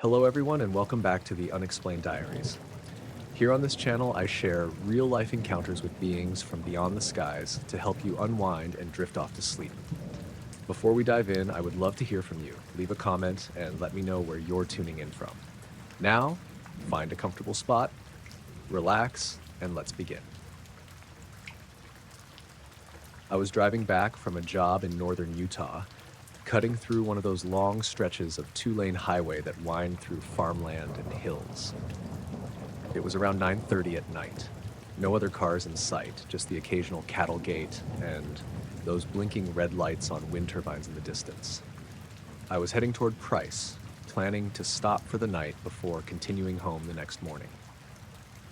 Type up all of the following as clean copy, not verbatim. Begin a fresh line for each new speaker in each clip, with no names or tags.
Hello everyone and welcome back to the Unexplained Diaries. Here on this channel I share real-life encounters with beings from beyond the skies to help you unwind and drift off to sleep. Before we dive in, I would love to hear from you. Leave a comment and let me know where you're tuning in from. Now, find a comfortable spot, relax, and let's begin. I was driving back from a job in northern Utah, cutting through one of those long stretches of two-lane highway that wind through farmland and hills. It was around 9:30 at night. No other cars in sight, just the occasional cattle gate and those blinking red lights on wind turbines in the distance. I was heading toward Price, planning to stop for the night before continuing home the next morning.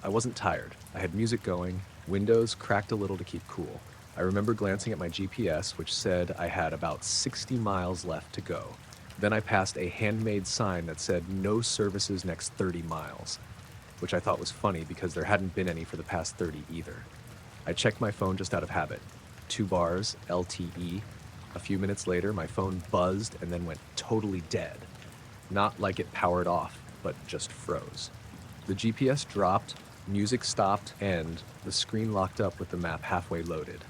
I wasn't tired. I had music going, windows cracked a little to keep cool. I remember glancing at my GPS, which said I had about 60 miles left to go. Then I passed a handmade sign that said no services next 30 miles, which I thought was funny because there hadn't been any for the past 30 either. I checked my phone just out of habit. 2 bars, LTE. A few minutes later, my phone buzzed and then went totally dead. Not like it powered off, but just froze. The GPS dropped, music stopped, and the screen locked up with the map halfway loaded.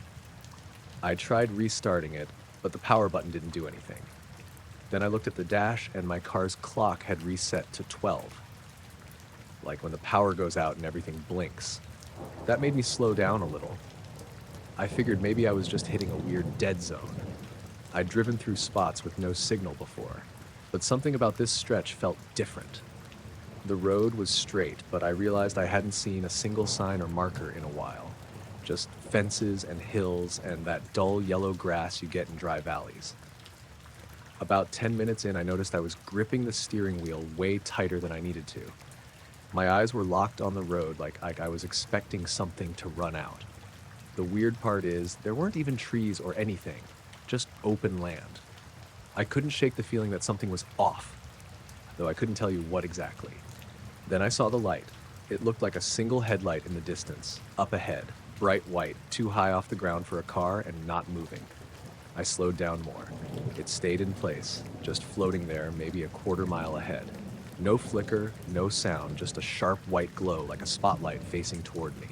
I tried restarting it, but the power button didn't do anything. Then I looked at the dash and my car's clock had reset to 12. Like when the power goes out and everything blinks. That made me slow down a little. I figured maybe I was just hitting a weird dead zone. I'd driven through spots with no signal before, but something about this stretch felt different. The road was straight, but I realized I hadn't seen a single sign or marker in a while. Just fences and hills and that dull yellow grass you get in dry valleys. About 10 minutes in, I noticed I was gripping the steering wheel way tighter than I needed to. My eyes were locked on the road like I was expecting something to run out. The weird part is, there weren't even trees or anything, just open land. I couldn't shake the feeling that something was off, though I couldn't tell you what exactly. Then I saw the light. It looked like a single headlight in the distance, up ahead. Bright white, too high off the ground for a car and not moving. I slowed down more. It stayed in place, just floating there maybe a quarter mile ahead. No flicker, no sound, just a sharp white glow like a spotlight facing toward me.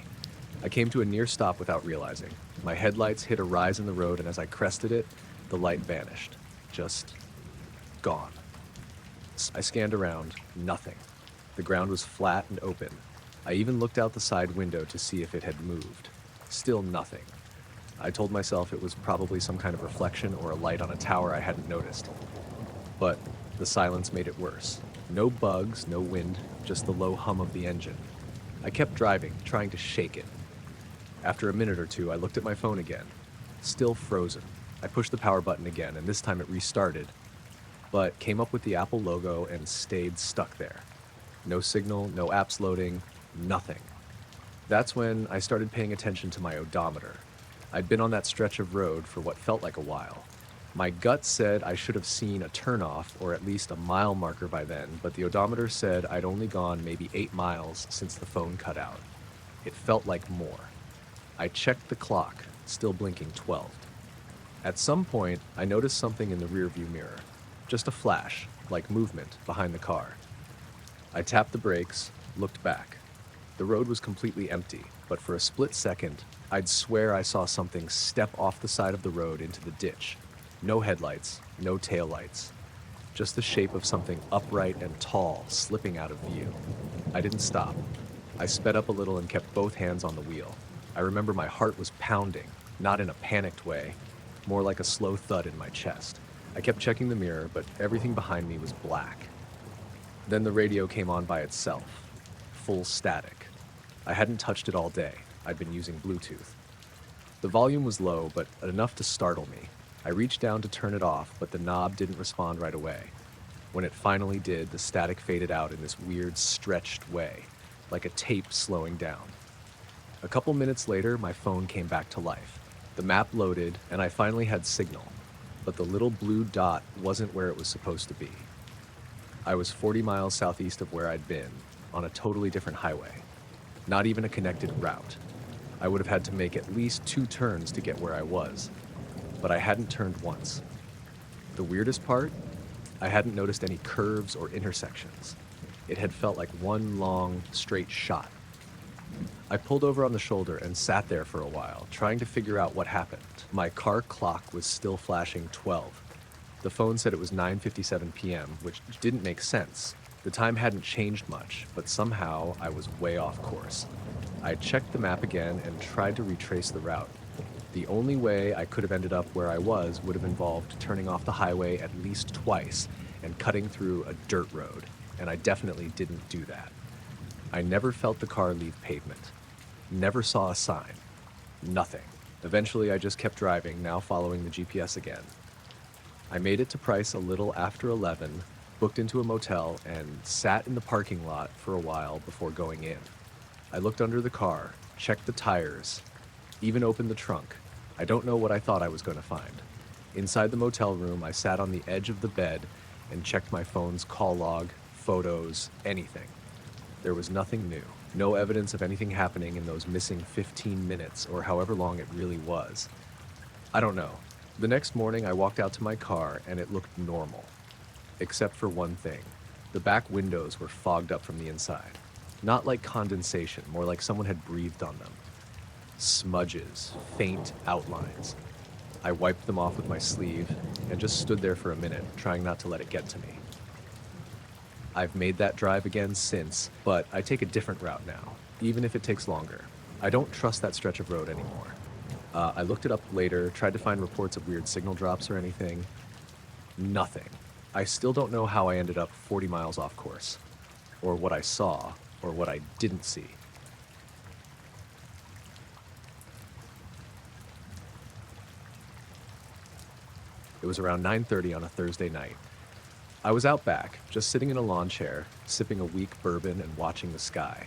I came to a near stop without realizing. My headlights hit a rise in the road, and as I crested it, the light vanished. Just gone. I scanned around, nothing. The ground was flat and open. I even looked out the side window to see if it had moved. Still nothing. I told myself it was probably some kind of reflection or a light on a tower I hadn't noticed. But the silence made it worse. No bugs, no wind, just the low hum of the engine. I kept driving, trying to shake it. After a minute or two, I looked at my phone again. Still frozen. I pushed the power button again, and this time it restarted, but came up with the Apple logo and stayed stuck there. No signal, no apps loading, nothing. That's when I started paying attention to my odometer. I'd been on that stretch of road for what felt like a while. My gut said I should have seen a turnoff or at least a mile marker by then, but the odometer said I'd only gone maybe 8 miles since the phone cut out. It felt like more. I checked the clock, still blinking 12. At some point, I noticed something in the rearview mirror. Just a flash, like movement, behind the car. I tapped the brakes, looked back. The road was completely empty, but for a split second, I'd swear I saw something step off the side of the road into the ditch. No headlights, no taillights. Just the shape of something upright and tall slipping out of view. I didn't stop. I sped up a little and kept both hands on the wheel. I remember my heart was pounding, not in a panicked way, more like a slow thud in my chest. I kept checking the mirror, but everything behind me was black. Then the radio came on by itself. Full static. I hadn't touched it all day. I'd been using Bluetooth. The volume was low, but enough to startle me. I reached down to turn it off, but the knob didn't respond right away. When it finally did, the static faded out in this weird, stretched way, like a tape slowing down. A couple minutes later, my phone came back to life. The map loaded, and I finally had signal, but the little blue dot wasn't where it was supposed to be. I was 40 miles southeast of where I'd been, on a totally different highway. Not even a connected route. I would have had to make at least 2 turns to get where I was, but I hadn't turned once. The weirdest part? I hadn't noticed any curves or intersections. It had felt like one long, straight shot. I pulled over on the shoulder and sat there for a while, trying to figure out what happened. My car clock was still flashing 12. The phone said it was 9:57 p.m., which didn't make sense. The time hadn't changed much, but somehow I was way off course. I checked the map again and tried to retrace the route. The only way I could have ended up where I was would have involved turning off the highway at least twice and cutting through a dirt road, and I definitely didn't do that. I never felt the car leave pavement. Never saw a sign. Nothing. Eventually, I just kept driving, now following the GPS again. I made it to Price a little after 11, booked into a motel, and sat in the parking lot for a while before going in. I looked under the car, checked the tires, even opened the trunk. I don't know what I thought I was going to find. Inside the motel room, I sat on the edge of the bed and checked my phone's call log, photos, anything. There was nothing new. No evidence of anything happening in those missing 15 minutes or however long it really was. I don't know. The next morning, I walked out to my car and it looked normal. Except for one thing. The back windows were fogged up from the inside. Not like condensation, more like someone had breathed on them. Smudges, faint outlines. I wiped them off with my sleeve and just stood there for a minute, trying not to let it get to me. I've made that drive again since, but I take a different route now, even if it takes longer. I don't trust that stretch of road anymore. I looked it up later, tried to find reports of weird signal drops or anything. Nothing. I still don't know how I ended up 40 miles off course, or what I saw, or what I didn't see. It was around 9:30 on a Thursday night. I was out back, just sitting in a lawn chair, sipping a weak bourbon and watching the sky.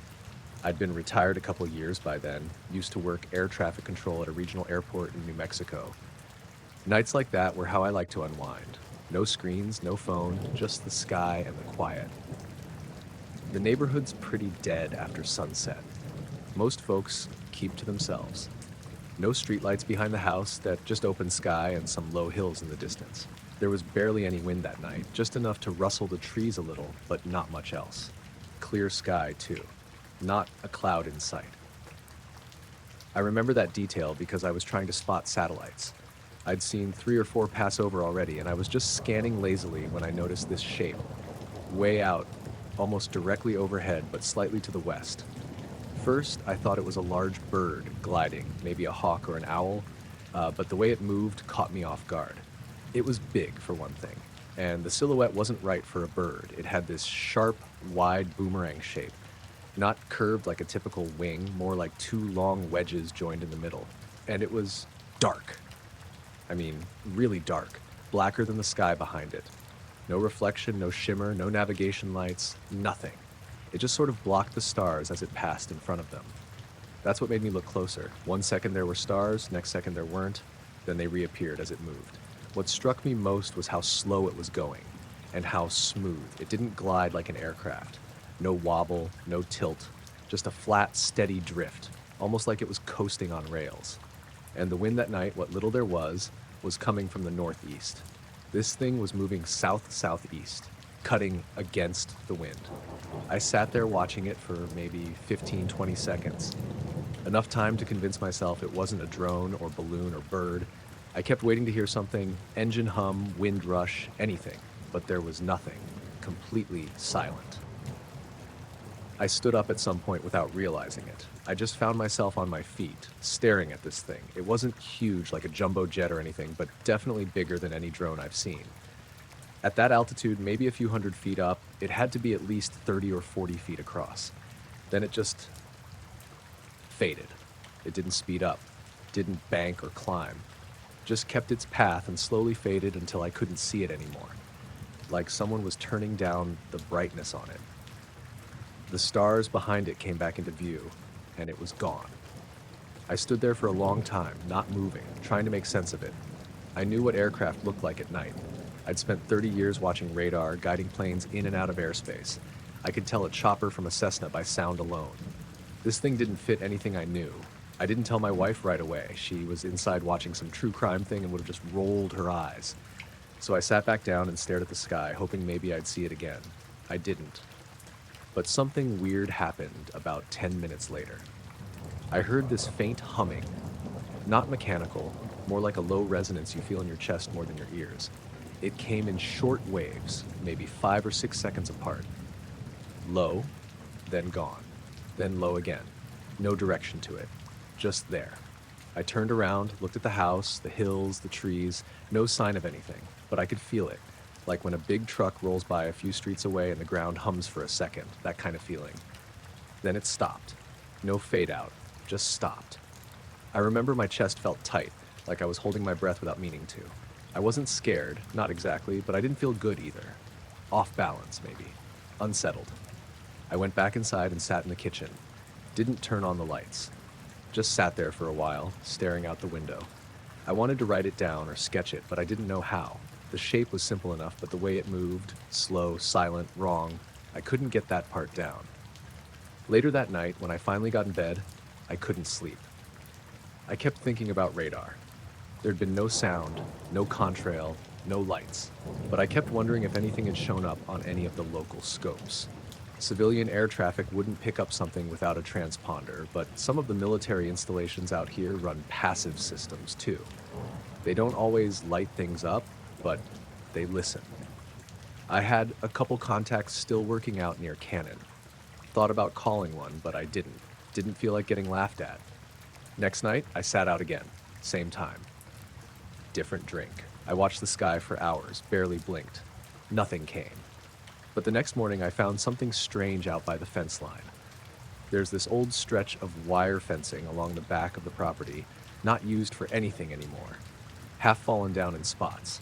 I'd been retired a couple years by then, used to work air traffic control at a regional airport in New Mexico. Nights like that were how I like to unwind. No screens, no phone, just the sky and the quiet. The neighborhood's pretty dead after sunset. Most folks keep to themselves. No streetlights behind the house, that just open sky and some low hills in the distance. There was barely any wind that night, just enough to rustle the trees a little, but not much else. Clear sky, too. Not a cloud in sight. I remember that detail because I was trying to spot satellites. I'd seen 3 or 4 pass over already, and I was just scanning lazily when I noticed this shape. Way out, almost directly overhead, but slightly to the west. First, I thought it was a large bird gliding, maybe a hawk or an owl, but the way it moved caught me off guard. It was big, for one thing, and the silhouette wasn't right for a bird. It had this sharp, wide boomerang shape, not curved like a typical wing, more like 2 long wedges joined in the middle. And it was dark. I mean, really dark, blacker than the sky behind it. No reflection, no shimmer, no navigation lights, nothing. It just sort of blocked the stars as it passed in front of them. That's what made me look closer. 1 second there were stars, next second there weren't, then they reappeared as it moved. What struck me most was how slow it was going, and how smooth. It didn't glide like an aircraft. No wobble, no tilt, just a flat, steady drift, almost like it was coasting on rails. And the wind that night, what little there was coming from the northeast. This thing was moving south-southeast, cutting against the wind. I sat there watching it for maybe 15-20 seconds. Enough time to convince myself it wasn't a drone or balloon or bird. I kept waiting to hear something, engine hum, wind rush, anything, but there was nothing, completely silent. I stood up at some point without realizing it. I just found myself on my feet, staring at this thing. It wasn't huge like a jumbo jet or anything, but definitely bigger than any drone I've seen. At that altitude, maybe a few hundred feet up, it had to be at least 30 or 40 feet across. Then it just faded. It didn't speed up, didn't bank or climb. Just kept its path and slowly faded until I couldn't see it anymore. Like someone was turning down the brightness on it. The stars behind it came back into view, and it was gone. I stood there for a long time, not moving, trying to make sense of it. I knew what aircraft looked like at night. I'd spent 30 years watching radar, guiding planes in and out of airspace. I could tell a chopper from a Cessna by sound alone. This thing didn't fit anything I knew. I didn't tell my wife right away. She was inside watching some true crime thing and would have just rolled her eyes. So I sat back down and stared at the sky, hoping maybe I'd see it again. I didn't. But something weird happened about 10 minutes later. I heard this faint humming, not mechanical, more like a low resonance you feel in your chest more than your ears. It came in short waves, maybe 5 or 6 seconds apart. Low, then gone, then low again. No direction to it, just there. I turned around, looked at the house, the hills, the trees, no sign of anything, but I could feel it, like when a big truck rolls by a few streets away and the ground hums for a second, that kind of feeling. Then it stopped. No fade out, just stopped. I remember my chest felt tight, like I was holding my breath without meaning to. I wasn't scared, not exactly, but I didn't feel good either. Off balance, maybe. Unsettled. I went back inside and sat in the kitchen. Didn't turn on the lights. Just sat there for a while, staring out the window. I wanted to write it down or sketch it, but I didn't know how. The shape was simple enough, but the way it moved, slow, silent, wrong, I couldn't get that part down. Later that night, when I finally got in bed, I couldn't sleep. I kept thinking about radar. There'd been no sound, no contrail, no lights, but I kept wondering if anything had shown up on any of the local scopes. Civilian air traffic wouldn't pick up something without a transponder, but some of the military installations out here run passive systems too. They don't always light things up, but they listen. I had a couple contacts still working out near Cannon. Thought about calling one, but I didn't. Didn't feel like getting laughed at. Next night, I sat out again. Same time. Different drink. I watched the sky for hours, barely blinked. Nothing came. But the next morning, I found something strange out by the fence line. There's this old stretch of wire fencing along the back of the property, not used for anything anymore. Half fallen down in spots.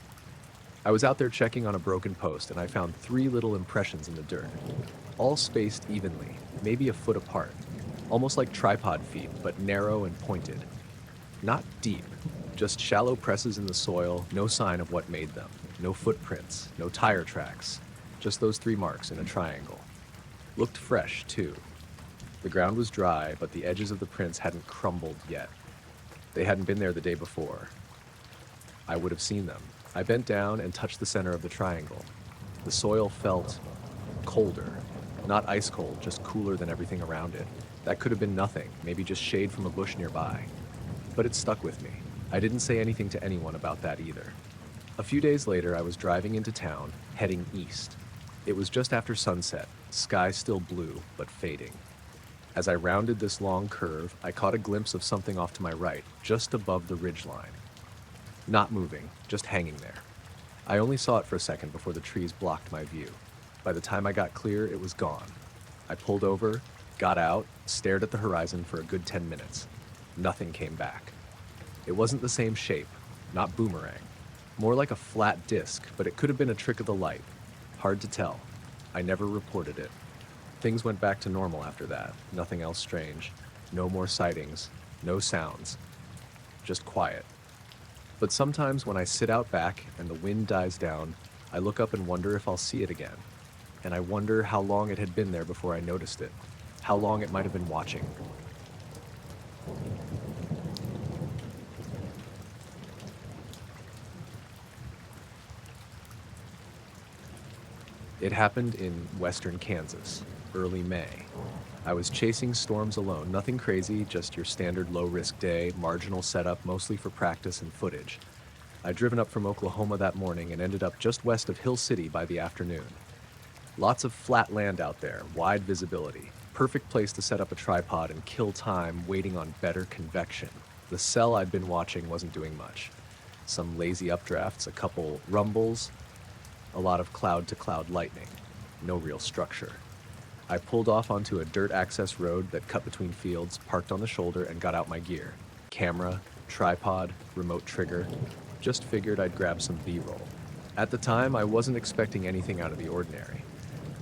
I was out there checking on a broken post, and I found 3 little impressions in the dirt. All spaced evenly, maybe a foot apart. Almost like tripod feet, but narrow and pointed. Not deep, just shallow presses in the soil, no sign of what made them. No footprints, no tire tracks. Just those 3 marks in a triangle. Looked fresh, too. The ground was dry, but the edges of the prints hadn't crumbled yet. They hadn't been there the day before. I would have seen them. I bent down and touched the center of the triangle. The soil felt colder. Not ice cold, just cooler than everything around it. That could have been nothing, maybe just shade from a bush nearby. But it stuck with me. I didn't say anything to anyone about that either. A few days later, I was driving into town, heading east. It was just after sunset, sky still blue, but fading. As I rounded this long curve, I caught a glimpse of something off to my right, just above the ridgeline. Not moving, just hanging there. I only saw it for a second before the trees blocked my view. By the time I got clear, it was gone. I pulled over, got out, stared at the horizon for a good 10 minutes. Nothing came back. It wasn't the same shape, not boomerang. More like a flat disc, but it could have been a trick of the light. Hard to tell. I never reported it. Things went back to normal after that. Nothing else strange. No more sightings. No sounds. Just quiet. But sometimes when I sit out back and the wind dies down, I look up and wonder if I'll see it again. And I wonder how long it had been there before I noticed it. How long it might have been watching. It happened in western Kansas, early May. I was chasing storms alone, nothing crazy, just your standard low-risk day, marginal setup, mostly for practice and footage. I'd driven up from Oklahoma that morning and ended up just west of Hill City by the afternoon. Lots of flat land out there, wide visibility. Perfect place to set up a tripod and kill time waiting on better convection. The cell I'd been watching wasn't doing much. Some lazy updrafts, a couple rumbles, a lot of cloud-to-cloud lightning. No real structure. I pulled off onto a dirt access road that cut between fields, parked on the shoulder, and got out my gear. Camera, tripod, remote trigger. Just figured I'd grab some B-roll. At the time, I wasn't expecting anything out of the ordinary.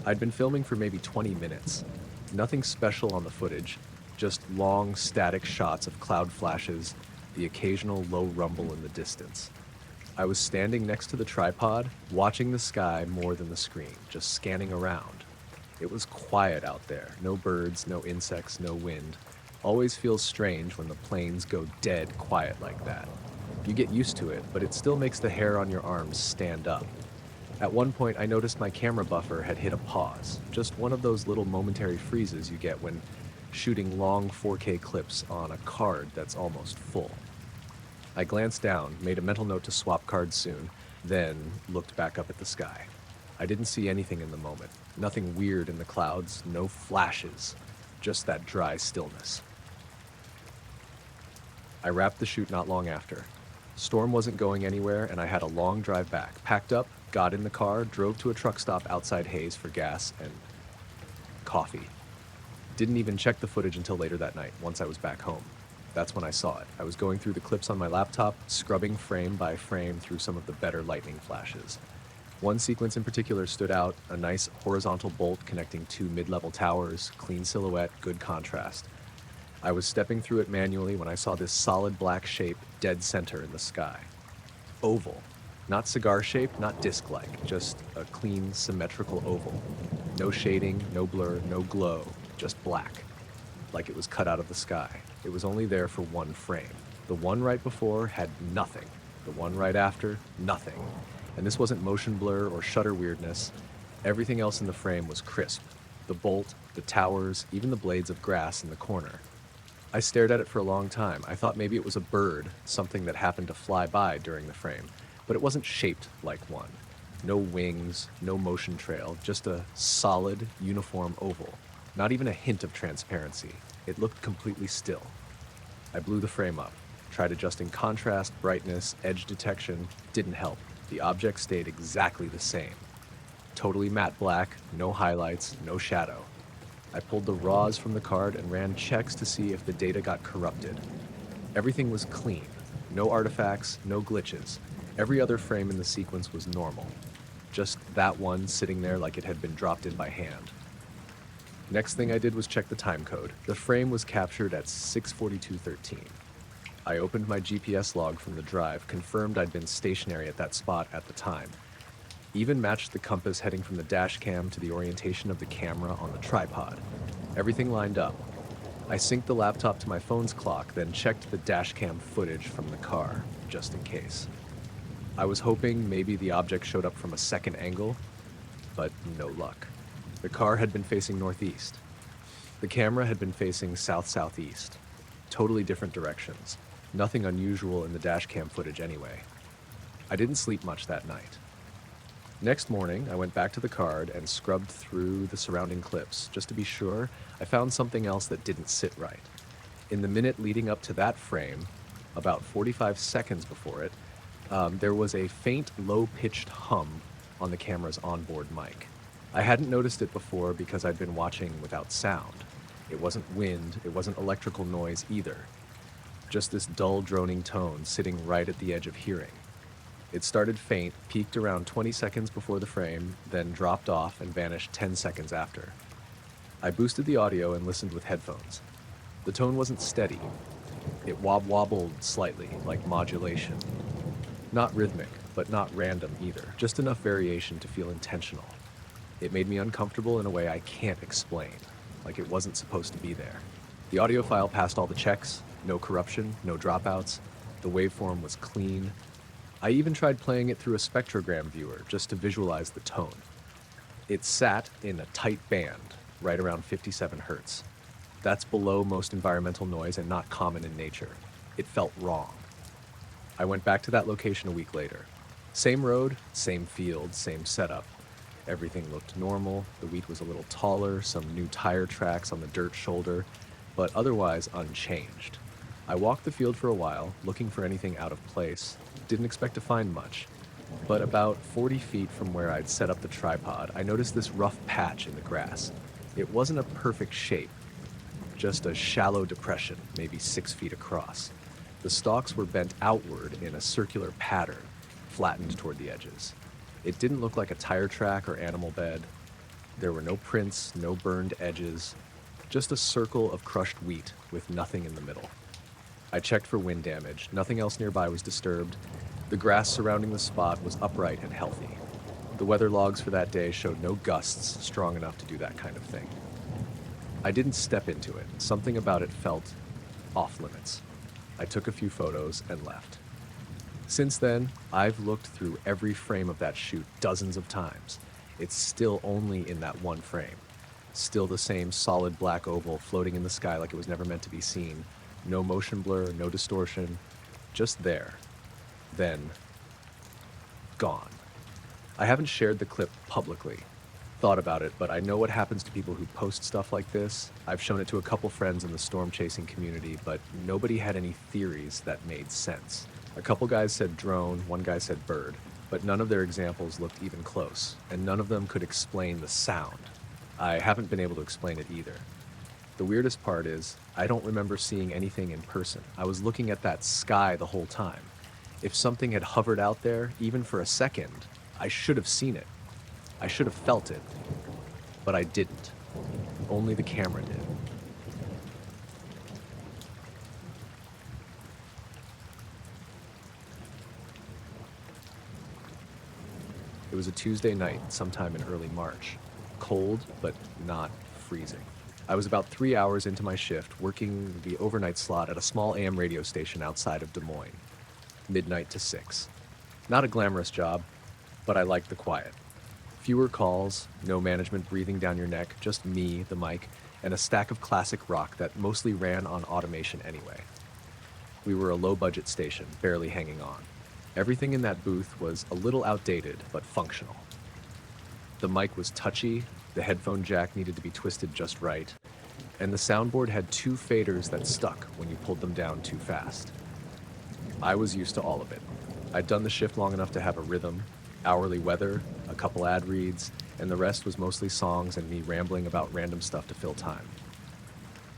I'd been filming for maybe 20 minutes. Nothing special on the footage, just long, static shots of cloud flashes, the occasional low rumble in the distance. I was standing next to the tripod, watching the sky more than the screen, just scanning around. It was quiet out there. No birds, no insects, no wind. Always feels strange when the planes go dead quiet like that. You get used to it, but it still makes the hair on your arms stand up. At one point, I noticed my camera buffer had hit a pause, just one of those little momentary freezes you get when shooting long 4K clips on a card that's almost full. I glanced down, made a mental note to swap cards soon, then looked back up at the sky. I didn't see anything in the moment, nothing weird in the clouds, no flashes, just that dry stillness. I wrapped the shoot not long after. Storm wasn't going anywhere, and I had a long drive back. Packed up, got in the car, drove to a truck stop outside Hayes for gas and coffee. Didn't even check the footage until later that night, once I was back home. That's when I saw it. I was going through the clips on my laptop, scrubbing frame by frame through some of the better lightning flashes. One sequence in particular stood out, a nice horizontal bolt connecting two mid-level towers, clean silhouette, good contrast. I was stepping through it manually when I saw this solid black shape dead center in the sky. Oval. Not cigar shaped, not disc-like, just a clean, symmetrical oval. No shading, no blur, no glow, just black. Like it was cut out of the sky. It was only there for one frame. The one right before had nothing. The one right after, nothing. And this wasn't motion blur or shutter weirdness. Everything else in the frame was crisp. The bolt, the towers, even the blades of grass in the corner. I stared at it for a long time. I thought maybe it was a bird, something that happened to fly by during the frame. But it wasn't shaped like one. No wings, no motion trail, just a solid, uniform oval. Not even a hint of transparency. It looked completely still. I blew the frame up, tried adjusting contrast, brightness, edge detection. Didn't help. The object stayed exactly the same. Totally matte black, no highlights, no shadow. I pulled the RAWs from the card and ran checks to see if the data got corrupted. Everything was clean. No artifacts, no glitches. Every other frame in the sequence was normal. Just that one sitting there like it had been dropped in by hand. Next thing I did was check the time code. The frame was captured at 6:42:13. I opened my GPS log from the drive, confirmed I'd been stationary at that spot at the time. Even matched the compass heading from the dash cam to the orientation of the camera on the tripod. Everything lined up. I synced the laptop to my phone's clock, then checked the dash cam footage from the car, just in case. I was hoping maybe the object showed up from a second angle, but no luck. The car had been facing northeast. The camera had been facing south-southeast. Totally different directions. Nothing unusual in the dash cam footage anyway. I didn't sleep much that night. Next morning, I went back to the card and scrubbed through the surrounding clips. Just to be sure, I found something else that didn't sit right. In the minute leading up to that frame, about 45 seconds before it, there was a faint, low-pitched hum on the camera's onboard mic. I hadn't noticed it before because I'd been watching without sound. It wasn't wind, it wasn't electrical noise either. Just this dull, droning tone sitting right at the edge of hearing. It started faint, peaked around 20 seconds before the frame, then dropped off and vanished 10 seconds after. I boosted the audio and listened with headphones. The tone wasn't steady. It wobbled slightly, like modulation. Not rhythmic, but not random either. Just enough variation to feel intentional. It made me uncomfortable in a way I can't explain, like it wasn't supposed to be there. The audio file passed all the checks, no corruption, no dropouts. The waveform was clean. I even tried playing it through a spectrogram viewer just to visualize the tone. It sat in a tight band, right around 57 hertz. That's below most environmental noise and not common in nature. It felt wrong. I went back to that location a week later. Same road, same field, same setup. Everything looked normal. The wheat was a little taller, some new tire tracks on the dirt shoulder, but otherwise unchanged. I walked the field for a while, looking for anything out of place. Didn't expect to find much. But about 40 feet from where I'd set up the tripod, I noticed this rough patch in the grass. It wasn't a perfect shape, just a shallow depression, maybe 6 feet across. The stalks were bent outward in a circular pattern, flattened toward the edges. It didn't look like a tire track or animal bed. There were no prints, no burned edges, just a circle of crushed wheat with nothing in the middle. I checked for wind damage. Nothing else nearby was disturbed. The grass surrounding the spot was upright and healthy. The weather logs for that day showed no gusts strong enough to do that kind of thing. I didn't step into it. Something about it felt off limits. I took a few photos and left. Since then, I've looked through every frame of that shoot dozens of times. It's still only in that one frame. Still the same solid black oval floating in the sky like it was never meant to be seen. No motion blur, no distortion. Just there. Then, gone. I haven't shared the clip publicly. Thought about it, but I know what happens to people who post stuff like this. I've shown it to a couple friends in the storm chasing community, but nobody had any theories that made sense. A couple guys said drone, one guy said bird, but none of their examples looked even close, and none of them could explain the sound. I haven't been able to explain it either. The weirdest part is, I don't remember seeing anything in person. I was looking at that sky the whole time. If something had hovered out there, even for a second, I should have seen it. I should have felt it. But I didn't. Only the camera did. It was a Tuesday night, sometime in early March. Cold, but not freezing. I was about 3 hours into my shift, working the overnight slot at a small AM radio station outside of Des Moines. Midnight to 6. Not a glamorous job, but I liked the quiet. Fewer calls, no management breathing down your neck, just me, the mic, and a stack of classic rock that mostly ran on automation anyway. We were a low-budget station, barely hanging on. Everything in that booth was a little outdated, but functional. The mic was touchy, the headphone jack needed to be twisted just right, and the soundboard had 2 faders that stuck when you pulled them down too fast. I was used to all of it. I'd done the shift long enough to have a rhythm, hourly weather, a couple ad reads, and the rest was mostly songs and me rambling about random stuff to fill time.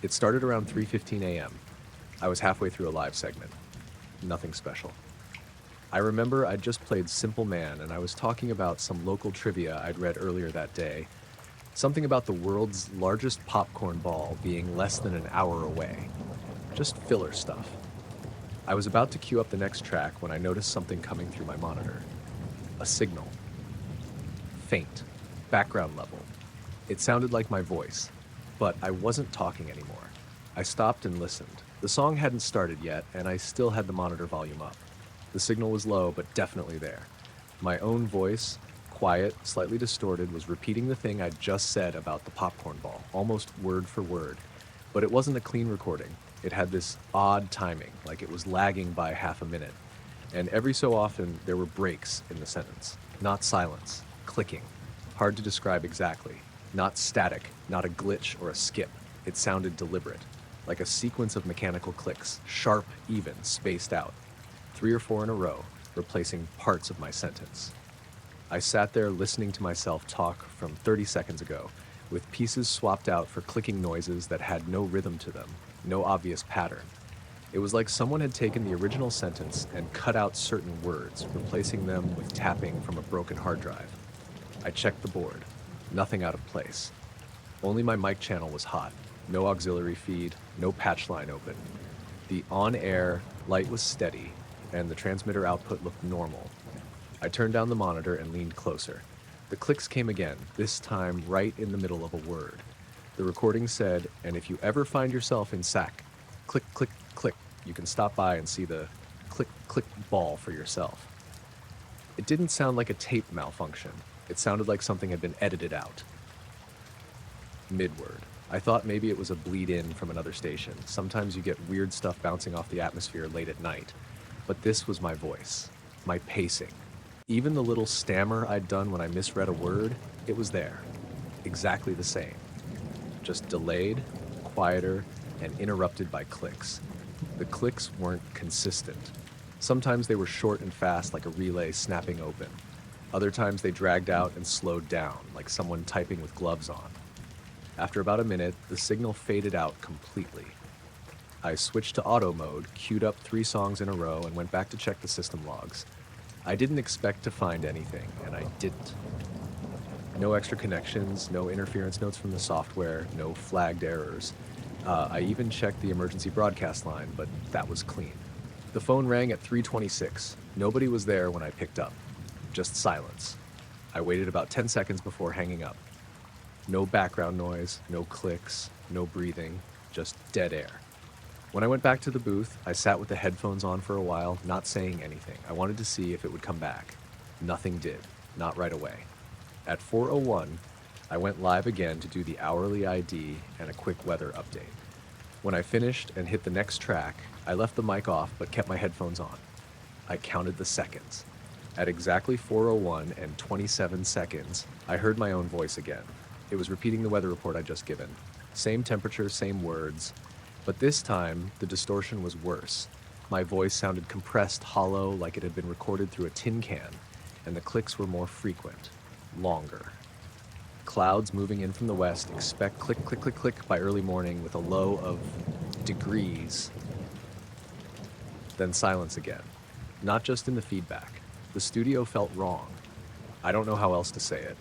It started around 3:15 a.m. I was halfway through a live segment. Nothing special. I remember I'd just played Simple Man and I was talking about some local trivia I'd read earlier that day. Something about the world's largest popcorn ball being less than an hour away. Just filler stuff. I was about to cue up the next track when I noticed something coming through my monitor. A signal. Faint. Background level. It sounded like my voice, but I wasn't talking anymore. I stopped and listened. The song hadn't started yet, and I still had the monitor volume up. The signal was low, but definitely there. My own voice, quiet, slightly distorted, was repeating the thing I'd just said about the popcorn ball, almost word for word. But it wasn't a clean recording. It had this odd timing, like it was lagging by half a minute. And every so often, there were breaks in the sentence. Not silence, clicking. Hard to describe exactly. Not static, not a glitch or a skip. It sounded deliberate, like a sequence of mechanical clicks, sharp, even, spaced out. 3 or 4 in a row, replacing parts of my sentence. I sat there listening to myself talk from 30 seconds ago, with pieces swapped out for clicking noises that had no rhythm to them, no obvious pattern. It was like someone had taken the original sentence and cut out certain words, replacing them with tapping from a broken hard drive. I checked the board. Nothing out of place. Only my mic channel was hot. No auxiliary feed, no patch line open. The on-air light was steady, and the transmitter output looked normal. I turned down the monitor and leaned closer. The clicks came again, this time right in the middle of a word. The recording said, "And if you ever find yourself in SAC, click, click, click, you can stop by and see the click, click ball for yourself." It didn't sound like a tape malfunction. It sounded like something had been edited out. Mid-word. I thought maybe it was a bleed-in from another station. Sometimes you get weird stuff bouncing off the atmosphere late at night. But this was my voice, my pacing. Even the little stammer I'd done when I misread a word, it was there. Exactly the same. Just delayed, quieter, and interrupted by clicks. The clicks weren't consistent. Sometimes they were short and fast like a relay snapping open. Other times they dragged out and slowed down like someone typing with gloves on. After about a minute, the signal faded out completely. I switched to auto mode, queued up 3 songs in a row, and went back to check the system logs. I didn't expect to find anything, and I didn't. No extra connections, no interference notes from the software, no flagged errors. I even checked the emergency broadcast line, but that was clean. The phone rang at 3:26. Nobody was there when I picked up. Just silence. I waited about 10 seconds before hanging up. No background noise, no clicks, no breathing, just dead air. When I went back to the booth, I sat with the headphones on for a while, not saying anything. I wanted to see if it would come back. Nothing did, not right away. At 4:01, I went live again to do the hourly ID and a quick weather update. When I finished and hit the next track, I left the mic off but kept my headphones on. I counted the seconds. At exactly 4:01 and 27 seconds, I heard my own voice again. It was repeating the weather report I'd just given. Same temperature, same words, but this time the distortion was worse. My voice sounded compressed, hollow, like it had been recorded through a tin can, and the clicks were more frequent, longer. Clouds moving in from the west, expect click, click, click, click by early morning with a low of degrees. Then silence again. Not just in the feedback. The studio felt wrong. I don't know how else to say it.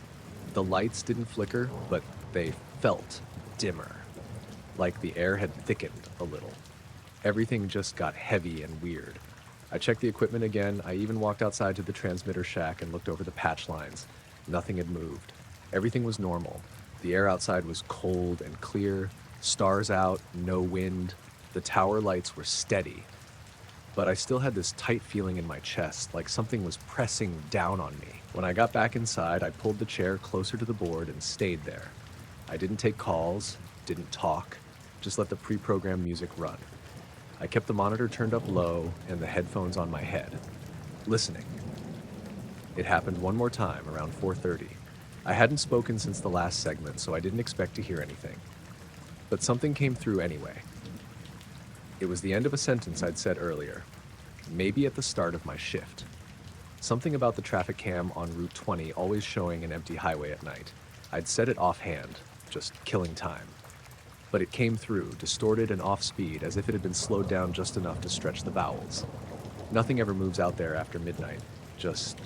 The lights didn't flicker, but they felt dimmer. Like the air had thickened a little. Everything just got heavy and weird. I checked the equipment again. I even walked outside to the transmitter shack and looked over the patch lines. Nothing had moved. Everything was normal. The air outside was cold and clear, stars out, no wind. The tower lights were steady. But I still had this tight feeling in my chest, like something was pressing down on me. When I got back inside, I pulled the chair closer to the board and stayed there. I didn't take calls, didn't talk, just let the pre-programmed music run. I kept the monitor turned up low and the headphones on my head, listening. It happened one more time around 4:30. I hadn't spoken since the last segment, so I didn't expect to hear anything. But something came through anyway. It was the end of a sentence I'd said earlier, maybe at the start of my shift. Something about the traffic cam on Route 20 always showing an empty highway at night. I'd said it offhand, just killing time. But it came through, distorted and off speed, as if it had been slowed down just enough to stretch the vowels. Nothing ever moves out there after midnight, just...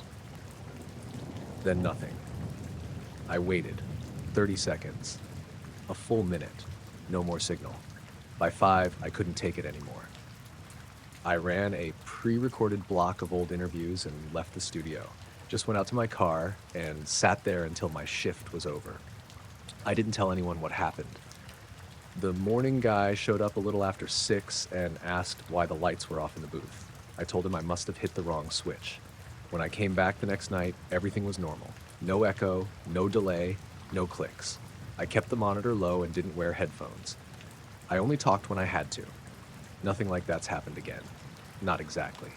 then nothing. I waited. 30 seconds. A full minute. No more signal. By 5, I couldn't take it anymore. I ran a pre-recorded block of old interviews and left the studio. Just went out to my car and sat there until my shift was over. I didn't tell anyone what happened. The morning guy showed up a little after 6 and asked why the lights were off in the booth. I told him I must have hit the wrong switch. When I came back the next night, everything was normal. No echo, no delay, no clicks. I kept the monitor low and didn't wear headphones. I only talked when I had to. Nothing like that's happened again. Not exactly.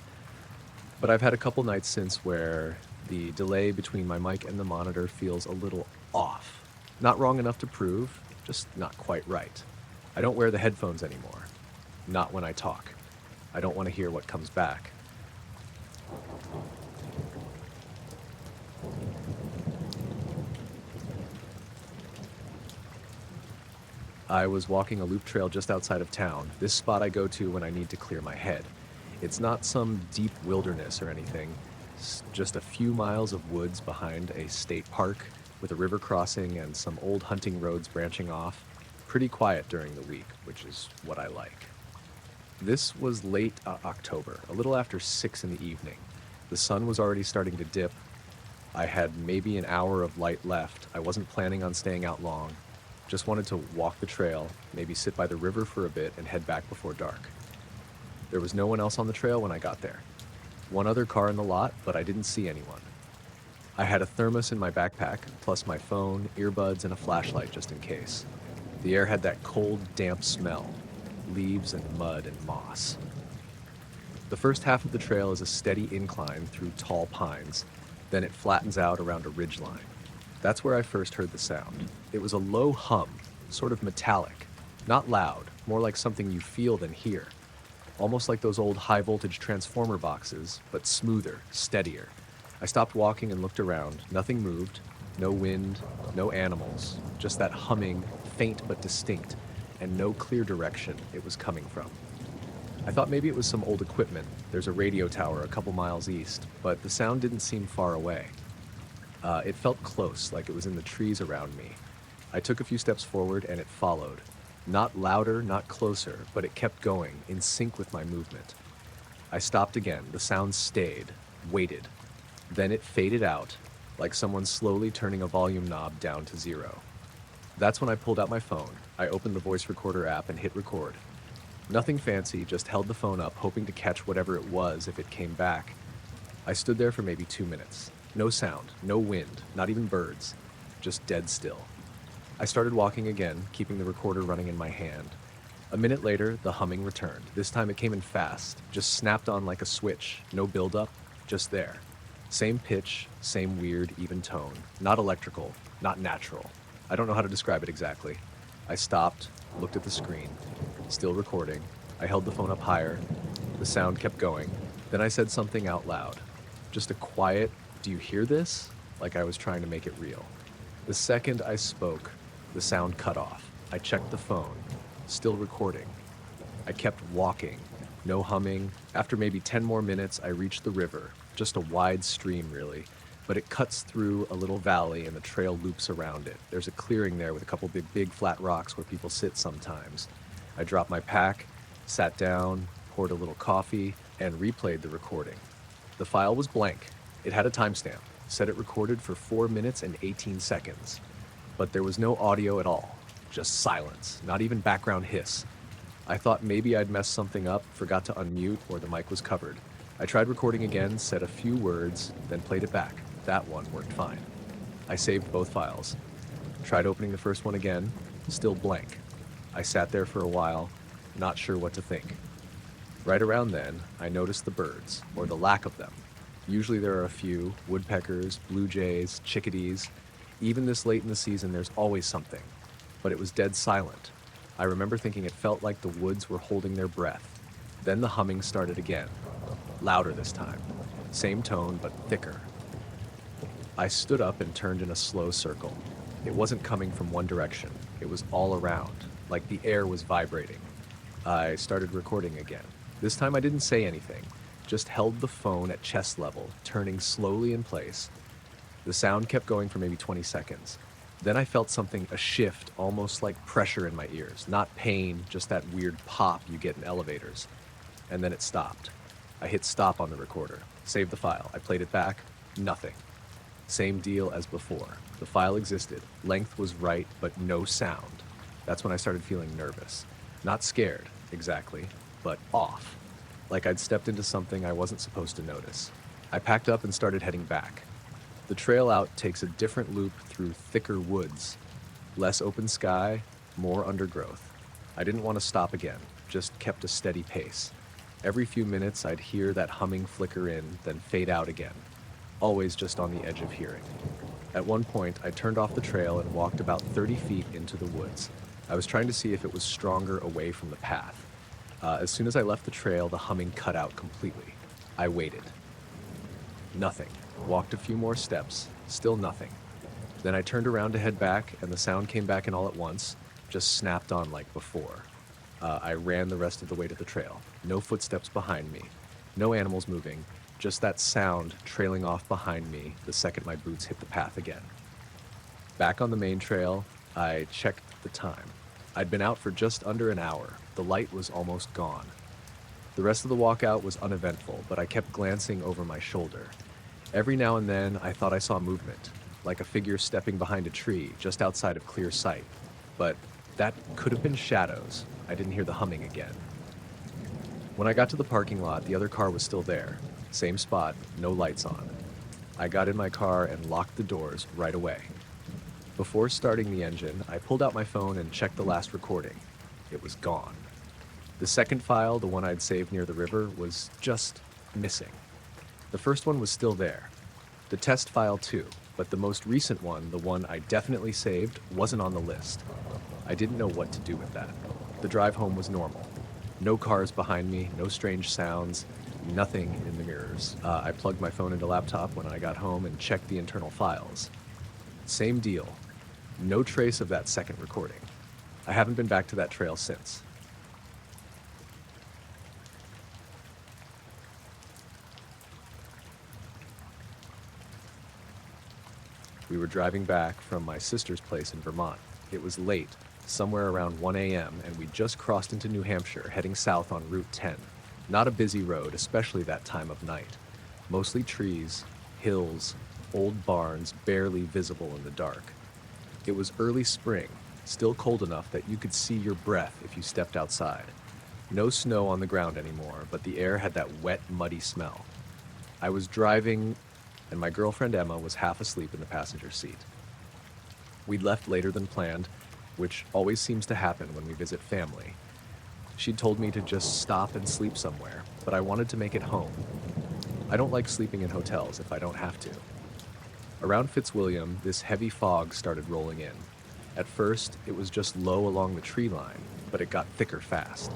But I've had a couple nights since where the delay between my mic and the monitor feels a little off. Not wrong enough to prove, just not quite right. I don't wear the headphones anymore. Not when I talk. I don't want to hear what comes back. I was walking a loop trail just outside of town, this spot I go to when I need to clear my head. It's not some deep wilderness or anything, it's just a few miles of woods behind a state park with a river crossing and some old hunting roads branching off. Pretty quiet during the week, which is what I like. This was late October, a little after 6 in the evening. The sun was already starting to dip. I had maybe an hour of light left. I wasn't planning on staying out long. Just wanted to walk the trail, maybe sit by the river for a bit and head back before dark. There was no one else on the trail when I got there. One other car in the lot, but I didn't see anyone. I had a thermos in my backpack, plus my phone, earbuds, and a flashlight just in case. The air had that cold, damp smell, leaves and mud and moss. The first half of the trail is a steady incline through tall pines, then it flattens out around a ridgeline. That's where I first heard the sound. It was a low hum, sort of metallic. Not loud, more like something you feel than hear. Almost like those old high-voltage transformer boxes, but smoother, steadier. I stopped walking and looked around. Nothing moved. No wind, no animals. Just that humming, faint but distinct, and no clear direction it was coming from. I thought maybe it was some old equipment. There's a radio tower a couple miles east, but the sound didn't seem far away. It felt close, like it was in the trees around me. I took a few steps forward and it followed. Not louder, not closer, but it kept going, in sync with my movement. I stopped again. The sound stayed, waited. Then it faded out, like someone slowly turning a volume knob down to 0. That's when I pulled out my phone. I opened the voice recorder app and hit record. Nothing fancy, just held the phone up, hoping to catch whatever it was if it came back. I stood there for maybe 2 minutes. No sound, no wind, not even birds, just dead still. I started walking again, keeping the recorder running in my hand. A minute later, the humming returned. This time it came in fast, just snapped on like a switch, no buildup, just there. Same pitch, same weird, even tone. Not electrical, not natural. I don't know how to describe it exactly. I stopped, looked at the screen. Still recording. I held the phone up higher. The sound kept going. Then I said something out loud. Just a quiet, "Do you hear this?" Like I was trying to make it real. The second I spoke, the sound cut off. I checked the phone. Still recording. I kept walking. No humming. After maybe 10 more minutes, I reached the river. Just a wide stream, really. But it cuts through a little valley and the trail loops around it. There's a clearing there with a couple big flat rocks where people sit sometimes. I dropped my pack, sat down, poured a little coffee, and replayed the recording. The file was blank. It had a timestamp. Said it recorded for 4 minutes and 18 seconds. But there was no audio at all. Just silence, not even background hiss. I thought maybe I'd messed something up, forgot to unmute, or the mic was covered. I tried recording again, said a few words, then played it back. That one worked fine. I saved both files. Tried opening the first one again, still blank. I sat there for a while, not sure what to think. Right around then, I noticed the birds, or the lack of them. Usually there are a few, woodpeckers, blue jays, chickadees. Even this late in the season, there's always something. But it was dead silent. I remember thinking it felt like the woods were holding their breath. Then the humming started again. Louder this time. Same tone, but thicker. I stood up and turned in a slow circle. It wasn't coming from one direction. It was all around, like the air was vibrating. I started recording again. This time I didn't say anything, just held the phone at chest level, turning slowly in place. The sound kept going for maybe 20 seconds. Then I felt something, a shift, almost like pressure in my ears. Not pain, just that weird pop you get in elevators. And then it stopped. I hit stop on the recorder, saved the file. I played it back, nothing. Same deal as before. The file existed, length was right, but no sound. That's when I started feeling nervous. Not scared, exactly, but off. Like I'd stepped into something I wasn't supposed to notice. I packed up and started heading back. The trail out takes a different loop through thicker woods. Less open sky, more undergrowth. I didn't want to stop again, just kept a steady pace. Every few minutes I'd hear that humming flicker in, then fade out again. Always just on the edge of hearing. At one point, I turned off the trail and walked about 30 feet into the woods. I was trying to see if it was stronger away from the path. As soon as I left the trail, the humming cut out completely. I waited. Nothing. Walked a few more steps. Still nothing. Then I turned around to head back, and the sound came back in all at once, just snapped on like before. I ran the rest of the way to the trail. No footsteps behind me. No animals moving. Just that sound trailing off behind me the second my boots hit the path again. Back on the main trail, I checked the time. I'd been out for just under an hour. The light was almost gone. The rest of the walkout was uneventful, but I kept glancing over my shoulder. Every now and then, I thought I saw movement, like a figure stepping behind a tree just outside of clear sight. But that could have been shadows. I didn't hear the humming again. When I got to the parking lot, the other car was still there. Same spot, no lights on. I got in my car and locked the doors right away. Before starting the engine, I pulled out my phone and checked the last recording. It was gone. The second file, the one I'd saved near the river, was just missing. The first one was still there. The test file too, but the most recent one, the one I definitely saved, wasn't on the list. I didn't know what to do with that. The drive home was normal. No cars behind me, no strange sounds, nothing in the mirrors. I plugged my phone into laptop when I got home and checked the internal files. Same deal. No trace of that second recording. I haven't been back to that trail since. We were driving back from my sister's place in Vermont. It was late, somewhere around 1 a.m., and we just crossed into New Hampshire, heading south on Route 10. Not a busy road, especially that time of night. Mostly trees, hills, old barns barely visible in the dark. It was early spring, still cold enough that you could see your breath if you stepped outside. No snow on the ground anymore, but the air had that wet, muddy smell. I was driving, and my girlfriend Emma was half asleep in the passenger seat. We'd left later than planned, which always seems to happen when we visit family. She'd told me to just stop and sleep somewhere, but I wanted to make it home. I don't like sleeping in hotels if I don't have to. Around Fitzwilliam, this heavy fog started rolling in. At first, it was just low along the tree line, but it got thicker fast.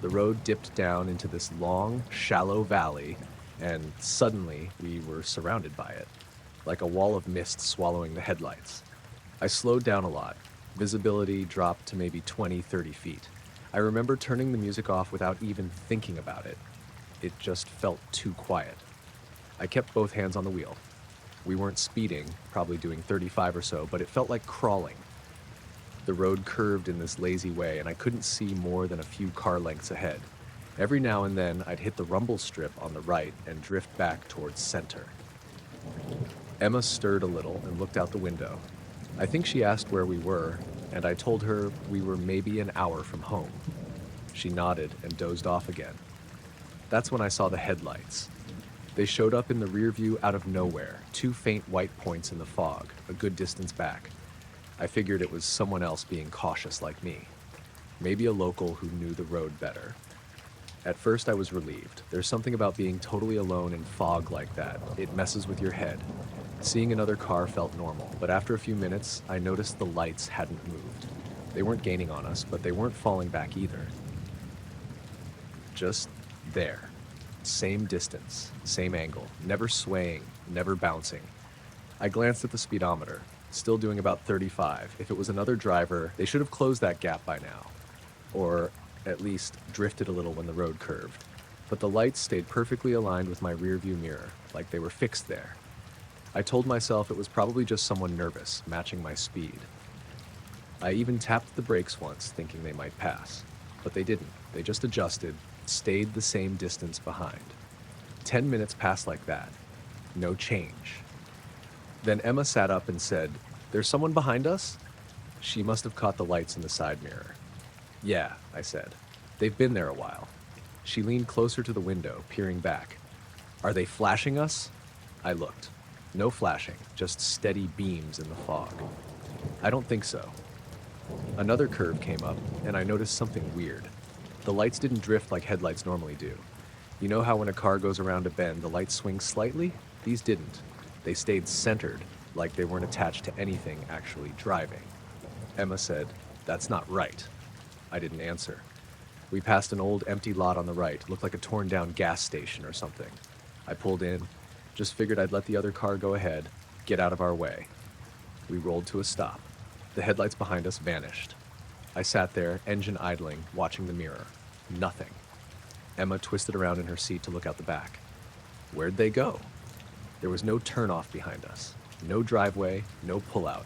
The road dipped down into this long, shallow valley, and suddenly we were surrounded by it, like a wall of mist swallowing the headlights. I slowed down a lot. Visibility dropped to maybe 20, 30 feet. I remember turning the music off without even thinking about it. It just felt too quiet. I kept both hands on the wheel. We weren't speeding, probably doing 35 or so, but it felt like crawling. The road curved in this lazy way, and I couldn't see more than a few car lengths ahead. Every now and then, I'd hit the rumble strip on the right and drift back towards center. Emma stirred a little and looked out the window. I think she asked where we were, and I told her we were maybe an hour from home. She nodded and dozed off again. That's when I saw the headlights. They showed up in the rear view out of nowhere, two faint white points in the fog, a good distance back. I figured it was someone else being cautious like me. Maybe a local who knew the road better. At first I was relieved. There's something about being totally alone in fog like that. It messes with your head. Seeing another car felt normal, but after a few minutes, I noticed the lights hadn't moved. They weren't gaining on us, but they weren't falling back either. Just there. Same distance, same angle, never swaying, never bouncing. I glanced at the speedometer, still doing about 35. If it was another driver, they should have closed that gap by now. Or at least drifted a little when the road curved. But the lights stayed perfectly aligned with my rearview mirror, like they were fixed there. I told myself it was probably just someone nervous, matching my speed. I even tapped the brakes once, thinking they might pass. But they didn't. They just adjusted, stayed the same distance behind. 10 minutes passed like that. No change. Then Emma sat up and said, "There's someone behind us?" She must have caught the lights in the side mirror. "Yeah," I said. "They've been there a while." She leaned closer to the window, peering back. "Are they flashing us?" I looked. No flashing, just steady beams in the fog. "I don't think so." Another curve came up, and I noticed something weird. The lights didn't drift like headlights normally do. You know how when a car goes around a bend, the lights swing slightly? These didn't. They stayed centered, like they weren't attached to anything actually driving. Emma said, "That's not right." I didn't answer. We passed an old empty lot on the right, looked like a torn down gas station or something. I pulled in, just figured I'd let the other car go ahead, get out of our way. We rolled to a stop. The headlights behind us vanished. I sat there, engine idling, watching the mirror. Nothing. Emma twisted around in her seat to look out the back. Where'd they go? There was no turnoff behind us. No driveway, no pullout.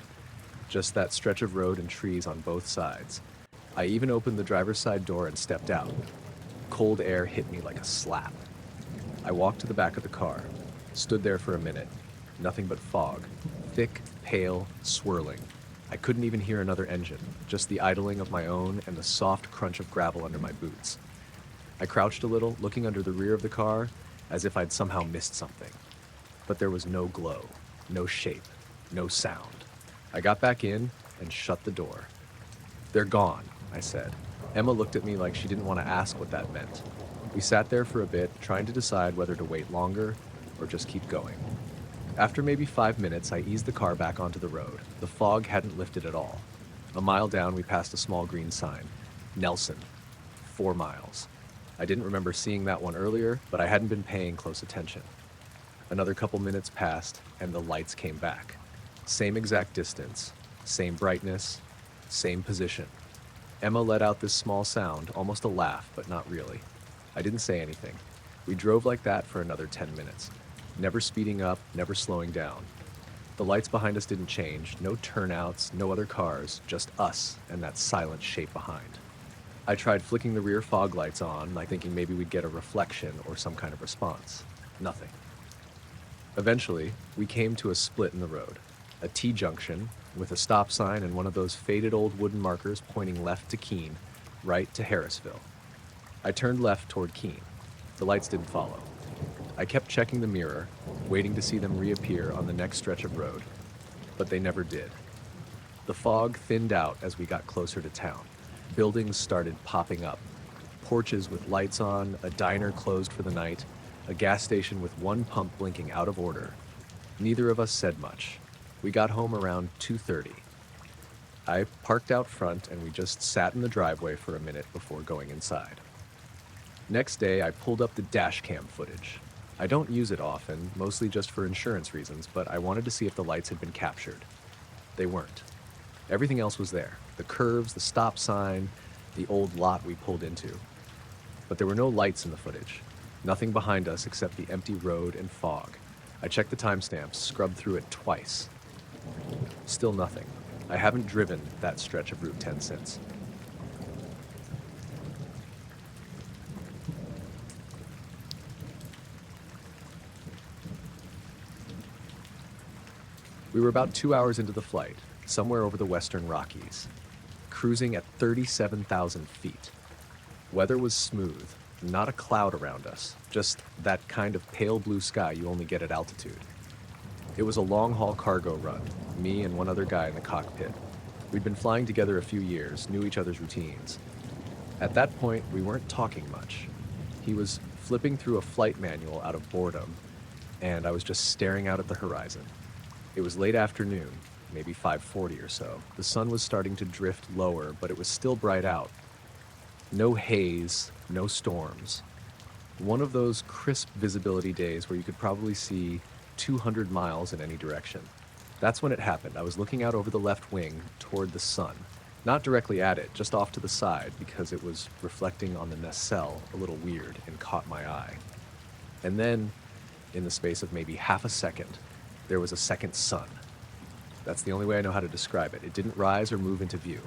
Just that stretch of road and trees on both sides. I even opened the driver's side door and stepped out. Cold air hit me like a slap. I walked to the back of the car, stood there for a minute. Nothing but fog. Thick, pale, swirling. I couldn't even hear another engine, just the idling of my own and the soft crunch of gravel under my boots. I crouched a little, looking under the rear of the car, as if I'd somehow missed something. But there was no glow, no shape, no sound. I got back in and shut the door. "They're gone," I said. Emma looked at me like she didn't want to ask what that meant. We sat there for a bit, trying to decide whether to wait longer or just keep going. After maybe 5 minutes, I eased the car back onto the road. The fog hadn't lifted at all. A mile down, we passed a small green sign. Nelson. 4 miles. I didn't remember seeing that one earlier, but I hadn't been paying close attention. Another couple minutes passed, and the lights came back. Same exact distance, same brightness, same position. Emma let out this small sound, almost a laugh, but not really. I didn't say anything. We drove like that for another 10 minutes. Never speeding up, never slowing down. The lights behind us didn't change, no turnouts, no other cars, just us and that silent shape behind. I tried flicking the rear fog lights on, like thinking maybe we'd get a reflection or some kind of response. Nothing. Eventually, we came to a split in the road, a T-junction with a stop sign and one of those faded old wooden markers pointing left to Keene, right to Harrisville. I turned left toward Keene. The lights didn't follow. I kept checking the mirror, waiting to see them reappear on the next stretch of road, but they never did. The fog thinned out as we got closer to town. Buildings started popping up. Porches with lights on, a diner closed for the night, a gas station with one pump blinking out of order. Neither of us said much. We got home around 2:30. I parked out front and we just sat in the driveway for a minute before going inside. Next day, I pulled up the dash cam footage. I don't use it often, mostly just for insurance reasons, but I wanted to see if the lights had been captured. They weren't. Everything else was there. The curves, the stop sign, the old lot we pulled into. But there were no lights in the footage. Nothing behind us except the empty road and fog. I checked the timestamps, scrubbed through it twice. Still nothing. I haven't driven that stretch of Route 10 since. We were about 2 hours into the flight, somewhere over the western Rockies, cruising at 37,000 feet. Weather was smooth, not a cloud around us, just that kind of pale blue sky you only get at altitude. It was a long-haul cargo run, me and one other guy in the cockpit. We'd been flying together a few years, knew each other's routines. At that point, we weren't talking much. He was flipping through a flight manual out of boredom, and I was just staring out at the horizon. It was late afternoon, maybe 5:40 or so. The sun was starting to drift lower, but it was still bright out. No haze, no storms. One of those crisp visibility days where you could probably see 200 miles in any direction. That's when it happened. I was looking out over the left wing toward the sun. Not directly at it, just off to the side because it was reflecting on the nacelle a little weird and caught my eye. And then, in the space of maybe half a second, there was a second sun. That's the only way I know how to describe it. It didn't rise or move into view.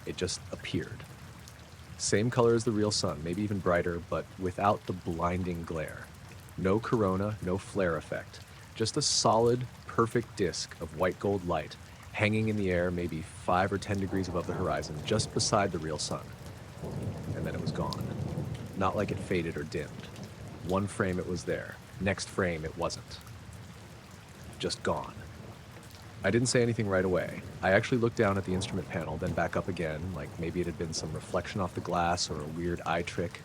It just appeared. Same color as the real sun, maybe even brighter, but without the blinding glare. No corona, no flare effect. Just a solid, perfect disk of white gold light hanging in the air maybe 5 or 10 degrees above the horizon, just beside the real sun. And then it was gone. Not like it faded or dimmed. One frame it was there. Next frame it wasn't. Just gone. I didn't say anything right away. I actually looked down at the instrument panel, then back up again, like maybe it had been some reflection off the glass or a weird eye trick.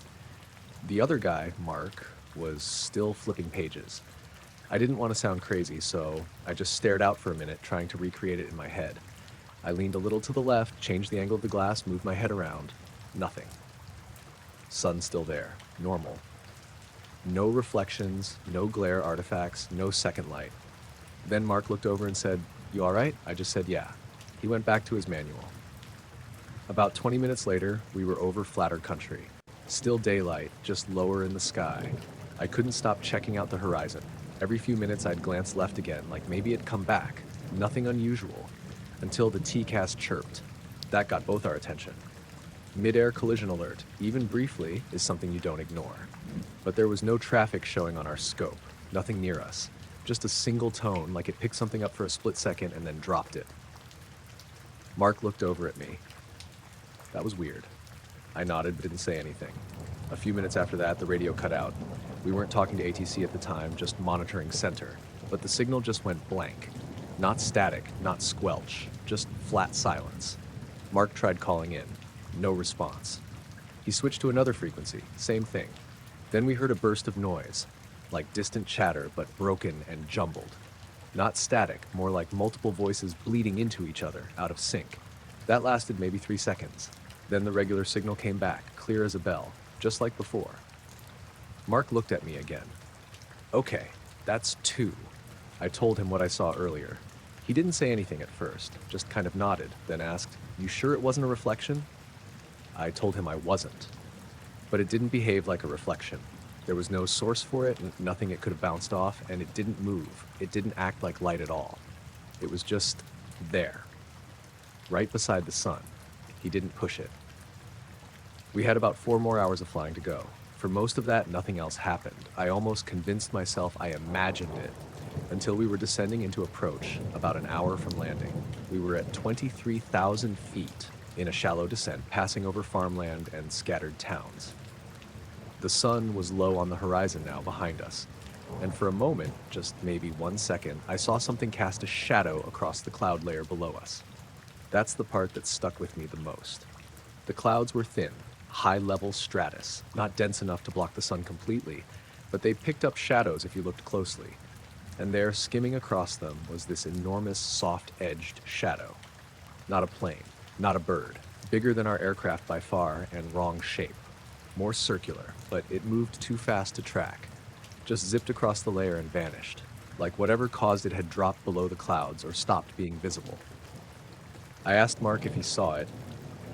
The other guy, Mark, was still flipping pages. I didn't want to sound crazy, so I just stared out for a minute, trying to recreate it in my head. I leaned a little to the left, changed the angle of the glass, moved my head around. Nothing. Sun still there. Normal. No reflections, no glare artifacts, no second light. Then Mark looked over and said, "You all right?" I just said, "Yeah." He went back to his manual. About 20 minutes later, we were over flatter country. Still daylight, just lower in the sky. I couldn't stop checking out the horizon. Every few minutes I'd glance left again, like maybe it'd come back. Nothing unusual. Until the TCAS chirped. That got both our attention. Mid-air collision alert, even briefly, is something you don't ignore. But there was no traffic showing on our scope. Nothing near us. Just a single tone, like it picked something up for a split second and then dropped it. Mark looked over at me. That was weird. I nodded but didn't say anything. A few minutes after that, the radio cut out. We weren't talking to ATC at the time, just monitoring center. But the signal just went blank. Not static, not squelch, just flat silence. Mark tried calling in. No response. He switched to another frequency. Same thing. Then we heard a burst of noise. Like distant chatter, but broken and jumbled. Not static, more like multiple voices bleeding into each other, out of sync. That lasted maybe 3 seconds. Then the regular signal came back, clear as a bell, just like before. Mark looked at me again. "Okay, that's 2. I told him what I saw earlier. He didn't say anything at first, just kind of nodded, then asked, "You sure it wasn't a reflection?" I told him I wasn't. But it didn't behave like a reflection. There was no source for it, nothing it could have bounced off, and it didn't move. It didn't act like light at all. It was just there, right beside the sun. He didn't push it. We had about 4 more hours of flying to go. For most of that, nothing else happened. I almost convinced myself I imagined it, until we were descending into approach about an hour from landing. We were at 23,000 feet in a shallow descent, passing over farmland and scattered towns. The sun was low on the horizon now behind us, and for a moment, just maybe 1 second, I saw something cast a shadow across the cloud layer below us. That's the part that stuck with me the most. The clouds were thin, high-level stratus, not dense enough to block the sun completely, but they picked up shadows if you looked closely. And there, skimming across them, was this enormous, soft-edged shadow. Not a plane, not a bird, bigger than our aircraft by far and wrong shape. More circular, but it moved too fast to track. Just zipped across the layer and vanished, like whatever caused it had dropped below the clouds or stopped being visible. I asked Mark if he saw it.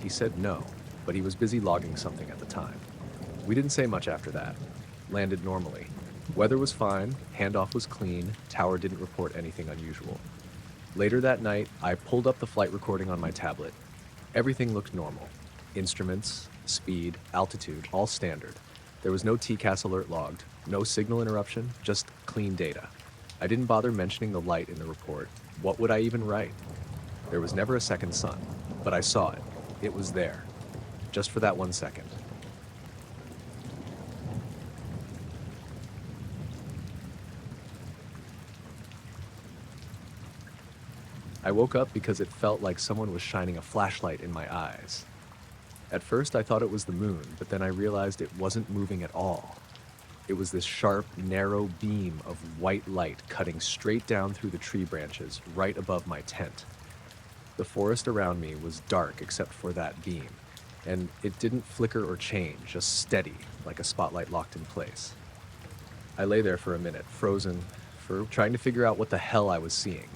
He said no, but he was busy logging something at the time. We didn't say much after that. Landed normally. Weather was fine, handoff was clean, tower didn't report anything unusual. Later that night, I pulled up the flight recording on my tablet. Everything looked normal. Instruments, speed, altitude, all standard. There was no TCAS alert logged, no signal interruption, just clean data. I didn't bother mentioning the light in the report. What would I even write? There was never a second sun, but I saw it. It was there. Just for that 1 second. I woke up because it felt like someone was shining a flashlight in my eyes. At first I thought it was the moon, but then I realized it wasn't moving at all. It was this sharp, narrow beam of white light cutting straight down through the tree branches right above my tent. The forest around me was dark except for that beam, and it didn't flicker or change, just steady, like a spotlight locked in place. I lay there for a minute, frozen, trying to figure out what the hell I was seeing.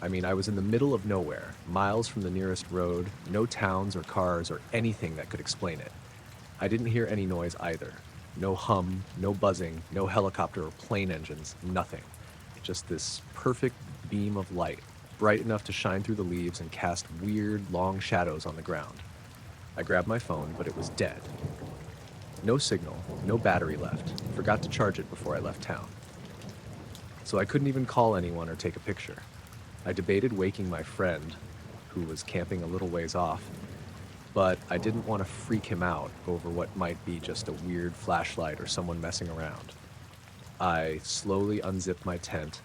I mean, I was in the middle of nowhere, miles from the nearest road, no towns or cars or anything that could explain it. I didn't hear any noise either. No hum, no buzzing, no helicopter or plane engines, nothing. Just this perfect beam of light, bright enough to shine through the leaves and cast weird, long shadows on the ground. I grabbed my phone, but it was dead. No signal, no battery left. Forgot to charge it before I left town. So I couldn't even call anyone or take a picture. I debated waking my friend, who was camping a little ways off, but I didn't want to freak him out over what might be just a weird flashlight or someone messing around. I slowly unzipped my tent,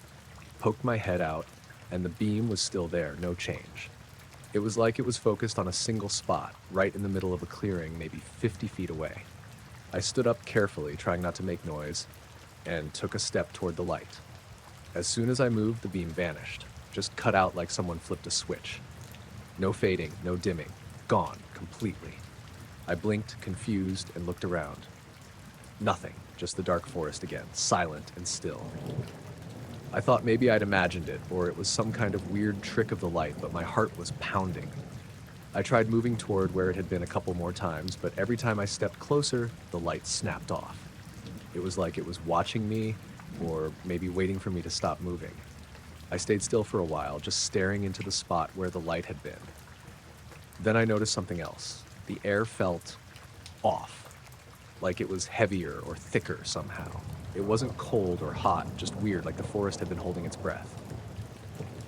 poked my head out, and the beam was still there, no change. It was like it was focused on a single spot, right in the middle of a clearing, maybe 50 feet away. I stood up carefully, trying not to make noise, and took a step toward the light. As soon as I moved, the beam vanished, just cut out like someone flipped a switch. No fading, no dimming, gone completely. I blinked, confused, and looked around. Nothing, just the dark forest again, silent and still. I thought maybe I'd imagined it, or it was some kind of weird trick of the light, but my heart was pounding. I tried moving toward where it had been a couple more times, but every time I stepped closer, the light snapped off. It was like it was watching me, or maybe waiting for me to stop moving. I stayed still for a while, just staring into the spot where the light had been. Then I noticed something else. The air felt off, like it was heavier or thicker somehow. It wasn't cold or hot, just weird, like the forest had been holding its breath.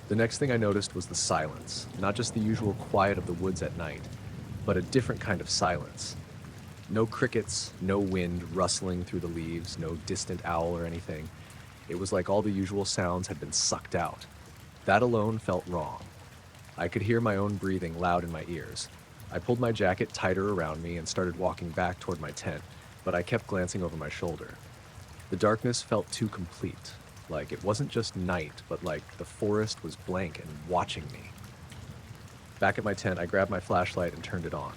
The next thing I noticed was the silence, not just the usual quiet of the woods at night, but a different kind of silence. No crickets, no wind rustling through the leaves, no distant owl or anything. It was like all the usual sounds had been sucked out. That alone felt wrong. I could hear my own breathing loud in my ears. I pulled my jacket tighter around me and started walking back toward my tent, but I kept glancing over my shoulder. The darkness felt too complete, like it wasn't just night, but like the forest was blank and watching me. Back at my tent, I grabbed my flashlight and turned it on.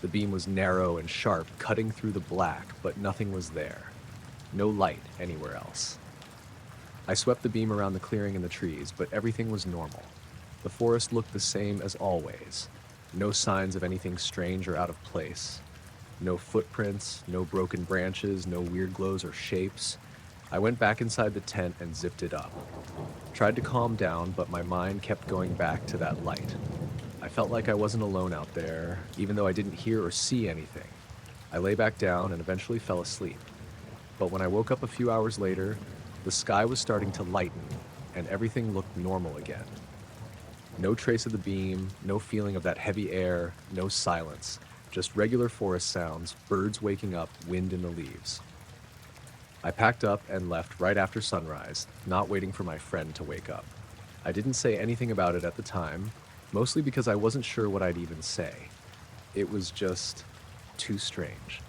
The beam was narrow and sharp, cutting through the black, but nothing was there. No light anywhere else. I swept the beam around the clearing and the trees, but everything was normal. The forest looked the same as always. No signs of anything strange or out of place. No footprints, no broken branches, no weird glows or shapes. I went back inside the tent and zipped it up. Tried to calm down, but my mind kept going back to that light. I felt like I wasn't alone out there, even though I didn't hear or see anything. I lay back down and eventually fell asleep. But when I woke up a few hours later, the sky was starting to lighten, and everything looked normal again. No trace of the beam, no feeling of that heavy air, no silence, just regular forest sounds, birds waking up, wind in the leaves. I packed up and left right after sunrise, not waiting for my friend to wake up. I didn't say anything about it at the time, mostly because I wasn't sure what I'd even say. It was just too strange.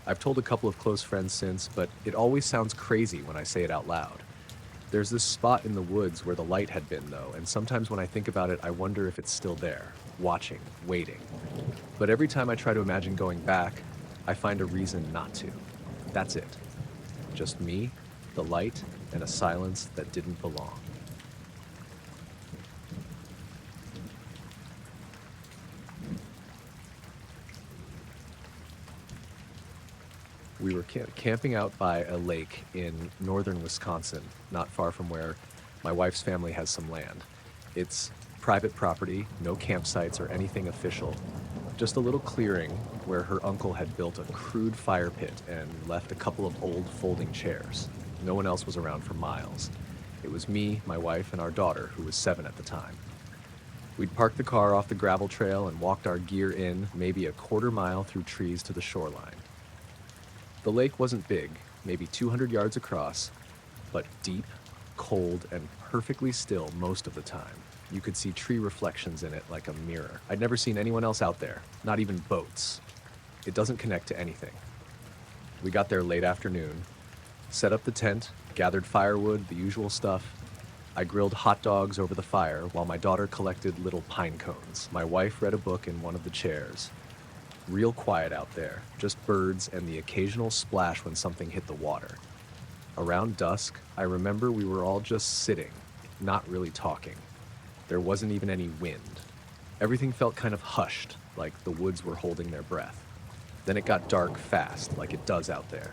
I've told a couple of close friends since, but it always sounds crazy when I say it out loud. There's this spot in the woods where the light had been, though, and sometimes when I think about it, I wonder if it's still there, watching, waiting. But every time I try to imagine going back, I find a reason not to. That's it. Just me, the light, and a silence that didn't belong. We were camping out by a lake in northern Wisconsin, not far from where my wife's family has some land. It's private property, no campsites or anything official, just a little clearing where her uncle had built a crude fire pit and left a couple of old folding chairs. No one else was around for miles. It was me, my wife, and our daughter, who was 7 at the time. We'd parked the car off the gravel trail and walked our gear in maybe a quarter mile through trees to the shoreline. The lake wasn't big, maybe 200 yards across, but deep, cold, and perfectly still most of the time. You could see tree reflections in it like a mirror. I'd never seen anyone else out there, not even boats. It doesn't connect to anything. We got there late afternoon, set up the tent, gathered firewood, the usual stuff. I grilled hot dogs over the fire while my daughter collected little pine cones. My wife read a book in one of the chairs. Real quiet out there, just birds and the occasional splash when something hit the water. Around dusk, I remember we were all just sitting, not really talking. There wasn't even any wind. Everything felt kind of hushed, like the woods were holding their breath. Then it got dark fast, like it does out there.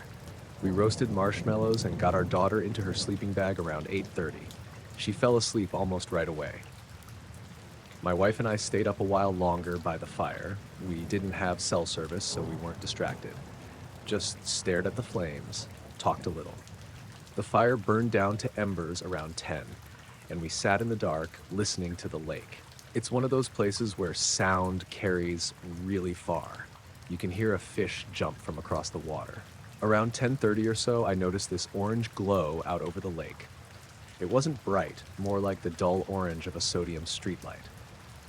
We roasted marshmallows and got our daughter into her sleeping bag around 8:30. She fell asleep almost right away. My wife and I stayed up a while longer by the fire. We didn't have cell service, so we weren't distracted. Just stared at the flames, talked a little. The fire burned down to embers around 10, and we sat in the dark, listening to the lake. It's one of those places where sound carries really far. You can hear a fish jump from across the water. Around 10:30 or so, I noticed this orange glow out over the lake. It wasn't bright, more like the dull orange of a sodium streetlight.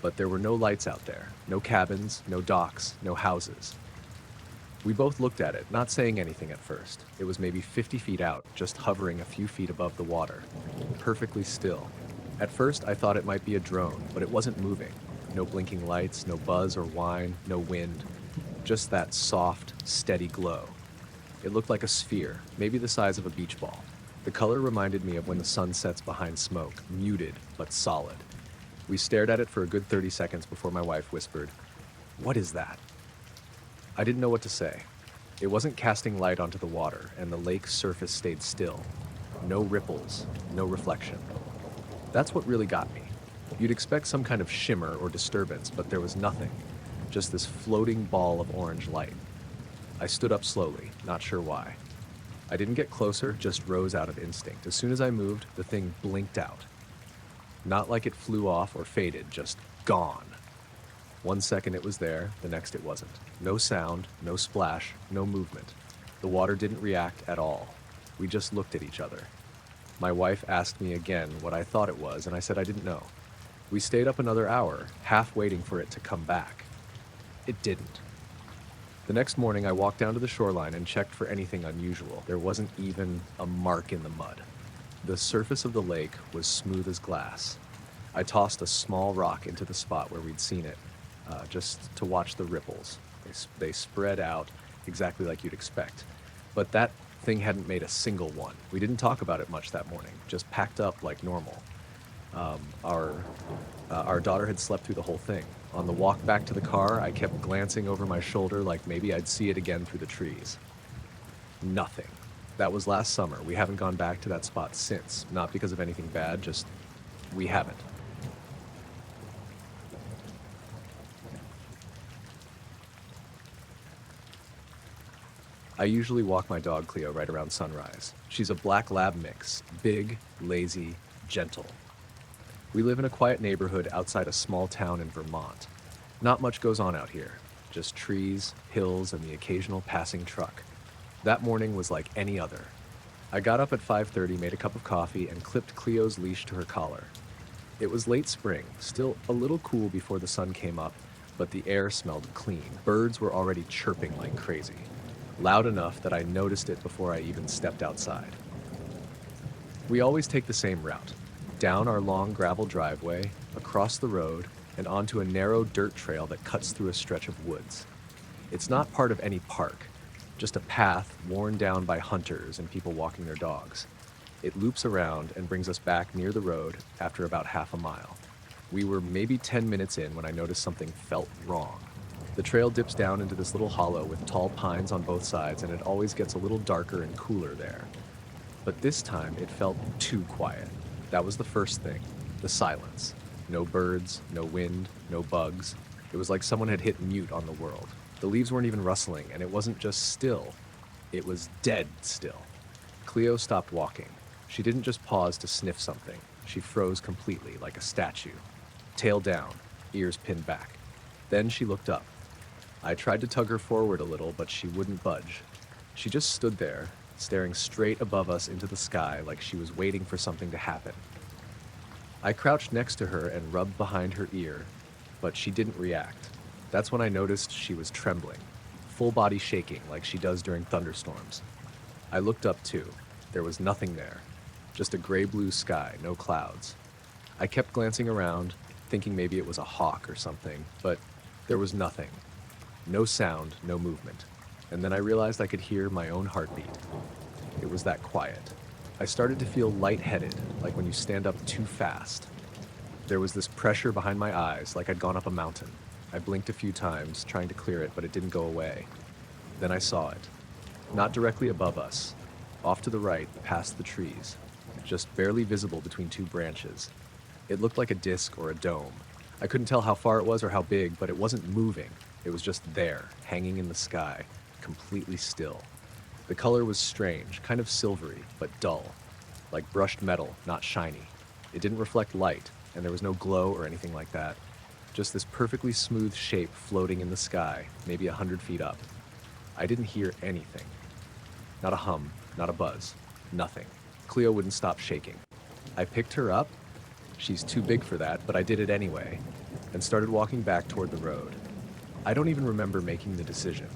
But there were no lights out there, no cabins, no docks, no houses. We both looked at it, not saying anything at first. It was maybe 50 feet out, just hovering a few feet above the water, perfectly still. At first, I thought it might be a drone, but it wasn't moving. No blinking lights, no buzz or whine, no wind, just that soft, steady glow. It looked like a sphere, maybe the size of a beach ball. The color reminded me of when the sun sets behind smoke, muted but solid. We stared at it for a good 30 seconds before my wife whispered, "What is that?" I didn't know what to say. It wasn't casting light onto the water, and the lake's surface stayed still. No ripples, no reflection. That's what really got me. You'd expect some kind of shimmer or disturbance, but there was nothing. Just this floating ball of orange light. I stood up slowly, not sure why. I didn't get closer, just rose out of instinct. As soon as I moved, the thing blinked out. Not like it flew off or faded, just gone. 1 second it was there, the next it wasn't. No sound, no splash, no movement. The water didn't react at all. We just looked at each other. My wife asked me again what I thought it was, and I said I didn't know. We stayed up another hour, half waiting for it to come back. It didn't. The next morning, I walked down to the shoreline and checked for anything unusual. There wasn't even a mark in the mud. The surface of the lake was smooth as glass. I tossed a small rock into the spot where we'd seen it, just to watch the ripples. They spread out exactly like you'd expect. But that thing hadn't made a single one. We didn't talk about it much that morning, just packed up like normal. Our daughter had slept through the whole thing. On the walk back to the car, I kept glancing over my shoulder like maybe I'd see it again through the trees. Nothing. That was last summer. We haven't gone back to that spot since. Not because of anything bad, just we haven't. I usually walk my dog Cleo right around sunrise. She's a black lab mix, big, lazy, gentle. We live in a quiet neighborhood outside a small town in Vermont. Not much goes on out here. just trees, hills, and the occasional passing truck. That morning was like any other. I got up at 5:30, made a cup of coffee, and clipped Cleo's leash to her collar. It was late spring, still a little cool before the sun came up, but the air smelled clean. Birds were already chirping like crazy, loud enough that I noticed it before I even stepped outside. We always take the same route, down our long gravel driveway, across the road, and onto a narrow dirt trail that cuts through a stretch of woods. It's not part of any park, just a path worn down by hunters and people walking their dogs. It loops around and brings us back near the road after about half a mile. We were maybe 10 minutes in when I noticed something felt wrong. The trail dips down into this little hollow with tall pines on both sides, and it always gets a little darker and cooler there. But this time it felt too quiet. That was the first thing, the silence. No birds, no wind, no bugs. It was like someone had hit mute on the world. The leaves weren't even rustling, and it wasn't just still. It was dead still. Cleo stopped walking. She didn't just pause to sniff something. She froze completely, like a statue. Tail down, ears pinned back. Then she looked up. I tried to tug her forward a little, but she wouldn't budge. She just stood there, staring straight above us into the sky like she was waiting for something to happen. I crouched next to her and rubbed behind her ear, but she didn't react. That's when I noticed she was trembling, full body shaking like she does during thunderstorms. I looked up too. There was nothing there, just a gray-blue sky, no clouds. I kept glancing around, thinking maybe it was a hawk or something, but there was nothing. No sound, no movement. And then I realized I could hear my own heartbeat. It was that quiet. I started to feel lightheaded, like when you stand up too fast. There was this pressure behind my eyes, like I'd gone up a mountain. I blinked a few times, trying to clear it, but it didn't go away. Then I saw it. Not directly above us. Off to the right, past the trees. Just barely visible between two branches. It looked like a disc or a dome. I couldn't tell how far it was or how big, but it wasn't moving. It was just there, hanging in the sky, completely still. The color was strange, kind of silvery, but dull, like brushed metal, not shiny. It didn't reflect light, and there was no glow or anything like that. Just this perfectly smooth shape floating in the sky, maybe 100 feet up. I didn't hear anything. Not a hum, not a buzz, nothing. Cleo wouldn't stop shaking. I picked her up. She's too big for that, but I did it anyway, and started walking back toward the road. I don't even remember making the decision.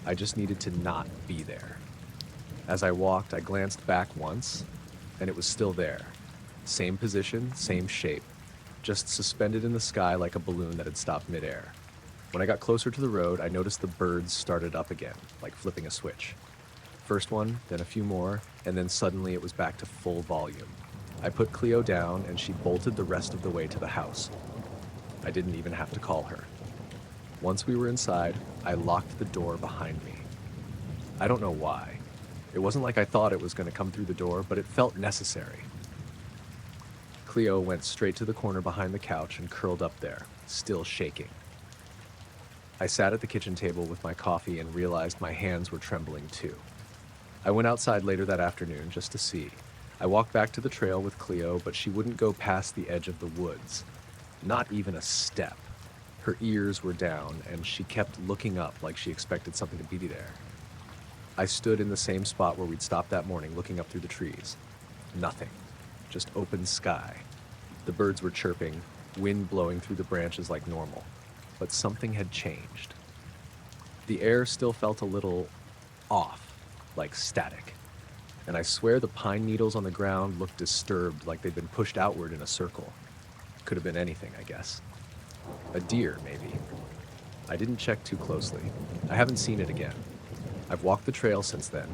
I just needed to not be there. As I walked, I glanced back once, and it was still there. Same position, same shape, just suspended in the sky like a balloon that had stopped midair. When I got closer to the road, I noticed the birds started up again, like flipping a switch. First one, then a few more, and then suddenly it was back to full volume. I put Cleo down, and she bolted the rest of the way to the house. I didn't even have to call her. Once we were inside, I locked the door behind me. I don't know why. It wasn't like I thought it was going to come through the door, but it felt necessary. Cleo went straight to the corner behind the couch and curled up there, still shaking. I sat at the kitchen table with my coffee and realized my hands were trembling too. I went outside later that afternoon just to see. I walked back to the trail with Cleo, but she wouldn't go past the edge of the woods. Not even a step. Her ears were down, and she kept looking up like she expected something to be there. I stood in the same spot where we'd stopped that morning, looking up through the trees. Nothing. Just open sky. The birds were chirping, wind blowing through the branches like normal. But something had changed. The air still felt a little off, like static. And I swear the pine needles on the ground looked disturbed, like they'd been pushed outward in a circle. Could have been anything, I guess. A deer, maybe. I didn't check too closely. I haven't seen it again. I've walked the trail since then,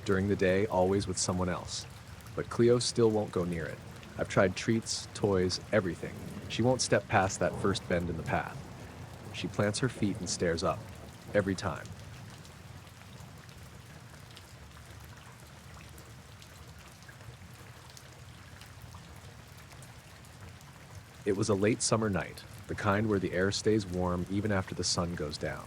during the day, always with someone else. But Cleo still won't go near it. I've tried treats, toys, everything. She won't step past that first bend in the path. She plants her feet and stares up, every time. It was a late summer night, the kind where the air stays warm even after the sun goes down.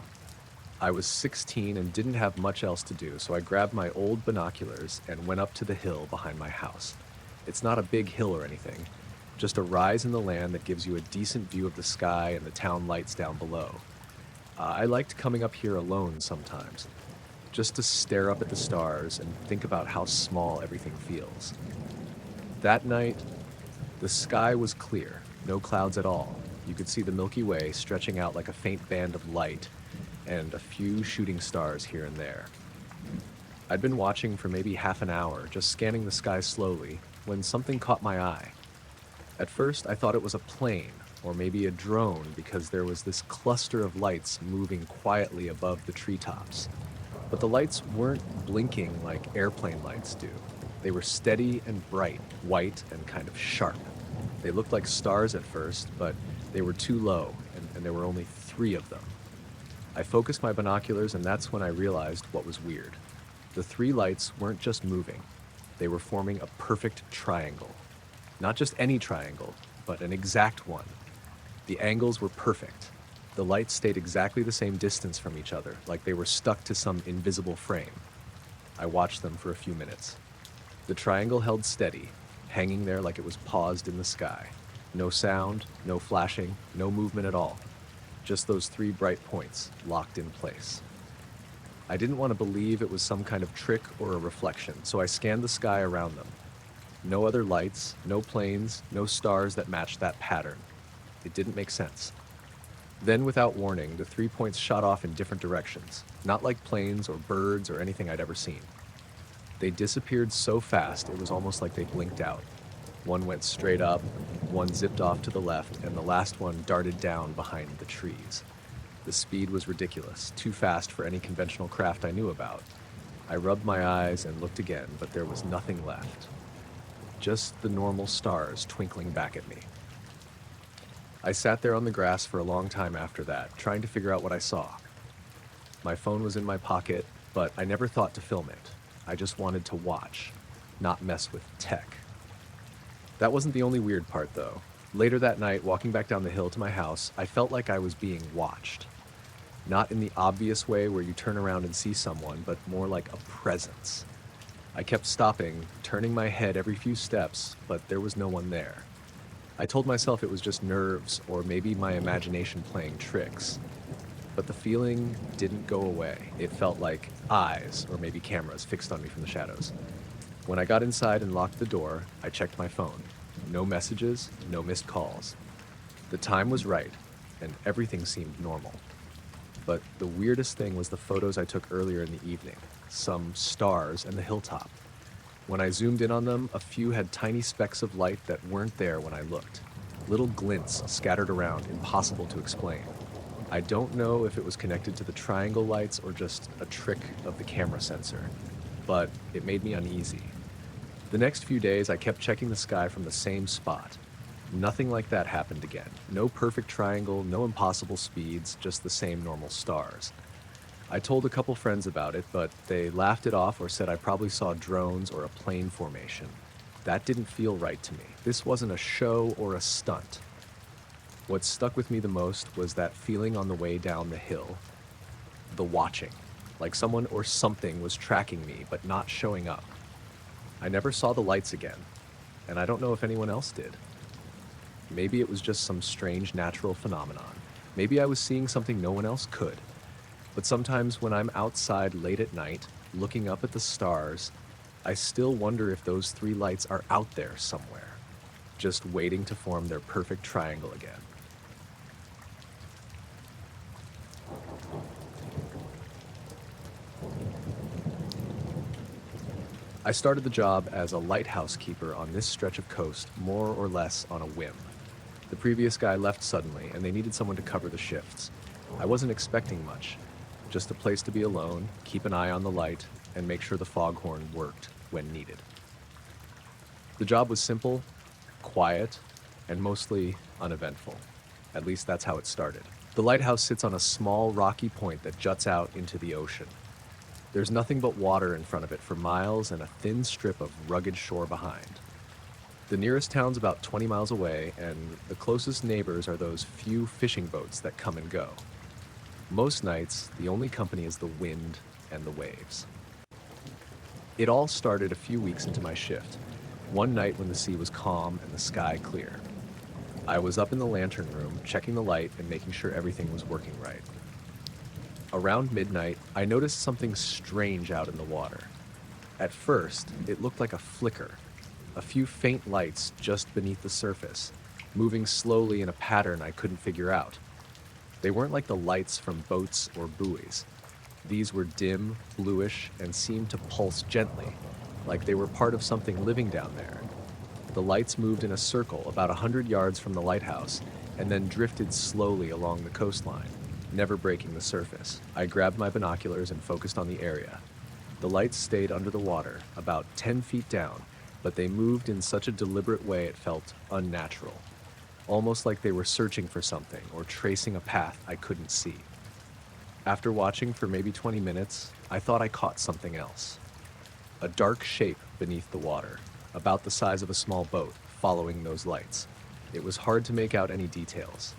I was 16 and didn't have much else to do, so I grabbed my old binoculars and went up to the hill behind my house. It's not a big hill or anything, just a rise in the land that gives you a decent view of the sky and the town lights down below. I liked coming up here alone sometimes, just to stare up at the stars and think about how small everything feels. That night, the sky was clear, no clouds at all. You could see the Milky Way stretching out like a faint band of light, and a few shooting stars here and there. I'd been watching for maybe half an hour, just scanning the sky slowly, when something caught my eye. At first, I thought it was a plane, or maybe a drone, because there was this cluster of lights moving quietly above the treetops. But the lights weren't blinking like airplane lights do. They were steady and bright, white and kind of sharp. They looked like stars at first, but they were too low, and there were only 3 of them. I focused my binoculars, and that's when I realized what was weird. The 3 lights weren't just moving. They were forming a perfect triangle. Not just any triangle, but an exact one. The angles were perfect. The lights stayed exactly the same distance from each other, like they were stuck to some invisible frame. I watched them for a few minutes. The triangle held steady, hanging there like it was paused in the sky. No sound, no flashing, no movement at all. Just those 3 bright points, locked in place. I didn't want to believe it was some kind of trick or a reflection, so I scanned the sky around them. No other lights, no planes, no stars that matched that pattern. It didn't make sense. Then, without warning, the 3 points shot off in different directions, not like planes or birds or anything I'd ever seen. They disappeared so fast it was almost like they blinked out. One went straight up, one zipped off to the left, and the last one darted down behind the trees. The speed was ridiculous, too fast for any conventional craft I knew about. I rubbed my eyes and looked again, but there was nothing left. Just the normal stars twinkling back at me. I sat there on the grass for a long time after that, trying to figure out what I saw. My phone was in my pocket, but I never thought to film it. I just wanted to watch, not mess with tech. That wasn't the only weird part, though. Later that night, walking back down the hill to my house, I felt like I was being watched. Not in the obvious way where you turn around and see someone, but more like a presence. I kept stopping, turning my head every few steps, but there was no one there. I told myself it was just nerves, or maybe my imagination playing tricks. But the feeling didn't go away. It felt like eyes, or maybe cameras, fixed on me from the shadows. When I got inside and locked the door, I checked my phone. No messages, no missed calls. The time was right, and everything seemed normal. But the weirdest thing was the photos I took earlier in the evening. Some stars and the hilltop. When I zoomed in on them, a few had tiny specks of light that weren't there when I looked. Little glints scattered around, impossible to explain. I don't know if it was connected to the triangle lights or just a trick of the camera sensor, but it made me uneasy. The next few days, I kept checking the sky from the same spot. Nothing like that happened again. No perfect triangle, no impossible speeds, just the same normal stars. I told a couple friends about it, but they laughed it off or said I probably saw drones or a plane formation. That didn't feel right to me. This wasn't a show or a stunt. What stuck with me the most was that feeling on the way down the hill. The watching, like someone or something was tracking me but not showing up. I never saw the lights again, and I don't know if anyone else did. Maybe it was just some strange natural phenomenon. Maybe I was seeing something no one else could. But sometimes when I'm outside late at night, looking up at the stars, I still wonder if those 3 lights are out there somewhere, just waiting to form their perfect triangle again. I started the job as a lighthouse keeper on this stretch of coast, more or less on a whim. The previous guy left suddenly, and they needed someone to cover the shifts. I wasn't expecting much, just a place to be alone, keep an eye on the light, and make sure the foghorn worked when needed. The job was simple, quiet, and mostly uneventful. At least that's how it started. The lighthouse sits on a small rocky point that juts out into the ocean. There's nothing but water in front of it for miles and a thin strip of rugged shore behind. The nearest town's about 20 miles away, and the closest neighbors are those few fishing boats that come and go. Most nights, the only company is the wind and the waves. It all started a few weeks into my shift, one night when the sea was calm and the sky clear. I was up in the lantern room, checking the light and making sure everything was working right. Around midnight, I noticed something strange out in the water. At first, it looked like a flicker, a few faint lights just beneath the surface, moving slowly in a pattern I couldn't figure out. They weren't like the lights from boats or buoys. These were dim, bluish, and seemed to pulse gently, like they were part of something living down there. The lights moved in a circle about 100 yards from the lighthouse and then drifted slowly along the coastline, never breaking the surface. I grabbed my binoculars and focused on the area. The lights stayed under the water, about 10 feet down, but they moved in such a deliberate way it felt unnatural, almost like they were searching for something or tracing a path I couldn't see. After watching for maybe 20 minutes, I thought I caught something else. A dark shape beneath the water, about the size of a small boat, following those lights. It was hard to make out any details.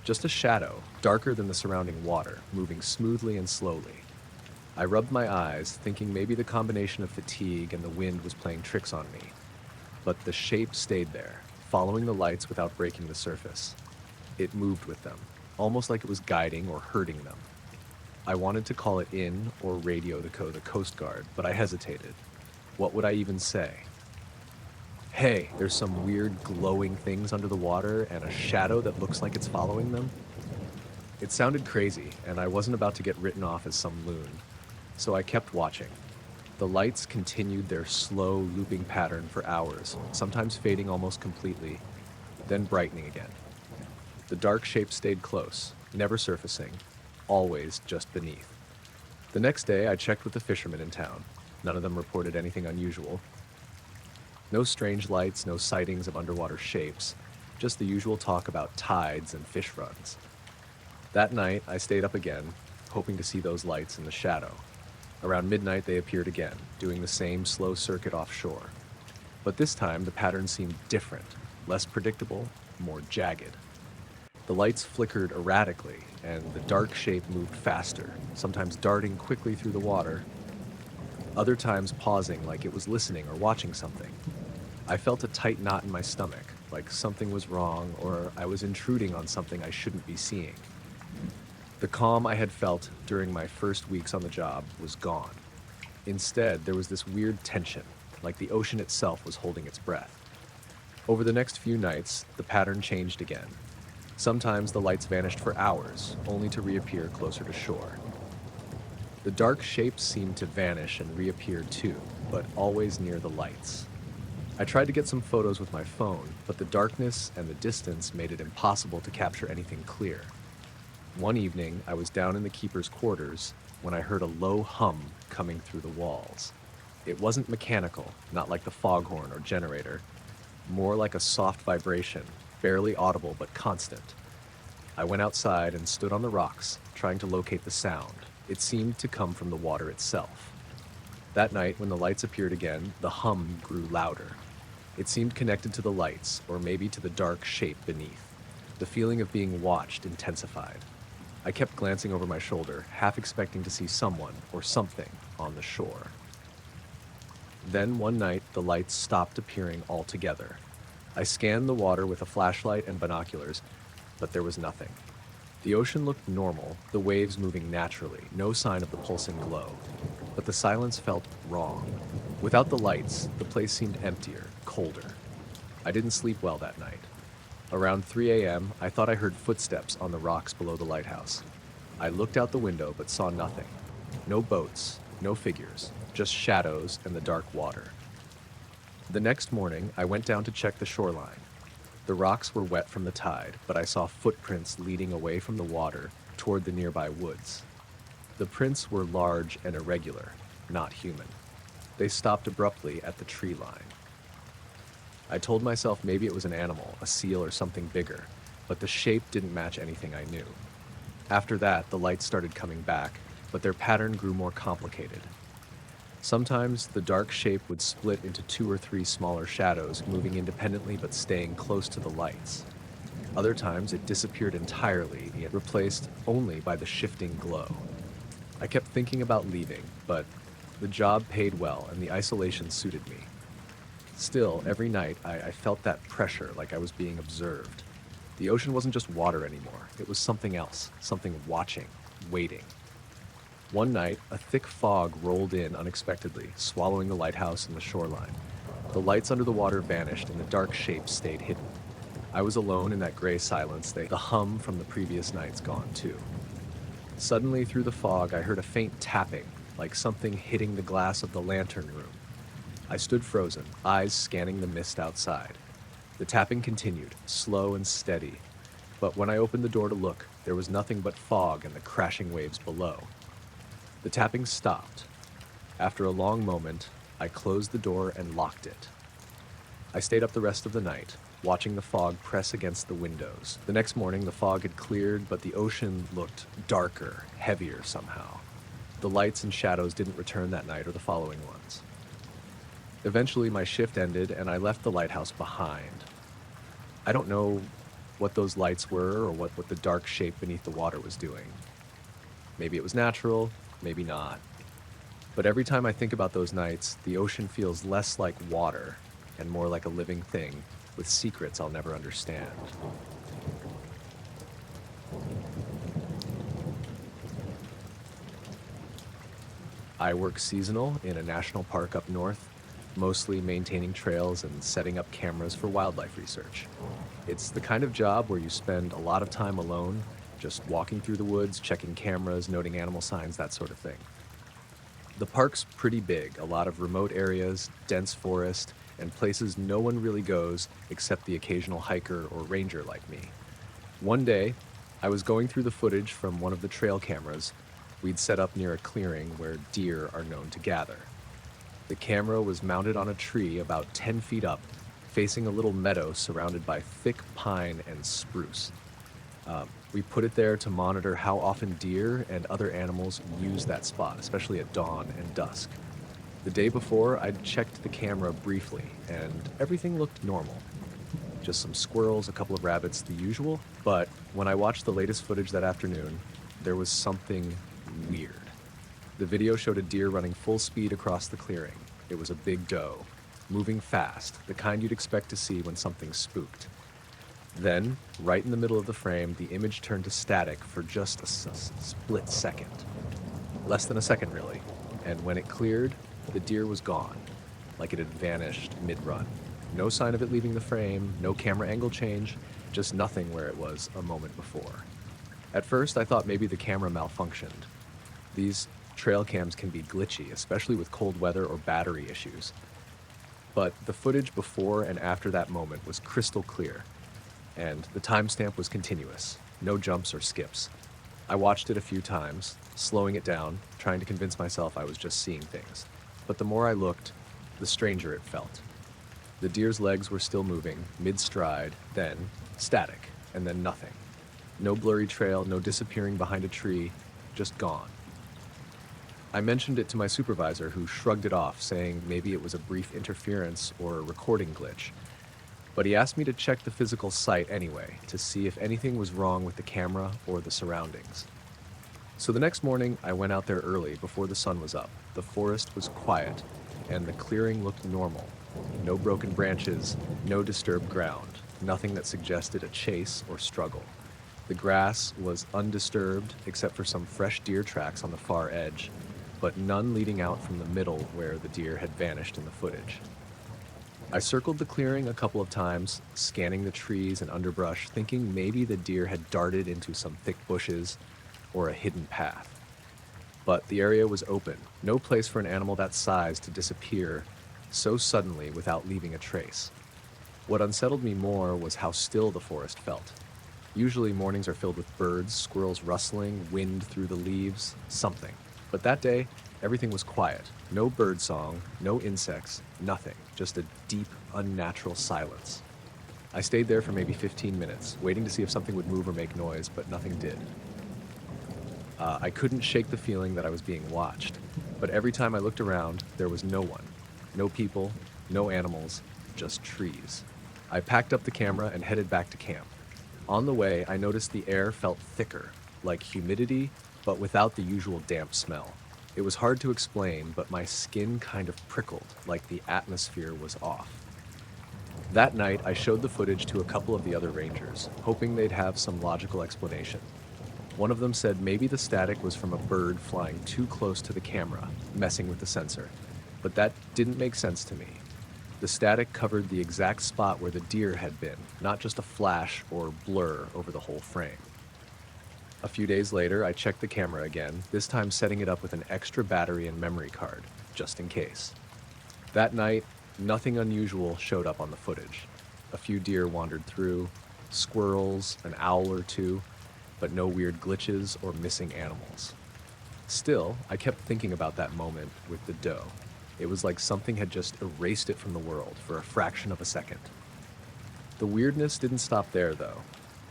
Just a shadow, darker than the surrounding water, moving smoothly and slowly. I rubbed my eyes, thinking maybe the combination of fatigue and the wind was playing tricks on me. But the shape stayed there, following the lights without breaking the surface. It moved with them, almost like it was guiding or herding them. I wanted to call it in or radio the Coast Guard, but I hesitated. What would I even say? Hey, there's some weird glowing things under the water and a shadow that looks like it's following them? It sounded crazy, and I wasn't about to get written off as some loon. So I kept watching. The lights continued their slow, looping pattern for hours, sometimes fading almost completely, then brightening again. The dark shape stayed close, never surfacing, always just beneath. The next day, I checked with the fishermen in town. None of them reported anything unusual. No strange lights, no sightings of underwater shapes, just the usual talk about tides and fish runs. That night, I stayed up again, hoping to see those lights in the shadow. Around midnight, they appeared again, doing the same slow circuit offshore. But this time, the pattern seemed different, less predictable, more jagged. The lights flickered erratically, and the dark shape moved faster, sometimes darting quickly through the water, other times pausing like it was listening or watching something. I felt a tight knot in my stomach, like something was wrong or I was intruding on something I shouldn't be seeing. The calm I had felt during my first weeks on the job was gone. Instead, there was this weird tension, like the ocean itself was holding its breath. Over the next few nights, the pattern changed again. Sometimes the lights vanished for hours, only to reappear closer to shore. The dark shapes seemed to vanish and reappear too, but always near the lights. I tried to get some photos with my phone, but the darkness and the distance made it impossible to capture anything clear. One evening, I was down in the keeper's quarters when I heard a low hum coming through the walls. It wasn't mechanical, not like the foghorn or generator, more like a soft vibration, barely audible but constant. I went outside and stood on the rocks, trying to locate the sound. It seemed to come from the water itself. That night, when the lights appeared again, the hum grew louder. It seemed connected to the lights, or maybe to the dark shape beneath. The feeling of being watched intensified. I kept glancing over my shoulder, half expecting to see someone or something on the shore. Then one night, the lights stopped appearing altogether. I scanned the water with a flashlight and binoculars, but there was nothing. The ocean looked normal, the waves moving naturally, no sign of the pulsing glow. But the silence felt wrong. Without the lights, the place seemed emptier, colder. I didn't sleep well that night. Around 3 a.m., I thought I heard footsteps on the rocks below the lighthouse. I looked out the window but saw nothing. No boats, no figures, just shadows and the dark water. The next morning, I went down to check the shoreline. The rocks were wet from the tide, but I saw footprints leading away from the water toward the nearby woods. The prints were large and irregular, not human. They stopped abruptly at the tree line. I told myself maybe it was an animal, a seal or something bigger, but the shape didn't match anything I knew. After that, the lights started coming back, but their pattern grew more complicated. Sometimes the dark shape would split into 2 or 3 smaller shadows, moving independently but staying close to the lights. Other times it disappeared entirely, yet replaced only by the shifting glow. I kept thinking about leaving, but the job paid well and the isolation suited me. Still, every night I felt that pressure, like I was being observed. The ocean wasn't just water anymore. It was something else, something watching, waiting. One night, a thick fog rolled in unexpectedly, swallowing the lighthouse and the shoreline. The lights under the water vanished and the dark shapes stayed hidden. I was alone in that gray silence, the hum from the previous nights gone too. Suddenly, through the fog, I heard a faint tapping, like something hitting the glass of the lantern room. I stood frozen, eyes scanning the mist outside. The tapping continued, slow and steady, but when I opened the door to look, there was nothing but fog and the crashing waves below. The tapping stopped. After a long moment, I closed the door and locked it. I stayed up the rest of the night, watching the fog press against the windows. The next morning, the fog had cleared, but the ocean looked darker, heavier somehow. The lights and shadows didn't return that night or the following ones. Eventually, my shift ended and I left the lighthouse behind. I don't know what those lights were or what the dark shape beneath the water was doing. Maybe it was natural, maybe not. But every time I think about those nights, the ocean feels less like water and more like a living thing with secrets I'll never understand. I work seasonal in a national park up north, mostly maintaining trails and setting up cameras for wildlife research. It's the kind of job where you spend a lot of time alone, just walking through the woods, checking cameras, noting animal signs, that sort of thing. The park's pretty big, a lot of remote areas, dense forest, and places no one really goes except the occasional hiker or ranger like me. One day, I was going through the footage from one of the trail cameras we'd set up near a clearing where deer are known to gather. The camera was mounted on a tree about 10 feet up, facing a little meadow surrounded by thick pine and spruce. We put it there to monitor how often deer and other animals use that spot, especially at dawn and dusk. The day before, I'd checked the camera briefly, and everything looked normal. Just some squirrels, a couple of rabbits, the usual. But when I watched the latest footage that afternoon, there was something weird. The video showed a deer running full speed across the clearing. It was a big doe, moving fast, the kind you'd expect to see when something's spooked. Then, right in the middle of the frame, the image turned to static for just a split second. Less than a second, really. And when it cleared, the deer was gone, like it had vanished mid-run. No sign of it leaving the frame, no camera angle change, just nothing where it was a moment before. At first, I thought maybe the camera malfunctioned. These trail cams can be glitchy, especially with cold weather or battery issues. But the footage before and after that moment was crystal clear, and the timestamp was continuous, no jumps or skips. I watched it a few times, slowing it down, trying to convince myself I was just seeing things. But the more I looked, the stranger it felt. The deer's legs were still moving, mid-stride, then static, and then nothing. No blurry trail, no disappearing behind a tree, just gone. I mentioned it to my supervisor, who shrugged it off, saying maybe it was a brief interference or a recording glitch. But he asked me to check the physical site anyway, to see if anything was wrong with the camera or the surroundings. So the next morning, I went out there early, before the sun was up. The forest was quiet, and the clearing looked normal. No broken branches, no disturbed ground, nothing that suggested a chase or struggle. The grass was undisturbed, except for some fresh deer tracks on the far edge, but none leading out from the middle where the deer had vanished in the footage. I circled the clearing a couple of times, scanning the trees and underbrush, thinking maybe the deer had darted into some thick bushes or a hidden path. But the area was open, no place for an animal that size to disappear so suddenly without leaving a trace. What unsettled me more was how still the forest felt. Usually mornings are filled with birds, squirrels rustling, wind through the leaves, something. But that day, everything was quiet. No bird song, no insects, nothing. Just a deep, unnatural silence. I stayed there for maybe 15 minutes, waiting to see if something would move or make noise, but nothing did. I couldn't shake the feeling that I was being watched, but every time I looked around, there was no one. No people, no animals, just trees. I packed up the camera and headed back to camp. On the way, I noticed the air felt thicker, like humidity, but without the usual damp smell. It was hard to explain, but my skin kind of prickled, like the atmosphere was off. That night, I showed the footage to a couple of the other rangers, hoping they'd have some logical explanation. One of them said maybe the static was from a bird flying too close to the camera, messing with the sensor. But that didn't make sense to me. The static covered the exact spot where the deer had been, not just a flash or blur over the whole frame. A few days later, I checked the camera again, this time setting it up with an extra battery and memory card, just in case. That night, nothing unusual showed up on the footage. A few deer wandered through, squirrels, an owl or two, but no weird glitches or missing animals. Still, I kept thinking about that moment with the doe. It was like something had just erased it from the world for a fraction of a second. The weirdness didn't stop there, though.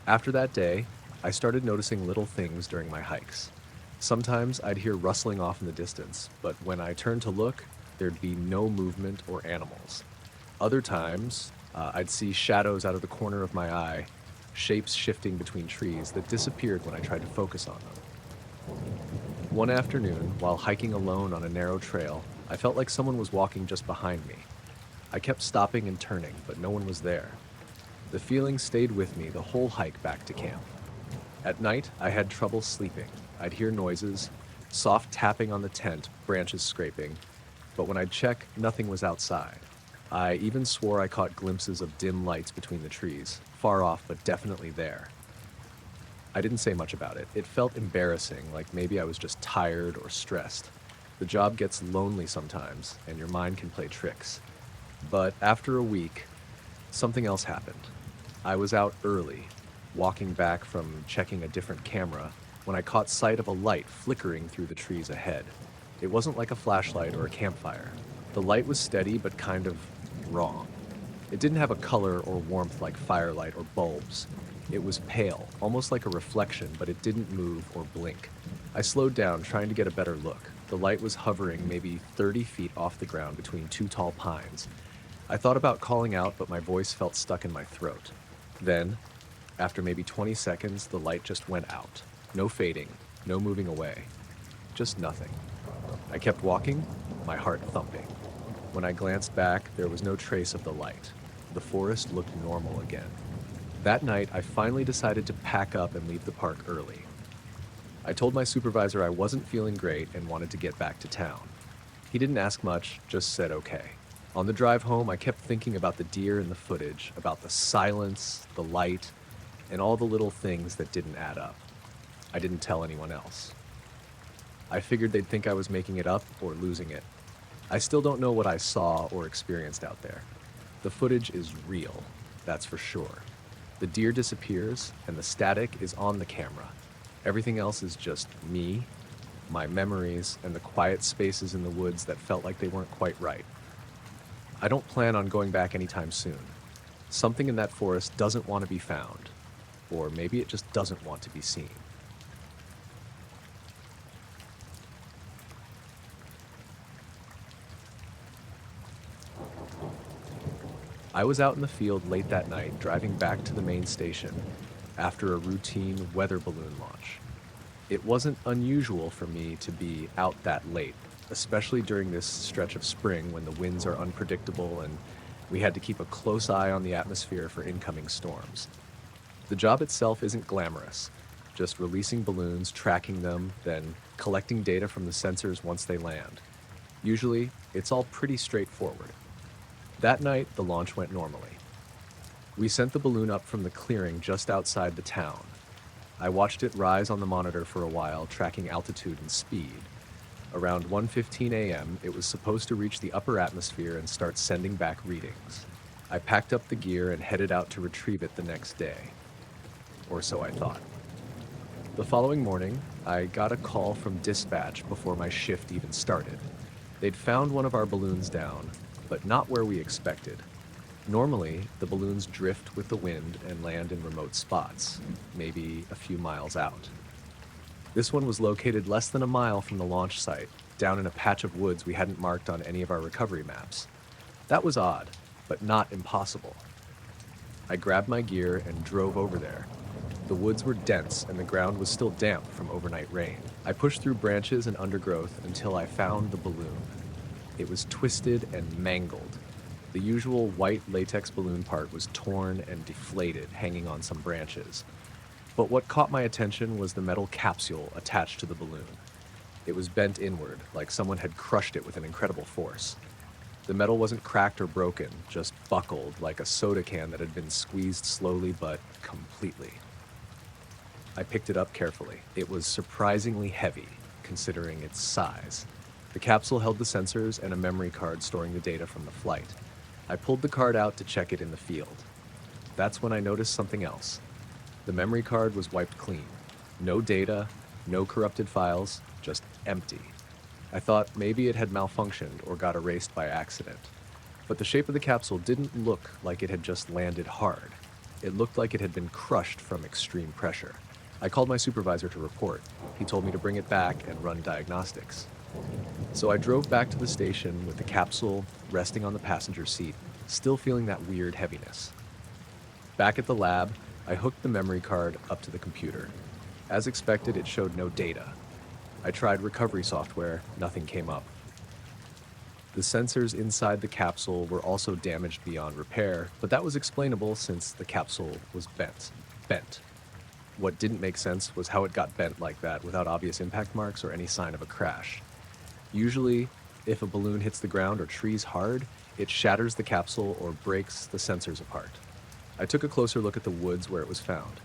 After that day, I started noticing little things during my hikes. Sometimes I'd hear rustling off in the distance, but when I turned to look, there'd be no movement or animals. Other times, I'd see shadows out of the corner of my eye, shapes shifting between trees that disappeared when I tried to focus on them. One afternoon, while hiking alone on a narrow trail, I felt like someone was walking just behind me. I kept stopping and turning, but no one was there. The feeling stayed with me the whole hike back to camp. At night, I had trouble sleeping. I'd hear noises, soft tapping on the tent, branches scraping, but when I'd check, nothing was outside. I even swore I caught glimpses of dim lights between the trees, far off but definitely there. I didn't say much about it. It felt embarrassing, like maybe I was just tired or stressed. The job gets lonely sometimes, and your mind can play tricks. But after a week, something else happened. I was out early, walking back from checking a different camera, when I caught sight of a light flickering through the trees ahead. It wasn't like a flashlight or a campfire. The light was steady but kind of wrong. It didn't have a color or warmth like firelight or bulbs. It was pale, almost like a reflection, but it didn't move or blink. I slowed down, trying to get a better look. The light was hovering maybe 30 feet off the ground between two tall pines. I thought about calling out, but my voice felt stuck in my throat. Then, after maybe 20 seconds, the light just went out. No fading, no moving away. Just nothing. I kept walking, my heart thumping. When I glanced back, there was no trace of the light. The forest looked normal again. That night, I finally decided to pack up and leave the park early. I told my supervisor I wasn't feeling great and wanted to get back to town. He didn't ask much, just said okay. On the drive home, I kept thinking about the deer in the footage, about the silence, the light, and all the little things that didn't add up. I didn't tell anyone else. I figured they'd think I was making it up or losing it. I still don't know what I saw or experienced out there. The footage is real, that's for sure. The deer disappears, and the static is on the camera. Everything else is just me, my memories, and the quiet spaces in the woods that felt like they weren't quite right. I don't plan on going back anytime soon. Something in that forest doesn't want to be found, or maybe it just doesn't want to be seen. I was out in the field late that night, driving back to the main station after a routine weather balloon launch. It wasn't unusual for me to be out that late, especially during this stretch of spring when the winds are unpredictable and we had to keep a close eye on the atmosphere for incoming storms. The job itself isn't glamorous, just releasing balloons, tracking them, then collecting data from the sensors once they land. Usually, it's all pretty straightforward. That night, the launch went normally. We sent the balloon up from the clearing just outside the town. I watched it rise on the monitor for a while, tracking altitude and speed. Around 1:15 a.m., it was supposed to reach the upper atmosphere and start sending back readings. I packed up the gear and headed out to retrieve it the next day. Or so I thought. The following morning, I got a call from dispatch before my shift even started. They'd found one of our balloons down, but not where we expected. Normally, the balloons drift with the wind and land in remote spots, maybe a few miles out. This one was located less than a mile from the launch site, down in a patch of woods we hadn't marked on any of our recovery maps. That was odd, but not impossible. I grabbed my gear and drove over there. The woods were dense and the ground was still damp from overnight rain. I pushed through branches and undergrowth until I found the balloon. It was twisted and mangled. The usual white latex balloon part was torn and deflated, hanging on some branches. But what caught my attention was the metal capsule attached to the balloon. It was bent inward, like someone had crushed it with an incredible force. The metal wasn't cracked or broken, just buckled like a soda can that had been squeezed slowly but completely. I picked it up carefully. It was surprisingly heavy, considering its size. The capsule held the sensors and a memory card storing the data from the flight. I pulled the card out to check it in the field. That's when I noticed something else. The memory card was wiped clean. No data, no corrupted files, just empty. I thought maybe it had malfunctioned or got erased by accident. But the shape of the capsule didn't look like it had just landed hard. It looked like it had been crushed from extreme pressure. I called my supervisor to report. He told me to bring it back and run diagnostics. So I drove back to the station with the capsule resting on the passenger seat, still feeling that weird heaviness. Back at the lab, I hooked the memory card up to the computer. As expected, it showed no data. I tried recovery software, nothing came up. The sensors inside the capsule were also damaged beyond repair, but that was explainable since the capsule was bent. What didn't make sense was how it got bent like that without obvious impact marks or any sign of a crash. Usually, if a balloon hits the ground or trees hard, it shatters the capsule or breaks the sensors apart. I took a closer look at the woods where it was found.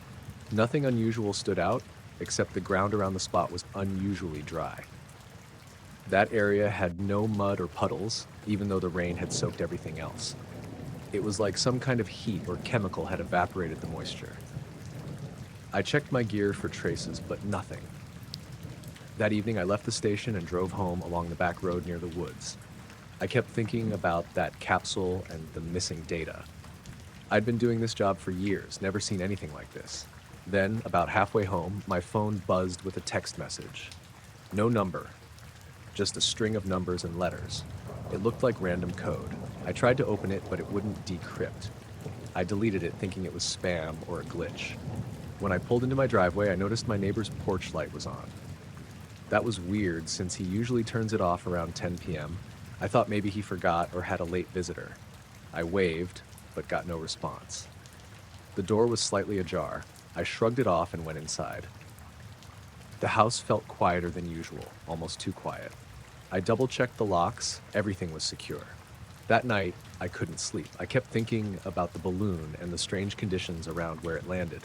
Nothing unusual stood out, except the ground around the spot was unusually dry. That area had no mud or puddles, even though the rain had soaked everything else. It was like some kind of heat or chemical had evaporated the moisture. I checked my gear for traces, but nothing. That evening, I left the station and drove home along the back road near the woods. I kept thinking about that capsule and the missing data. I'd been doing this job for years, never seen anything like this. Then, about halfway home, my phone buzzed with a text message. No number, just a string of numbers and letters. It looked like random code. I tried to open it, but it wouldn't decrypt. I deleted it thinking it was spam or a glitch. When I pulled into my driveway, I noticed my neighbor's porch light was on. That was weird since he usually turns it off around 10 p.m. I thought maybe he forgot or had a late visitor. I waved, but got no response. The door was slightly ajar. I shrugged it off and went inside. The house felt quieter than usual, almost too quiet. I double-checked the locks. Everything was secure. That night, I couldn't sleep. I kept thinking about the balloon and the strange conditions around where it landed.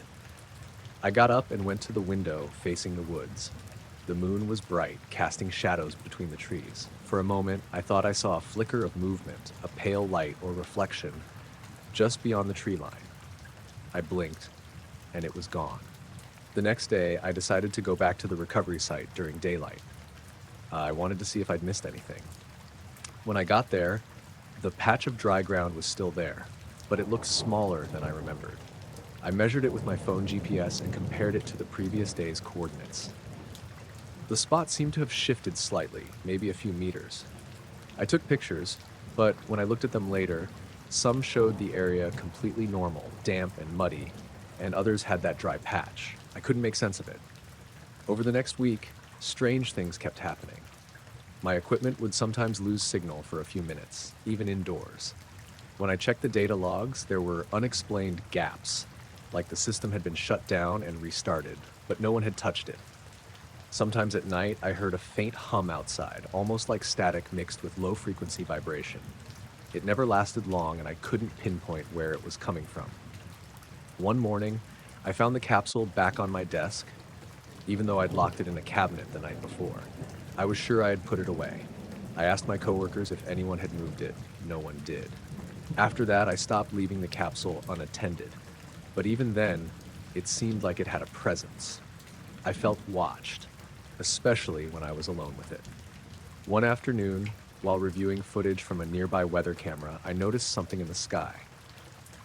I got up and went to the window facing the woods. The moon was bright, casting shadows between the trees. For a moment, I thought I saw a flicker of movement, a pale light or reflection, just beyond the tree line. I blinked, and it was gone. The next day, I decided to go back to the recovery site during daylight. I wanted to see if I'd missed anything. When I got there, the patch of dry ground was still there, but it looked smaller than I remembered. I measured it with my phone GPS and compared it to the previous day's coordinates. The spot seemed to have shifted slightly, maybe a few meters. I took pictures, but when I looked at them later, some showed the area completely normal, damp and muddy, and others had that dry patch. I couldn't make sense of it. Over the next week, strange things kept happening. My equipment would sometimes lose signal for a few minutes, even indoors. When I checked the data logs, there were unexplained gaps, like the system had been shut down and restarted, but no one had touched it. Sometimes at night, I heard a faint hum outside, almost like static mixed with low-frequency vibration. It never lasted long, and I couldn't pinpoint where it was coming from. One morning, I found the capsule back on my desk, even though I'd locked it in a cabinet the night before. I was sure I had put it away. I asked my coworkers if anyone had moved it. No one did. After that, I stopped leaving the capsule unattended. But even then, it seemed like it had a presence. I felt watched, especially when I was alone with it. One afternoon, while reviewing footage from a nearby weather camera, I noticed something in the sky.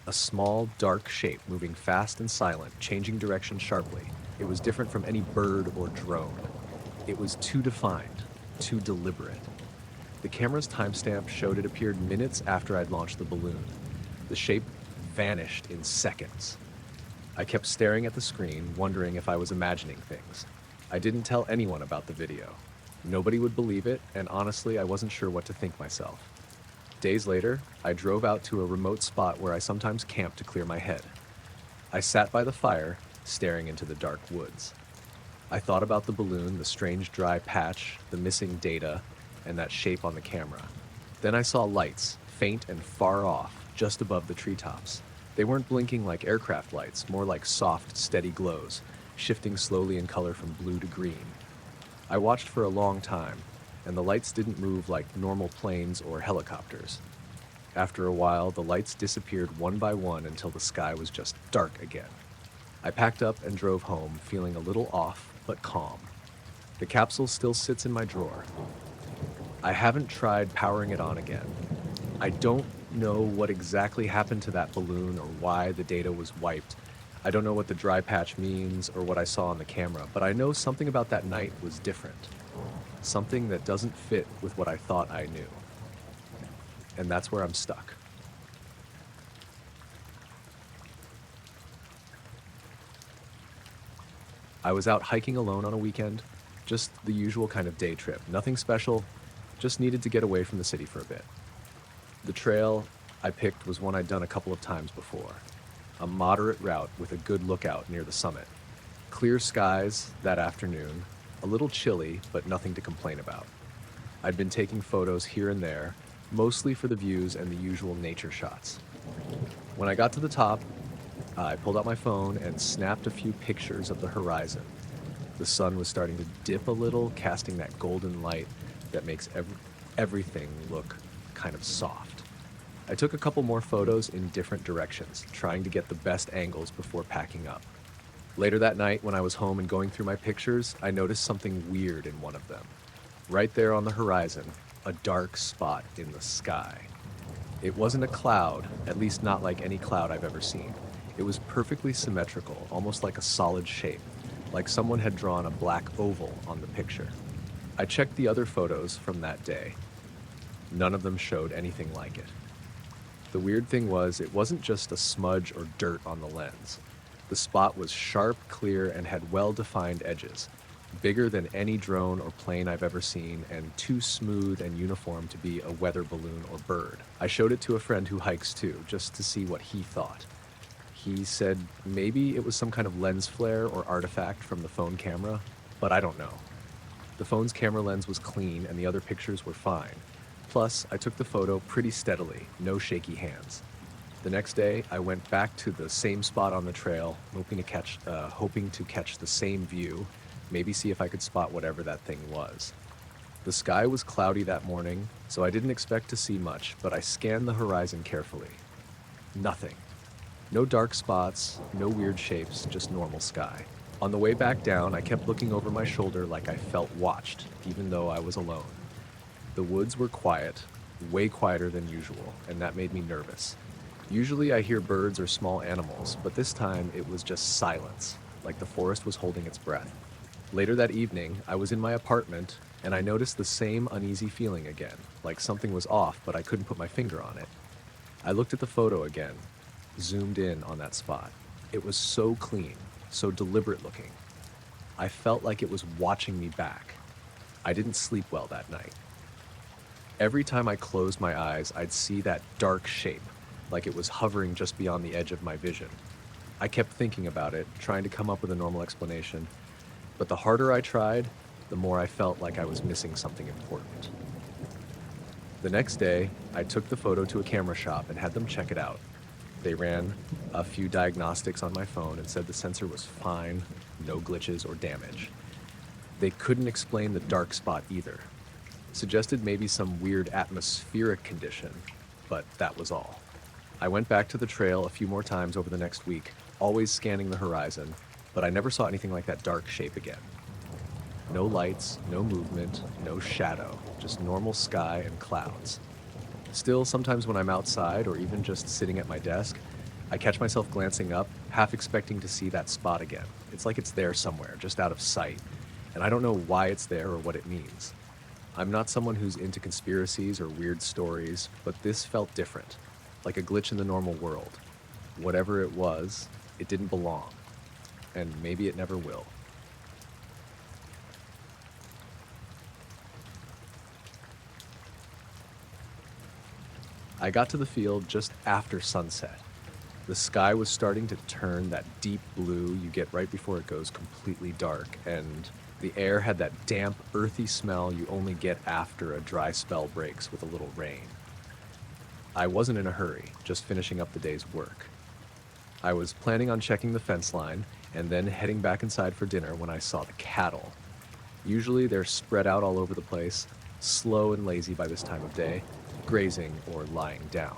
A small, dark shape moving fast and silent, changing direction sharply. It was different from any bird or drone. It was too defined, too deliberate. The camera's timestamp showed it appeared minutes after I'd launched the balloon. The shape vanished in seconds. I kept staring at the screen, wondering if I was imagining things. I didn't tell anyone about the video. Nobody would believe it, and honestly, I wasn't sure what to think myself. Days later, I drove out to a remote spot where I sometimes camped to clear my head. I sat by the fire, staring into the dark woods. I thought about the balloon, the strange dry patch, the missing data, and that shape on the camera. Then I saw lights, faint and far off, just above the treetops. They weren't blinking like aircraft lights, more like soft, steady glows, shifting slowly in color from blue to green. I watched for a long time, and the lights didn't move like normal planes or helicopters. After a while, the lights disappeared one by one until the sky was just dark again. I packed up and drove home, feeling a little off, but calm. The capsule still sits in my drawer. I haven't tried powering it on again. I don't know what exactly happened to that balloon or why the data was wiped. I don't know what the dry patch means or what I saw on the camera, but I know something about that night was different. Something that doesn't fit with what I thought I knew. And that's where I'm stuck. I was out hiking alone on a weekend, just the usual kind of day trip. Nothing special, just needed to get away from the city for a bit. The trail I picked was one I'd done a couple of times before. A moderate route with a good lookout near the summit. Clear skies that afternoon, a little chilly, but nothing to complain about. I'd been taking photos here and there, mostly for the views and the usual nature shots. When I got to the top, I pulled out my phone and snapped a few pictures of the horizon. The sun was starting to dip a little, casting that golden light that makes everything look kind of soft. I took a couple more photos in different directions, trying to get the best angles before packing up. Later that night, when I was home and going through my pictures, I noticed something weird in one of them. Right there on the horizon, a dark spot in the sky. It wasn't a cloud, at least not like any cloud I've ever seen. It was perfectly symmetrical, almost like a solid shape, like someone had drawn a black oval on the picture. I checked the other photos from that day. None of them showed anything like it. The weird thing was, it wasn't just a smudge or dirt on the lens. The spot was sharp, clear, and had well-defined edges, bigger than any drone or plane I've ever seen, and too smooth and uniform to be a weather balloon or bird. I showed it to a friend who hikes too, just to see what he thought. He said maybe it was some kind of lens flare or artifact from the phone camera, but I don't know. The phone's camera lens was clean and the other pictures were fine. Plus, I took the photo pretty steadily, no shaky hands. The next day, I went back to the same spot on the trail, hoping to catch the same view, maybe see if I could spot whatever that thing was. The sky was cloudy that morning, so I didn't expect to see much, but I scanned the horizon carefully. Nothing. No dark spots, no weird shapes, just normal sky. On the way back down, I kept looking over my shoulder like I felt watched, even though I was alone. The woods were quiet, way quieter than usual, and that made me nervous. Usually I hear birds or small animals, but this time it was just silence, like the forest was holding its breath. Later that evening, I was in my apartment, and I noticed the same uneasy feeling again, like something was off, but I couldn't put my finger on it. I looked at the photo again, zoomed in on that spot. It was so clean, so deliberate looking. I felt like it was watching me back. I didn't sleep well that night. Every time I closed my eyes, I'd see that dark shape, like it was hovering just beyond the edge of my vision. I kept thinking about it, trying to come up with a normal explanation, but the harder I tried, the more I felt like I was missing something important. The next day, I took the photo to a camera shop and had them check it out. They ran a few diagnostics on my phone and said the sensor was fine, no glitches or damage. They couldn't explain the dark spot either. Suggested maybe some weird atmospheric condition, but that was all. I went back to the trail a few more times over the next week, always scanning the horizon, but I never saw anything like that dark shape again. No lights, no movement, no shadow, just normal sky and clouds. Still, sometimes when I'm outside or even just sitting at my desk, I catch myself glancing up, half expecting to see that spot again. It's like it's there somewhere, just out of sight, and I don't know why it's there or what it means. I'm not someone who's into conspiracies or weird stories, but this felt different, like a glitch in the normal world. Whatever it was, it didn't belong, and maybe it never will. I got to the field just after sunset. The sky was starting to turn that deep blue you get right before it goes completely dark, and the air had that damp, earthy smell you only get after a dry spell breaks with a little rain. I wasn't in a hurry, just finishing up the day's work. I was planning on checking the fence line and then heading back inside for dinner when I saw the cattle. Usually they're spread out all over the place, slow and lazy by this time of day, grazing or lying down.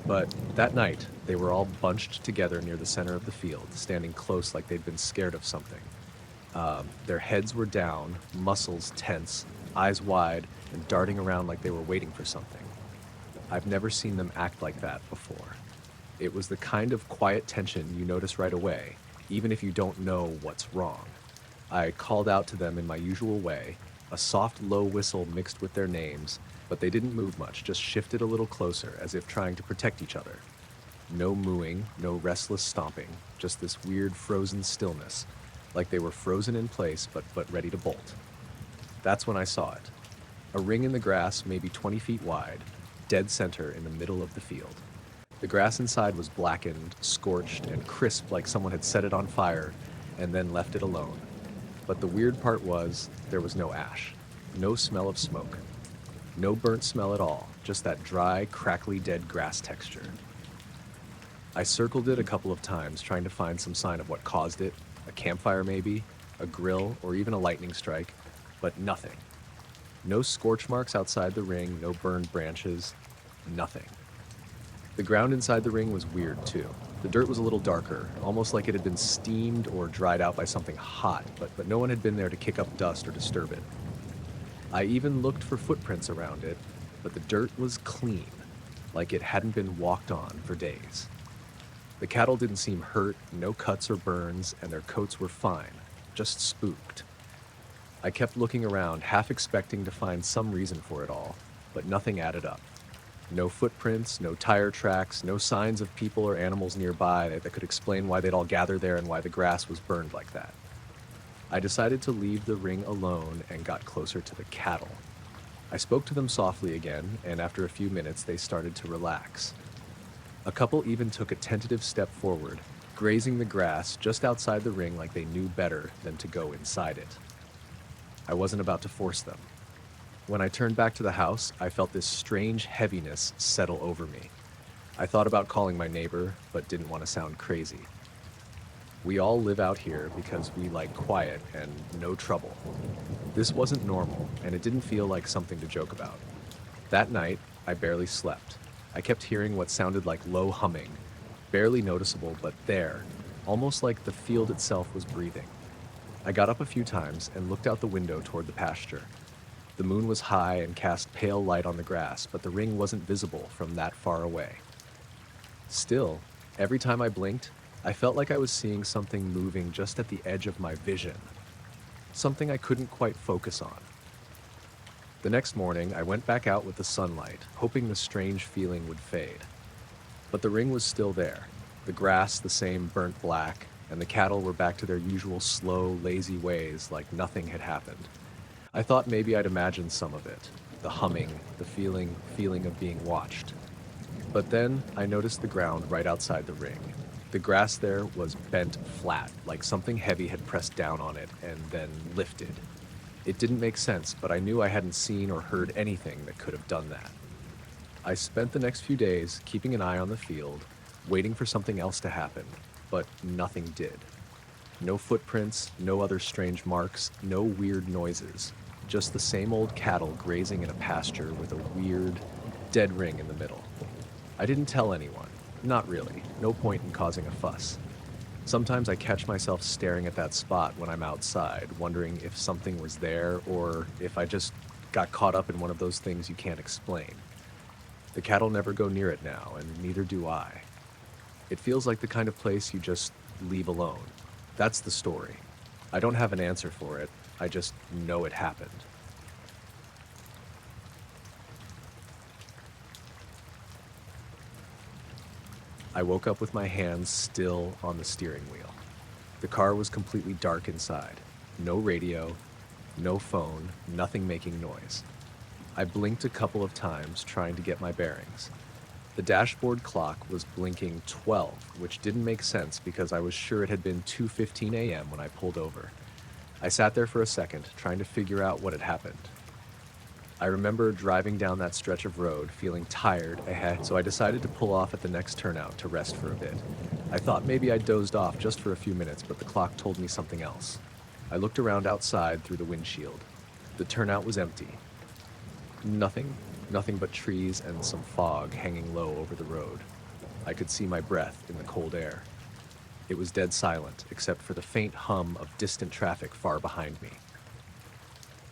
But that night, they were all bunched together near the center of the field, standing close like they'd been scared of something. Their heads were down, muscles tense, eyes wide, and darting around like they were waiting for something. I've never seen them act like that before. It was the kind of quiet tension you notice right away, even if you don't know what's wrong. I called out to them in my usual way, a soft, low whistle mixed with their names, but they didn't move much, just shifted a little closer as if trying to protect each other. No mooing, no restless stomping, just this weird frozen stillness, like they were frozen in place but ready to bolt. That's when I saw it. A ring in the grass, maybe 20 feet wide, dead center in the middle of the field. The grass inside was blackened, scorched, and crisp like someone had set it on fire and then left it alone. But the weird part was, there was no ash, no smell of smoke, no burnt smell at all, just that dry, crackly dead grass texture. I circled it a couple of times, trying to find some sign of what caused it, a campfire maybe, a grill, or even a lightning strike, but nothing. No scorch marks outside the ring, no burned branches, nothing. The ground inside the ring was weird too. The dirt was a little darker, almost like it had been steamed or dried out by something hot, but no one had been there to kick up dust or disturb it. I even looked for footprints around it, but the dirt was clean, like it hadn't been walked on for days. The cattle didn't seem hurt, no cuts or burns, and their coats were fine, just spooked. I kept looking around, half expecting to find some reason for it all, but nothing added up. No footprints, no tire tracks, no signs of people or animals nearby that could explain why they'd all gather there and why the grass was burned like that. I decided to leave the ring alone and got closer to the cattle. I spoke to them softly again, and after a few minutes they started to relax. A couple even took a tentative step forward, grazing the grass just outside the ring like they knew better than to go inside it. I wasn't about to force them. When I turned back to the house, I felt this strange heaviness settle over me. I thought about calling my neighbor, but didn't want to sound crazy. We all live out here because we like quiet and no trouble. This wasn't normal, and it didn't feel like something to joke about. That night, I barely slept. I kept hearing what sounded like low humming, barely noticeable, but there, almost like the field itself was breathing. I got up a few times and looked out the window toward the pasture. The moon was high and cast pale light on the grass, but the ring wasn't visible from that far away. Still, every time I blinked, I felt like I was seeing something moving just at the edge of my vision. Something I couldn't quite focus on. The next morning, I went back out with the sunlight, hoping the strange feeling would fade. But the ring was still there, the grass the same burnt black, and the cattle were back to their usual slow, lazy ways like nothing had happened. I thought maybe I'd imagined some of it, the humming, the feeling of being watched. But then I noticed the ground right outside the ring. The grass there was bent flat, like something heavy had pressed down on it and then lifted. It didn't make sense, but I knew I hadn't seen or heard anything that could have done that. I spent the next few days keeping an eye on the field, waiting for something else to happen, but nothing did. No footprints, no other strange marks, no weird noises. Just the same old cattle grazing in a pasture with a weird, dead ring in the middle. I didn't tell anyone. Not really. No point in causing a fuss. Sometimes I catch myself staring at that spot when I'm outside, wondering if something was there or if I just got caught up in one of those things you can't explain. The cattle never go near it now, and neither do I. It feels like the kind of place you just leave alone. That's the story. I don't have an answer for it. I just know it happened. I woke up with my hands still on the steering wheel. The car was completely dark inside. No radio, no phone, nothing making noise. I blinked a couple of times trying to get my bearings. The dashboard clock was blinking 12, which didn't make sense because I was sure it had been 2:15 a.m. when I pulled over. I sat there for a second, trying to figure out what had happened. I remember driving down that stretch of road, feeling tired ahead, so I decided to pull off at the next turnout to rest for a bit. I thought maybe I dozed off just for a few minutes, but the clock told me something else. I looked around outside through the windshield. The turnout was empty. Nothing but trees and some fog hanging low over the road. I could see my breath in the cold air. It was dead silent, except for the faint hum of distant traffic far behind me.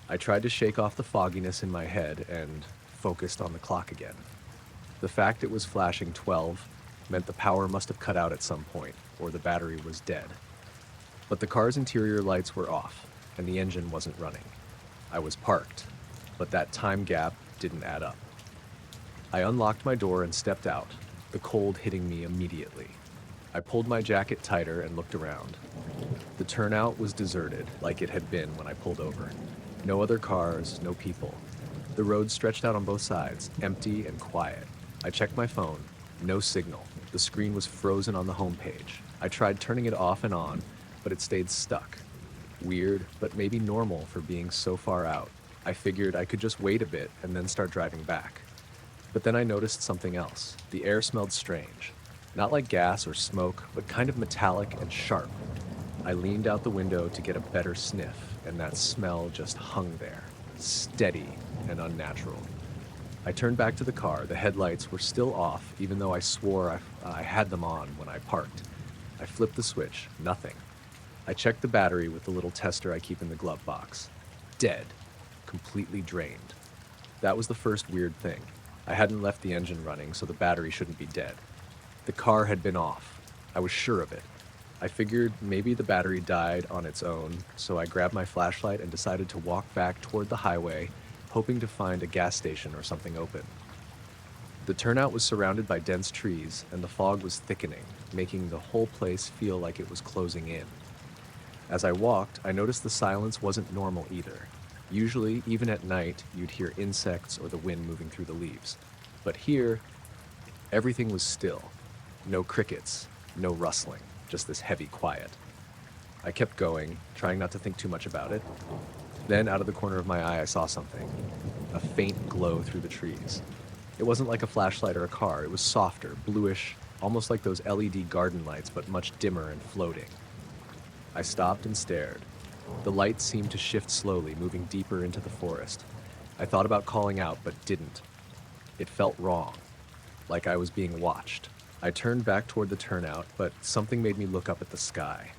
I tried to shake off the fogginess in my head and focused on the clock again. The fact it was flashing 12 meant the power must have cut out at some point, or the battery was dead. But the car's interior lights were off, and the engine wasn't running. I was parked, but that time gap didn't add up. I unlocked my door and stepped out, the cold hitting me immediately. I pulled my jacket tighter and looked around. The turnout was deserted, like it had been when I pulled over. No other cars, no people. The road stretched out on both sides, empty and quiet. I checked my phone. No signal. The screen was frozen on the homepage. I tried turning it off and on, but it stayed stuck. Weird, but maybe normal for being so far out. I figured I could just wait a bit and then start driving back. But then I noticed something else. The air smelled strange. Not like gas or smoke, but kind of metallic and sharp. I leaned out the window to get a better sniff, and that smell just hung there, steady and unnatural. I turned back to the car. The headlights were still off, even though I swore I had them on when I parked. I flipped the switch. Nothing. I checked the battery with the little tester I keep in the glove box. Dead. Completely drained. That was the first weird thing. I hadn't left the engine running, so the battery shouldn't be dead. The car had been off. I was sure of it. I figured maybe the battery died on its own, so I grabbed my flashlight and decided to walk back toward the highway, hoping to find a gas station or something open. The turnout was surrounded by dense trees, and the fog was thickening, making the whole place feel like it was closing in. As I walked, I noticed the silence wasn't normal either. Usually, even at night, you'd hear insects or the wind moving through the leaves. But here, everything was still. No crickets, no rustling, just this heavy quiet. I kept going, trying not to think too much about it. Then, out of the corner of my eye, I saw something. A faint glow through the trees. It wasn't like a flashlight or a car. It was softer, bluish, almost like those LED garden lights, but much dimmer and floating. I stopped and stared. The light seemed to shift slowly, moving deeper into the forest. I thought about calling out, but didn't. It felt wrong, like I was being watched. I turned back toward the turnout, but something made me look up at the sky.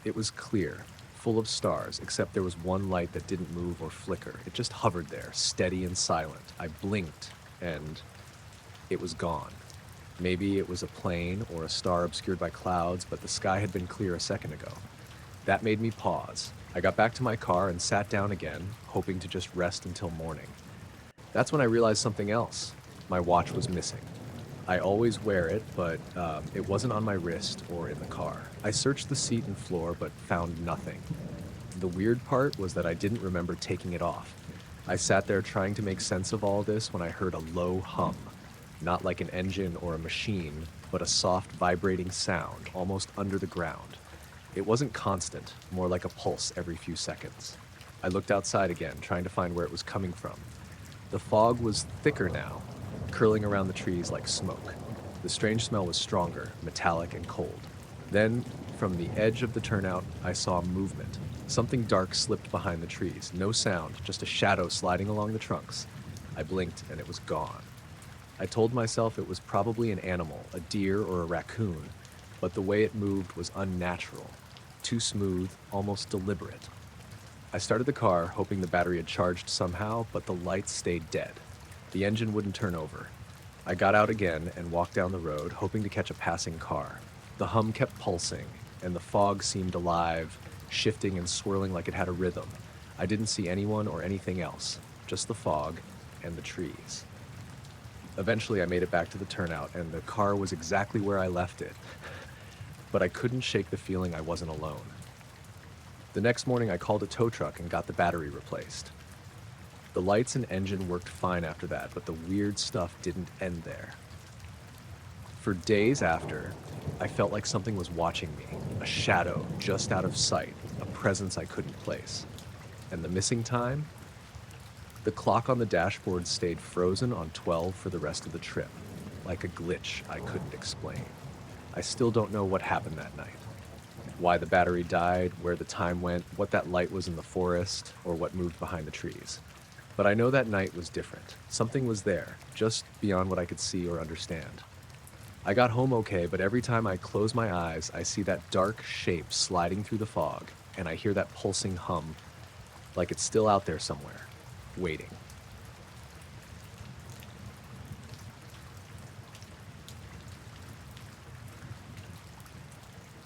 It was clear, full of stars, except there was one light that didn't move or flicker. It just hovered there, steady and silent. I blinked, and it was gone. Maybe it was a plane or a star obscured by clouds, but the sky had been clear a second ago. That made me pause. I got back to my car and sat down again, hoping to just rest until morning. That's when I realized something else. My watch was missing. I always wear it, but it wasn't on my wrist or in the car. I searched the seat and floor, but found nothing. The weird part was that I didn't remember taking it off. I sat there trying to make sense of all this when I heard a low hum. Not like an engine or a machine, but a soft vibrating sound, almost under the ground. It wasn't constant, more like a pulse every few seconds. I looked outside again, trying to find where it was coming from. The fog was thicker now, curling around the trees like smoke. The strange smell was stronger, metallic and cold. Then, from the edge of the turnout, I saw movement. Something dark slipped behind the trees. No sound, just a shadow sliding along the trunks. I blinked and it was gone. I told myself it was probably an animal, a deer or a raccoon, but the way it moved was unnatural. Too smooth, almost deliberate. I started the car, hoping the battery had charged somehow, but the lights stayed dead. The engine wouldn't turn over. I got out again and walked down the road, hoping to catch a passing car. The hum kept pulsing, and the fog seemed alive, shifting and swirling like it had a rhythm. I didn't see anyone or anything else, just the fog and the trees. Eventually, I made it back to the turnout, and the car was exactly where I left it. But I couldn't shake the feeling I wasn't alone. The next morning, I called a tow truck and got the battery replaced. The lights and engine worked fine after that, but the weird stuff didn't end there. For days after, I felt like something was watching me, a shadow just out of sight, a presence I couldn't place. And the missing time? The clock on the dashboard stayed frozen on 12 for the rest of the trip, like a glitch I couldn't explain. I still don't know what happened that night. Why the battery died, where the time went, what that light was in the forest, or what moved behind the trees. But I know that night was different. Something was there, just beyond what I could see or understand. I got home okay, but every time I close my eyes, I see that dark shape sliding through the fog, and I hear that pulsing hum, like it's still out there somewhere, waiting.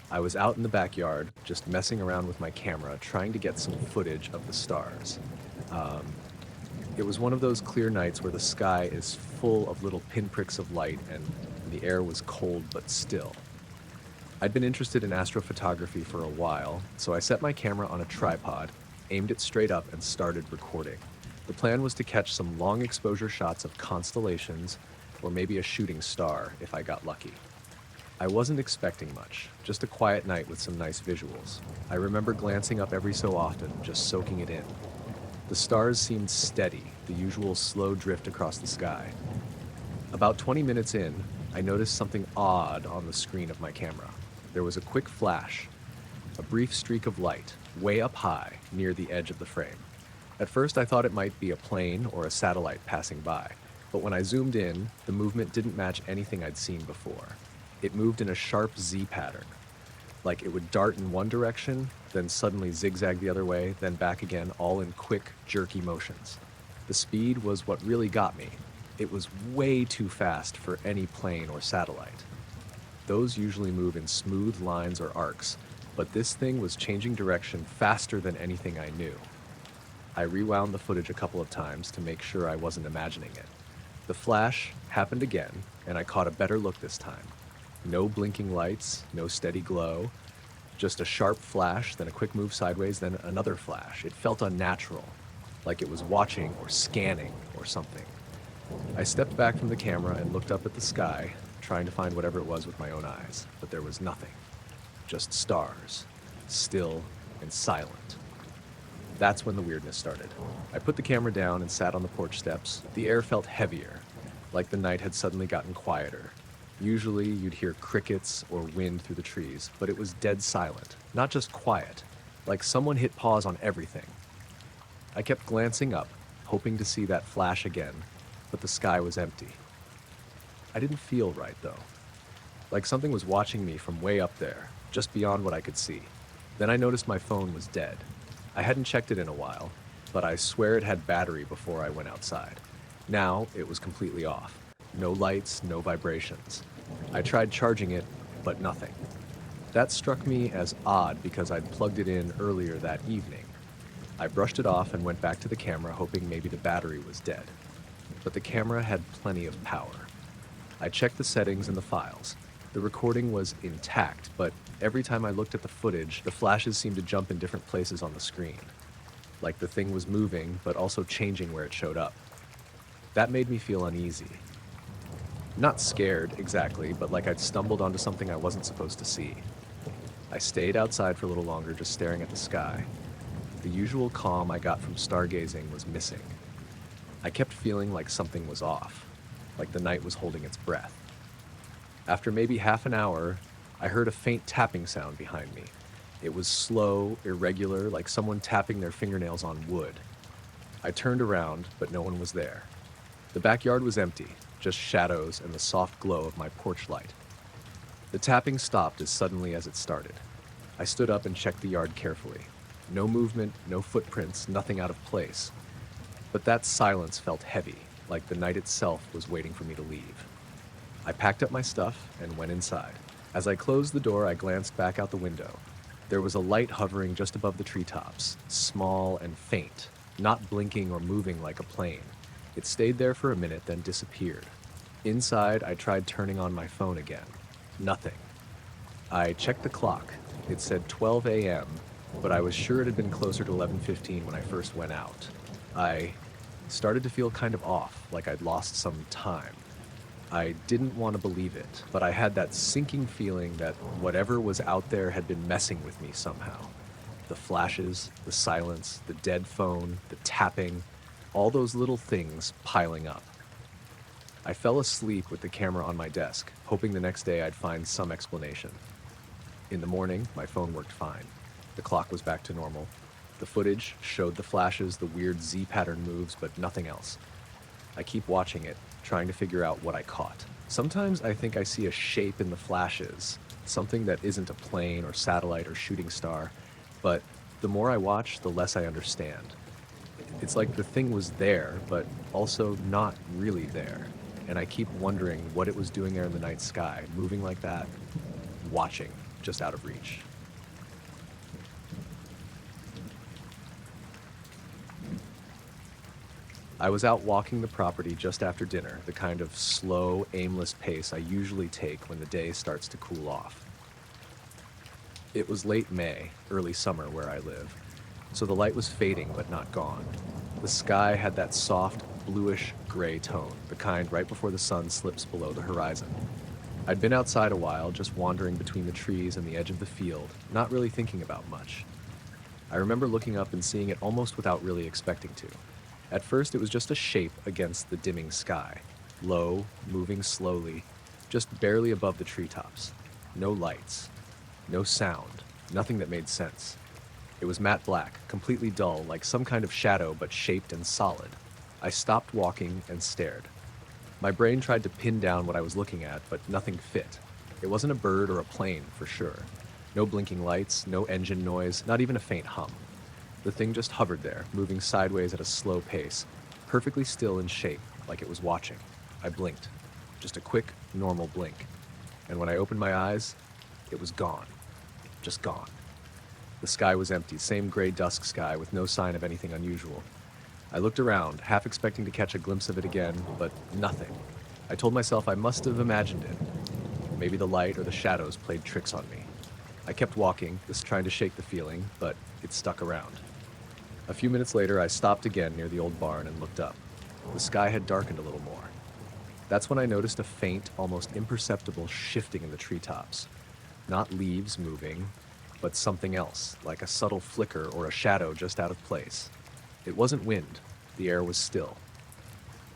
I was out in the backyard, just messing around with my camera, trying to get some footage of the stars. Um, it was one of those clear nights where the sky is full of little pinpricks of light and the air was cold but still. I'd been interested in astrophotography for a while, so I set my camera on a tripod, aimed it straight up, and started recording. The plan was to catch some long exposure shots of constellations, or maybe a shooting star if I got lucky. I wasn't expecting much, just a quiet night with some nice visuals. I remember glancing up every so often, just soaking it in. The stars seemed steady, the usual slow drift across the sky. About 20 minutes in, I noticed something odd on the screen of my camera. There was a quick flash, a brief streak of light, way up high, near the edge of the frame. At first I thought it might be a plane or a satellite passing by, but when I zoomed in, the movement didn't match anything I'd seen before. It moved in a sharp Z pattern, like it would dart in one direction, then suddenly zigzag the other way, then back again, all in quick, jerky motions. The speed was what really got me. It was way too fast for any plane or satellite. Those usually move in smooth lines or arcs, but this thing was changing direction faster than anything I knew. I rewound the footage a couple of times to make sure I wasn't imagining it. The flash happened again, and I caught a better look this time. No blinking lights, no steady glow, just a sharp flash, then a quick move sideways, then another flash. It felt unnatural, like it was watching or scanning or something. I stepped back from the camera and looked up at the sky, trying to find whatever it was with my own eyes, but there was nothing. Just stars, still and silent. That's when the weirdness started. I put the camera down and sat on the porch steps. The air felt heavier, like the night had suddenly gotten quieter. Usually you'd hear crickets or wind through the trees, but it was dead silent, not just quiet, like someone hit pause on everything. I kept glancing up, hoping to see that flash again, but the sky was empty. I didn't feel right, though. Like something was watching me from way up there, just beyond what I could see. Then I noticed my phone was dead. I hadn't checked it in a while, but I swear it had battery before I went outside. Now it was completely off. No lights, no vibrations. I tried charging it, but nothing. That struck me as odd because I'd plugged it in earlier that evening. I brushed it off and went back to the camera, hoping maybe the battery was dead. But the camera had plenty of power. I checked the settings and the files. The recording was intact, but every time I looked at the footage, the flashes seemed to jump in different places on the screen. Like the thing was moving, but also changing where it showed up. That made me feel uneasy. Not scared, exactly, but like I'd stumbled onto something I wasn't supposed to see. I stayed outside for a little longer, just staring at the sky. The usual calm I got from stargazing was missing. I kept feeling like something was off, like the night was holding its breath. After maybe half an hour, I heard a faint tapping sound behind me. It was slow, irregular, like someone tapping their fingernails on wood. I turned around, but no one was there. The backyard was empty, just shadows and the soft glow of my porch light. The tapping stopped as suddenly as it started. I stood up and checked the yard carefully. No movement, no footprints, nothing out of place. But that silence felt heavy, like the night itself was waiting for me to leave. I packed up my stuff and went inside. As I closed the door, I glanced back out the window. There was a light hovering just above the treetops, small and faint, not blinking or moving like a plane. It stayed there for a minute, then disappeared. Inside, I tried turning on my phone again. Nothing. I checked the clock. It said 12 a.m., but I was sure it had been closer to 11:15 when I first went out. I started to feel kind of off, like I'd lost some time. I didn't want to believe it, but I had that sinking feeling that whatever was out there had been messing with me somehow. The flashes, the silence, the dead phone, the tapping, all those little things piling up. I fell asleep with the camera on my desk, hoping the next day I'd find some explanation. In the morning, my phone worked fine. The clock was back to normal. The footage showed the flashes, the weird Z pattern moves, but nothing else. I keep watching it, trying to figure out what I caught. Sometimes I think I see a shape in the flashes, something that isn't a plane or satellite or shooting star, but the more I watch, the less I understand. It's like the thing was there, but also not really there. And I keep wondering what it was doing there in the night sky, moving like that, watching, just out of reach. I was out walking the property just after dinner, the kind of slow, aimless pace I usually take when the day starts to cool off. It was late May, early summer where I live, so the light was fading but not gone. The sky had that soft, bluish gray tone, the kind right before the sun slips below the horizon. I'd been outside a while, just wandering between the trees and the edge of the field, not really thinking about much. I remember looking up and seeing it almost without really expecting to. At first, it was just a shape against the dimming sky, low, moving slowly, just barely above the treetops. No lights, no sound, nothing that made sense. It was matte black, completely dull, like some kind of shadow, but shaped and solid. I stopped walking and stared. My brain tried to pin down what I was looking at, but nothing fit. It wasn't a bird or a plane, for sure. No blinking lights, no engine noise, not even a faint hum. The thing just hovered there, moving sideways at a slow pace, perfectly still in shape, like it was watching. I blinked. Just a quick, normal blink. And when I opened my eyes, it was gone. Just gone. The sky was empty, same gray dusk sky with no sign of anything unusual. I looked around, half expecting to catch a glimpse of it again, but nothing. I told myself I must have imagined it. Maybe the light or the shadows played tricks on me. I kept walking, just trying to shake the feeling, but it stuck around. A few minutes later, I stopped again near the old barn and looked up. The sky had darkened a little more. That's when I noticed a faint, almost imperceptible shifting in the treetops. Not leaves moving, but something else, like a subtle flicker or a shadow just out of place. It wasn't wind. The air was still.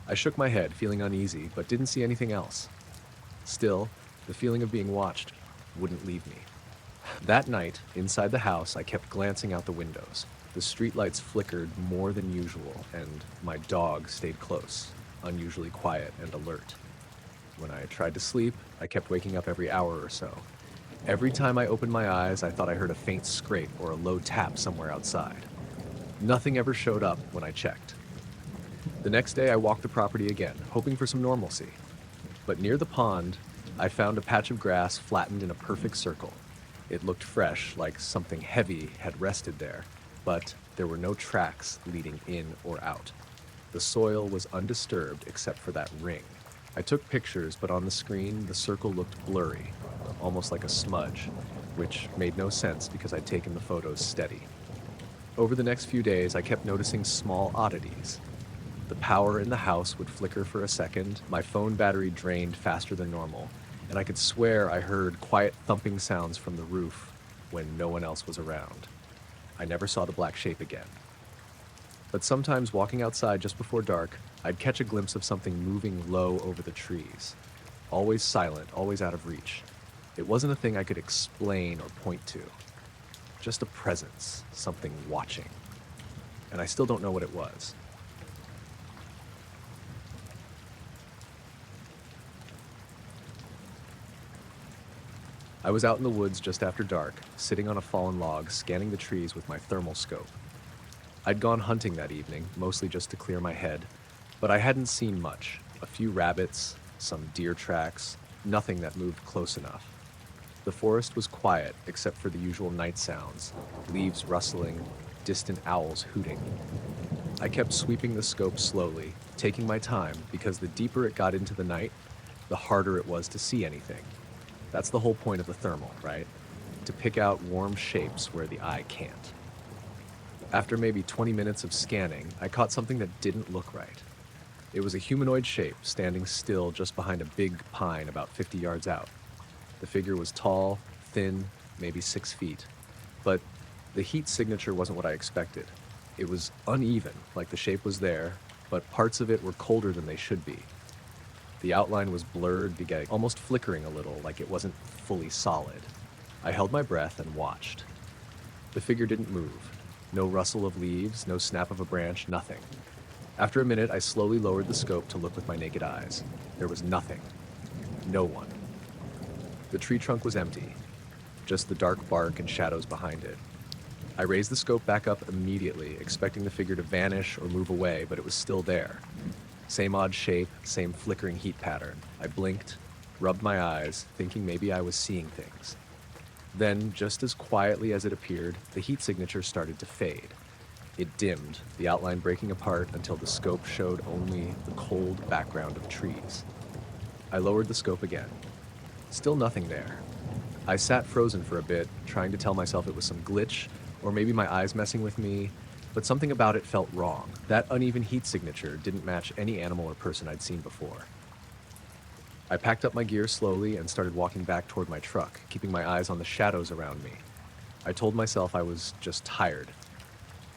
I shook my head, feeling uneasy, but didn't see anything else. Still, the feeling of being watched wouldn't leave me. That night, inside the house, I kept glancing out the windows. The streetlights flickered more than usual, and my dog stayed close, unusually quiet and alert. When I tried to sleep, I kept waking up every hour or so. Every time I opened my eyes, I thought I heard a faint scrape or a low tap somewhere outside. Nothing ever showed up when I checked. The next day, I walked the property again, hoping for some normalcy. But near the pond, I found a patch of grass flattened in a perfect circle. It looked fresh, like something heavy had rested there, but there were no tracks leading in or out. The soil was undisturbed except for that ring. I took pictures, but on the screen, the circle looked blurry, almost like a smudge, which made no sense because I'd taken the photos steady. Over the next few days, I kept noticing small oddities. The power in the house would flicker for a second, my phone battery drained faster than normal, and I could swear I heard quiet thumping sounds from the roof when no one else was around. I never saw the black shape again. But sometimes walking outside just before dark, I'd catch a glimpse of something moving low over the trees. Always silent, always out of reach. It wasn't a thing I could explain or point to. Just a presence, something watching. And I still don't know what it was. I was out in the woods just after dark, sitting on a fallen log, scanning the trees with my thermal scope. I'd gone hunting that evening, mostly just to clear my head, but I hadn't seen much. A few rabbits, some deer tracks, nothing that moved close enough. The forest was quiet except for the usual night sounds, leaves rustling, distant owls hooting. I kept sweeping the scope slowly, taking my time because the deeper it got into the night, the harder it was to see anything. That's the whole point of the thermal, right? To pick out warm shapes where the eye can't. After maybe 20 minutes of scanning, I caught something that didn't look right. It was a humanoid shape standing still just behind a big pine about 50 yards out. The figure was tall, thin, maybe 6 feet. But the heat signature wasn't what I expected. It was uneven, like the shape was there, but parts of it were colder than they should be. The outline was blurred, beginning almost flickering a little, like it wasn't fully solid. I held my breath and watched. The figure didn't move. No rustle of leaves, no snap of a branch, nothing. After a minute, I slowly lowered the scope to look with my naked eyes. There was nothing. No one. The tree trunk was empty, just the dark bark and shadows behind it. I raised the scope back up immediately, expecting the figure to vanish or move away, but it was still there. Same odd shape, same flickering heat pattern. I blinked, rubbed my eyes, thinking maybe I was seeing things. Then, just as quietly as it appeared, the heat signature started to fade. It dimmed, the outline breaking apart until the scope showed only the cold background of trees. I lowered the scope again. Still nothing there. I sat frozen for a bit, trying to tell myself it was some glitch, or maybe my eyes messing with me, but something about it felt wrong. That uneven heat signature didn't match any animal or person I'd seen before. I packed up my gear slowly and started walking back toward my truck, keeping my eyes on the shadows around me. I told myself I was just tired,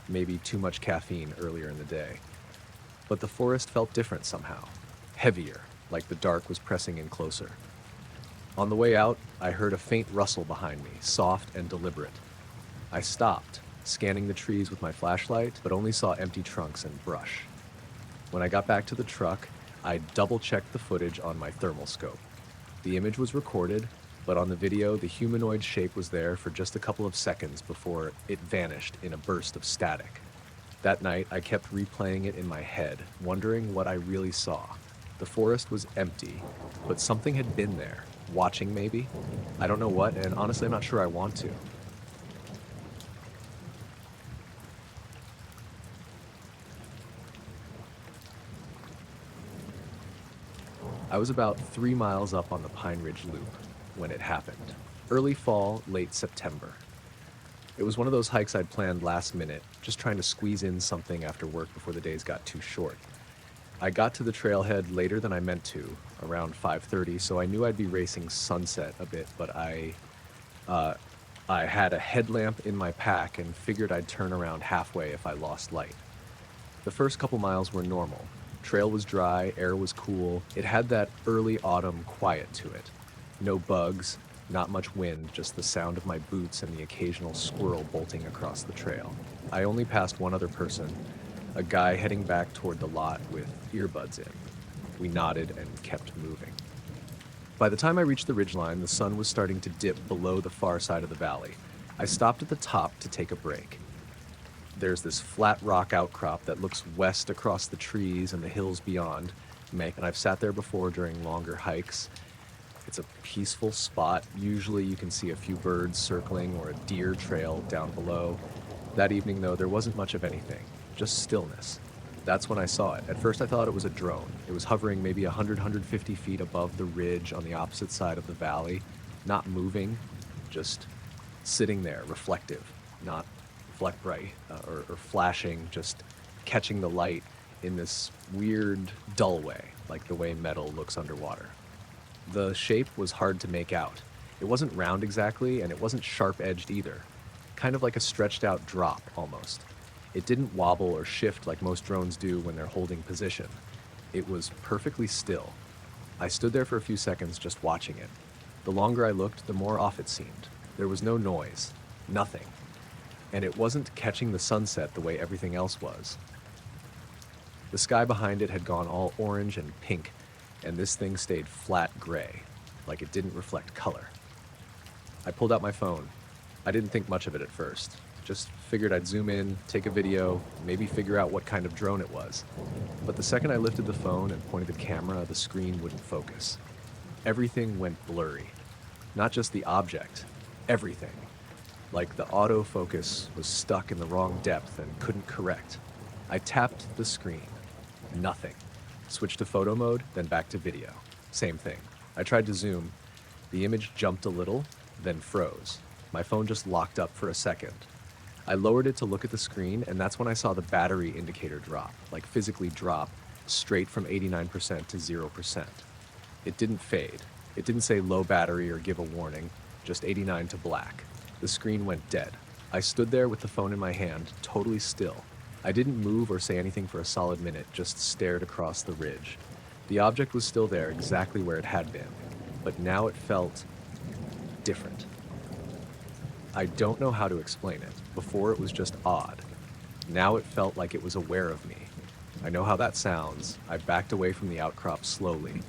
maybe too much caffeine earlier in the day. But the forest felt different somehow, heavier, like the dark was pressing in closer. On the way out, I heard a faint rustle behind me, soft and deliberate. I stopped, scanning the trees with my flashlight, but only saw empty trunks and brush. When I got back to the truck, I double-checked the footage on my thermal scope. The image was recorded, but on the video, the humanoid shape was there for just a couple of seconds before it vanished in a burst of static. That night, I kept replaying it in my head, wondering what I really saw. The forest was empty, but something had been there, watching maybe. I don't know what, and honestly, I'm not sure I want to. I was about 3 miles up on the Pine Ridge Loop when it happened. Early fall, late September. It was one of those hikes I'd planned last minute, just trying to squeeze in something after work before the days got too short. I got to the trailhead later than I meant to, around 5:30, so I knew I'd be racing sunset a bit, but I had a headlamp in my pack and figured I'd turn around halfway if I lost light. The first couple miles were normal. Trail was dry, air was cool. It had that early autumn quiet to it. No bugs, not much wind, just the sound of my boots and the occasional squirrel bolting across the trail. I only passed one other person, a guy heading back toward the lot with earbuds in. We nodded and kept moving. By the time I reached the ridgeline, the sun was starting to dip below the far side of the valley. I stopped at the top to take a break. There's this flat rock outcrop that looks west across the trees and the hills beyond, and I've sat there before during longer hikes. It's a peaceful spot. Usually you can see a few birds circling or a deer trail down below. That evening, though, there wasn't much of anything, just stillness. That's when I saw it. At first I thought it was a drone. It was hovering maybe 150 feet above the ridge on the opposite side of the valley, not moving, just sitting there, reflective, not fleck bright or flashing, just catching the light in this weird, dull way, like the way metal looks underwater. The shape was hard to make out. It wasn't round exactly, and it wasn't sharp-edged either. Kind of like a stretched-out drop, almost. It didn't wobble or shift like most drones do when they're holding position. It was perfectly still. I stood there for a few seconds just watching it. The longer I looked, the more off it seemed. There was no noise. Nothing. And it wasn't catching the sunset the way everything else was. The sky behind it had gone all orange and pink, and this thing stayed flat gray, like it didn't reflect color. I pulled out my phone. I didn't think much of it at first. Just figured I'd zoom in, take a video, maybe figure out what kind of drone it was. But the second I lifted the phone and pointed the camera, the screen wouldn't focus. Everything went blurry. Not just the object, everything. Like the autofocus was stuck in the wrong depth and couldn't correct. I tapped the screen. Nothing. Switched to photo mode, then back to video. Same thing. I tried to zoom. The image jumped a little, then froze. My phone just locked up for a second. I lowered it to look at the screen, and that's when I saw the battery indicator drop, like physically drop, straight from 89% to 0%. It didn't fade. It didn't say low battery or give a warning, just 89 to black. The screen went dead. I stood there with the phone in my hand, totally still. I didn't move or say anything for a solid minute, just stared across the ridge. The object was still there, exactly where it had been, but now it felt different. I don't know how to explain it. Before it was just odd. Now it felt like it was aware of me. I know how that sounds. I backed away from the outcrop slowly.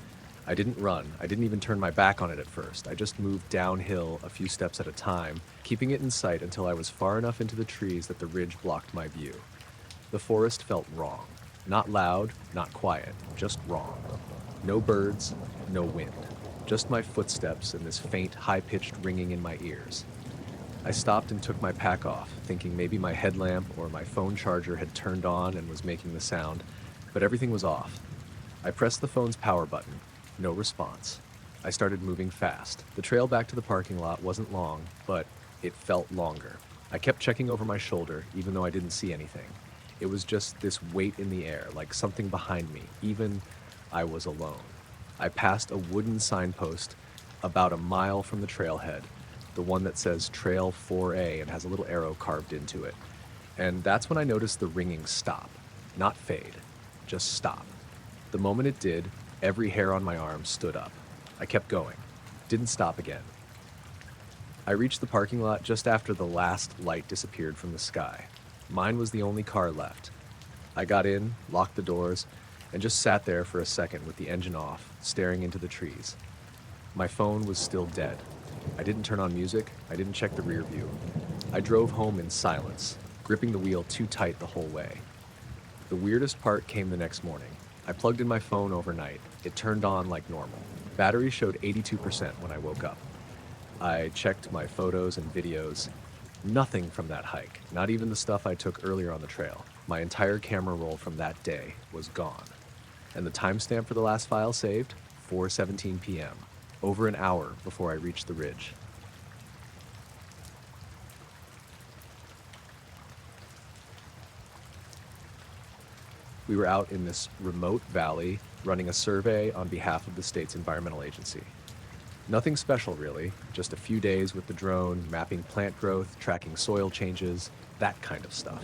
I didn't run. I didn't even turn my back on it at first. I just moved downhill a few steps at a time, keeping it in sight until I was far enough into the trees that the ridge blocked my view. The forest felt wrong. Not loud, not quiet, just wrong. No birds, no wind. Just my footsteps and this faint, high-pitched ringing in my ears. I stopped and took my pack off, thinking maybe my headlamp or my phone charger had turned on and was making the sound, but everything was off. I pressed the phone's power button. No response. I started moving fast. The trail back to the parking lot wasn't long, but it felt longer. I kept checking over my shoulder, even though I didn't see anything. It was just this weight in the air, like something behind me, even I was alone. I passed a wooden signpost about a mile from the trailhead, the one that says Trail 4A and has a little arrow carved into it. And that's when I noticed the ringing stop. Not fade, just stop. The moment it did, every hair on my arm stood up. I kept going. Didn't stop again. I reached the parking lot just after the last light disappeared from the sky. Mine was the only car left. I got in, locked the doors, and just sat there for a second with the engine off, staring into the trees. My phone was still dead. I didn't turn on music. I didn't check the rear view. I drove home in silence, gripping the wheel too tight the whole way. The weirdest part came the next morning. I plugged in my phone overnight. It turned on like normal. Battery showed 82% when I woke up. I checked my photos and videos. Nothing from that hike, not even the stuff I took earlier on the trail. My entire camera roll from that day was gone. And the timestamp for the last file saved? 4:17 p.m. Over an hour before I reached the ridge. We were out in this remote valley running a survey on behalf of the state's environmental agency. Nothing special really, just a few days with the drone, mapping plant growth, tracking soil changes, that kind of stuff.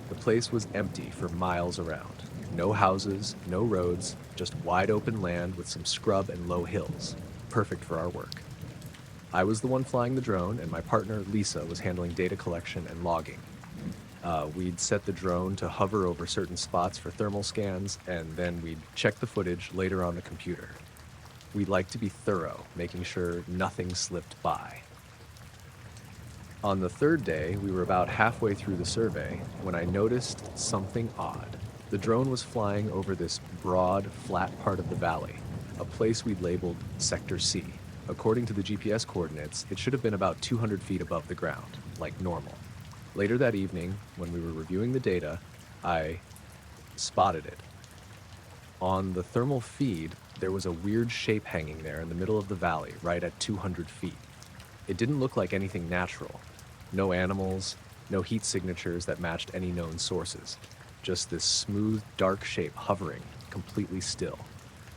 The place was empty for miles around. No houses, no roads, just wide open land with some scrub and low hills. Perfect for our work. I was the one flying the drone, and my partner, Lisa, was handling data collection and logging. We'd set the drone to hover over certain spots for thermal scans, and then we'd check the footage later on the computer. We like to be thorough, making sure nothing slipped by. On the third day, we were about halfway through the survey when I noticed something odd. The drone was flying over this broad, flat part of the valley, a place we'd labeled Sector C. According to the GPS coordinates, it should have been about 200 feet above the ground, like normal. Later that evening, when we were reviewing the data, I spotted it. On the thermal feed, there was a weird shape hanging there in the middle of the valley, right at 200 feet. It didn't look like anything natural. No animals, no heat signatures that matched any known sources. Just this smooth, dark shape hovering, completely still.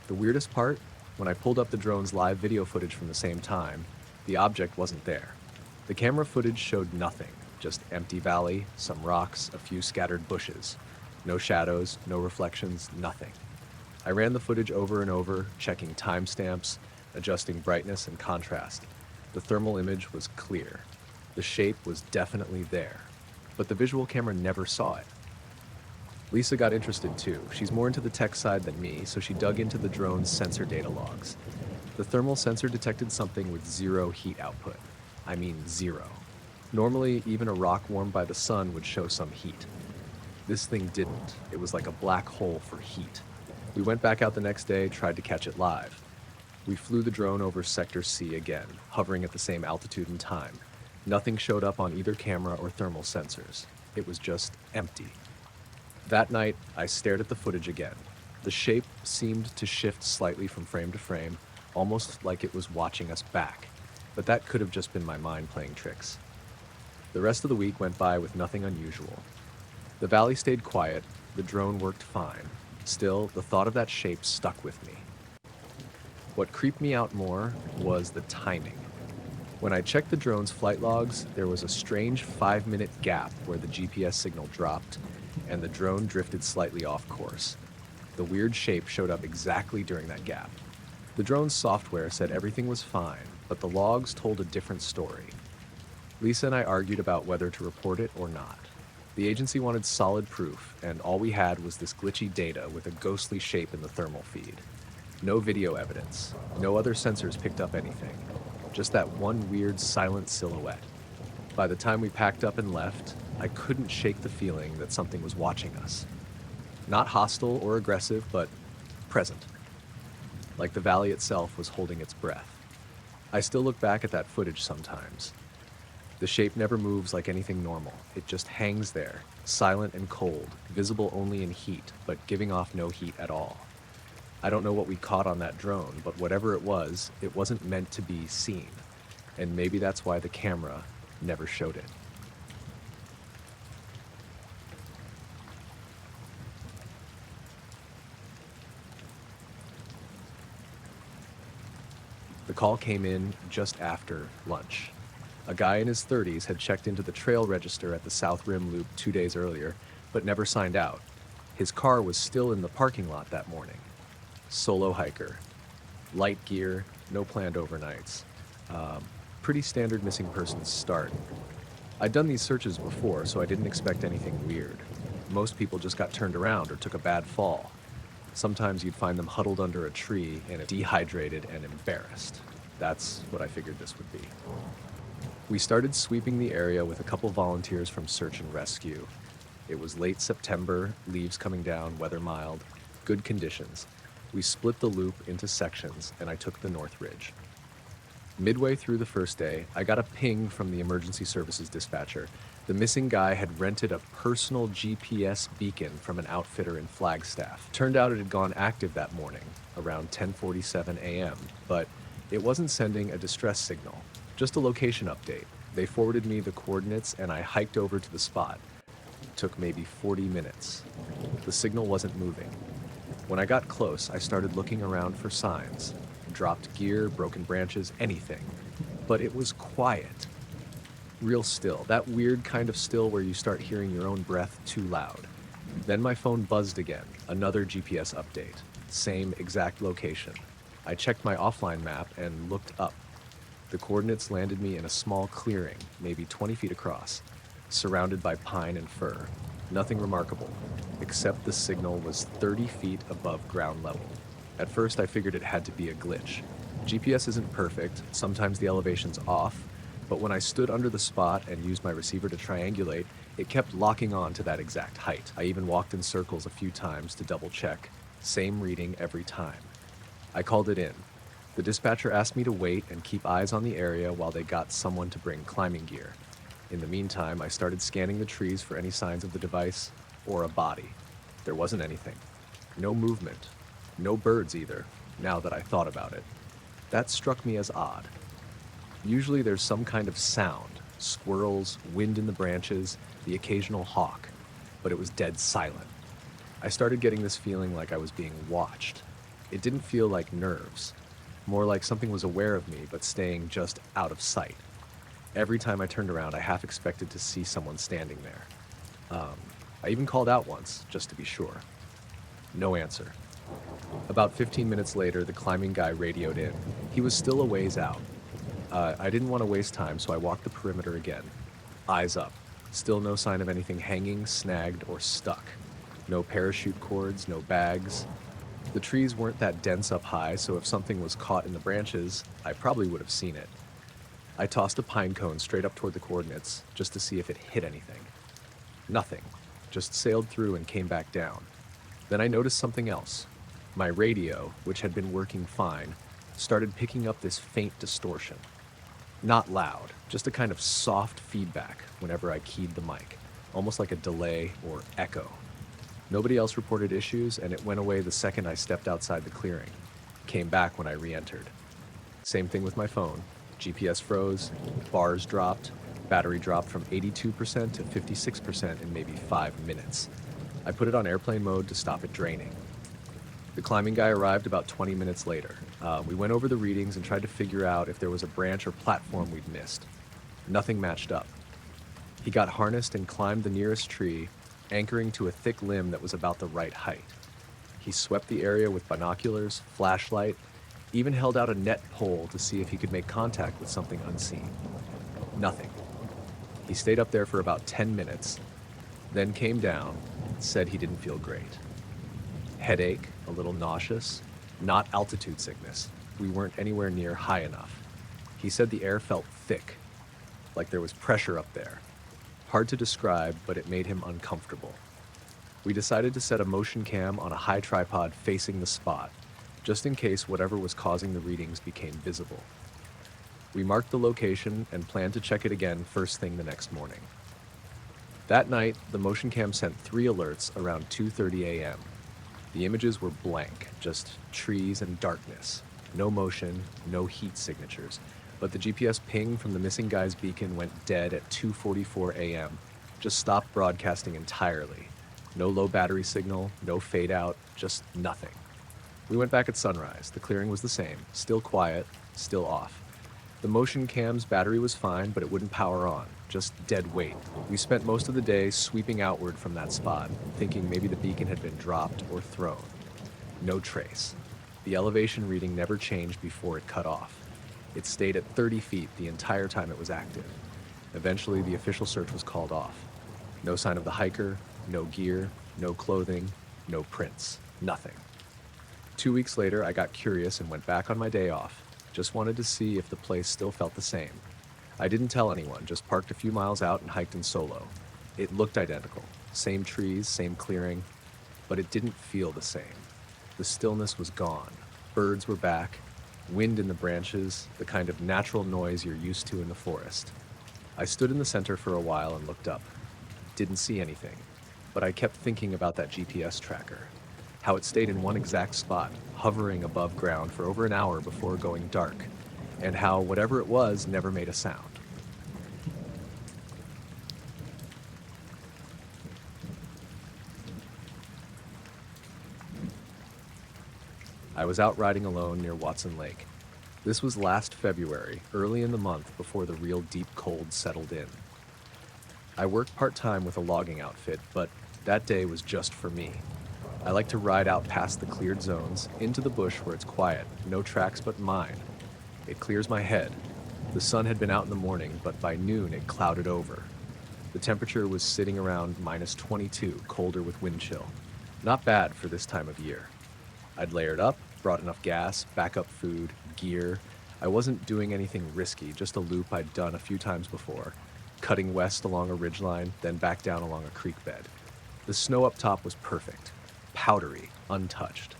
The weirdest part, when I pulled up the drone's live video footage from the same time, the object wasn't there. The camera footage showed nothing, just empty valley, some rocks, a few scattered bushes. No shadows, no reflections, nothing. I ran the footage over and over, checking timestamps, adjusting brightness and contrast. The thermal image was clear. The shape was definitely there, but the visual camera never saw it. Lisa got interested too. She's more into the tech side than me, so she dug into the drone's sensor data logs. The thermal sensor detected something with zero heat output. I mean zero. Normally, even a rock warmed by the sun would show some heat. This thing didn't. It was like a black hole for heat. We went back out the next day, tried to catch it live. We flew the drone over Sector C again, hovering at the same altitude and time. Nothing showed up on either camera or thermal sensors. It was just empty. That night, I stared at the footage again. The shape seemed to shift slightly from frame to frame, almost like it was watching us back. But that could have just been my mind playing tricks. The rest of the week went by with nothing unusual. The valley stayed quiet, the drone worked fine. Still, the thought of that shape stuck with me. What creeped me out more was the timing. When I checked the drone's flight logs, there was a strange 5-minute gap where the GPS signal dropped and the drone drifted slightly off course. The weird shape showed up exactly during that gap. The drone's software said everything was fine, but the logs told a different story. Lisa and I argued about whether to report it or not. The agency wanted solid proof, and all we had was this glitchy data with a ghostly shape in the thermal feed. No video evidence, no other sensors picked up anything, just that one weird silent silhouette. By the time we packed up and left, I couldn't shake the feeling that something was watching us. Not hostile or aggressive, but present. Like the valley itself was holding its breath. I still look back at that footage sometimes. The shape never moves like anything normal. It just hangs there, silent and cold, visible only in heat, but giving off no heat at all. I don't know what we caught on that drone, but whatever it wasn't meant to be seen. And maybe that's why the camera never showed it. The call came in just after lunch. A guy in his 30s had checked into the trail register at the South Rim Loop 2 days earlier, but never signed out. His car was still in the parking lot that morning. Solo hiker. Light gear, no planned overnights. Pretty standard missing persons start. I'd done these searches before, so I didn't expect anything weird. Most people just got turned around or took a bad fall. Sometimes you'd find them huddled under a tree and dehydrated and embarrassed. That's what I figured this would be. We started sweeping the area with a couple volunteers from Search and Rescue. It was late September, leaves coming down, weather mild, good conditions. We split the loop into sections, and I took the North Ridge. Midway through the first day, I got a ping from the emergency services dispatcher. The missing guy had rented a personal GPS beacon from an outfitter in Flagstaff. Turned out it had gone active that morning, around 10:47 a.m., but it wasn't sending a distress signal, just a location update. They forwarded me the coordinates, and I hiked over to the spot. It took maybe 40 minutes. The signal wasn't moving. When I got close, I started looking around for signs. Dropped gear, broken branches, anything. But it was quiet. Real still. That weird kind of still where you start hearing your own breath too loud. Then my phone buzzed again. Another GPS update. Same exact location. I checked my offline map and looked up. The coordinates landed me in a small clearing, maybe 20 feet across, surrounded by pine and fir. Nothing remarkable, except the signal was 30 feet above ground level. At first, I figured it had to be a glitch. GPS isn't perfect, sometimes the elevation's off, but when I stood under the spot and used my receiver to triangulate, it kept locking on to that exact height. I even walked in circles a few times to double check. Same reading every time. I called it in. The dispatcher asked me to wait and keep eyes on the area while they got someone to bring climbing gear. In the meantime, I started scanning the trees for any signs of the device or a body. There wasn't anything. No movement. No birds either, now that I thought about it. That struck me as odd. Usually there's some kind of sound, squirrels, wind in the branches, the occasional hawk, but it was dead silent. I started getting this feeling like I was being watched. It didn't feel like nerves, more like something was aware of me but staying just out of sight. Every time I turned around, I half expected to see someone standing there. I even called out once, just to be sure. No answer. About 15 minutes later, the climbing guy radioed in. He was still a ways out. I didn't want to waste time, so I walked the perimeter again. Eyes up. Still no sign of anything hanging, snagged, or stuck. No parachute cords, no bags. The trees weren't that dense up high, so if something was caught in the branches, I probably would have seen it. I tossed a pine cone straight up toward the coordinates, just to see if it hit anything. Nothing. Just sailed through and came back down. Then I noticed something else. My radio, which had been working fine, started picking up this faint distortion. Not loud, just a kind of soft feedback whenever I keyed the mic, almost like a delay or echo. Nobody else reported issues, and it went away the second I stepped outside the clearing. Came back when I re-entered. Same thing with my phone. GPS froze, bars dropped, battery dropped from 82% to 56% in maybe 5 minutes. I put it on airplane mode to stop it draining. The climbing guy arrived about 20 minutes later. We went over the readings and tried to figure out if there was a branch or platform we'd missed. Nothing matched up. He got harnessed and climbed the nearest tree, anchoring to a thick limb that was about the right height. He swept the area with binoculars, flashlight, even held out a net pole to see if he could make contact with something unseen. Nothing. He stayed up there for about 10 minutes, then came down, said he didn't feel great. Headache, a little nauseous, not altitude sickness. We weren't anywhere near high enough. He said the air felt thick, like there was pressure up there. Hard to describe, but it made him uncomfortable. We decided to set a motion cam on a high tripod facing the spot, just in case whatever was causing the readings became visible. We marked the location and planned to check it again first thing the next morning. That night, the motion cam sent 3 alerts around 2:30 a.m. The images were blank, just trees and darkness. No motion, no heat signatures. But the GPS ping from the missing guy's beacon went dead at 2:44 a.m. Just stopped broadcasting entirely. No low battery signal, no fade out, just nothing. We went back at sunrise. The clearing was the same, still quiet, still off. The motion cam's battery was fine, but it wouldn't power on, just dead weight. We spent most of the day sweeping outward from that spot, thinking maybe the beacon had been dropped or thrown. No trace. The elevation reading never changed before it cut off. It stayed at 30 feet the entire time it was active. Eventually, the official search was called off. No sign of the hiker, no gear, no clothing, no prints, nothing. 2 weeks later, I got curious and went back on my day off. Just wanted to see if the place still felt the same. I didn't tell anyone, just parked a few miles out and hiked in solo. It looked identical, same trees, same clearing, but it didn't feel the same. The stillness was gone. Birds were back, wind in the branches, the kind of natural noise you're used to in the forest. I stood in the center for a while and looked up. Didn't see anything, but I kept thinking about that GPS tracker. How it stayed in one exact spot, hovering above ground for over an hour before going dark, and how whatever it was never made a sound. I was out riding alone near Watson Lake. This was last February, early in the month before the real deep cold settled in. I worked part-time with a logging outfit, but that day was just for me. I like to ride out past the cleared zones, into the bush where it's quiet, no tracks but mine. It clears my head. The sun had been out in the morning, but by noon it clouded over. The temperature was sitting around minus 22, colder with wind chill. Not bad for this time of year. I'd layered up, brought enough gas, backup food, gear. I wasn't doing anything risky, just a loop I'd done a few times before, cutting west along a ridgeline, then back down along a creek bed. The snow up top was perfect, powdery, untouched.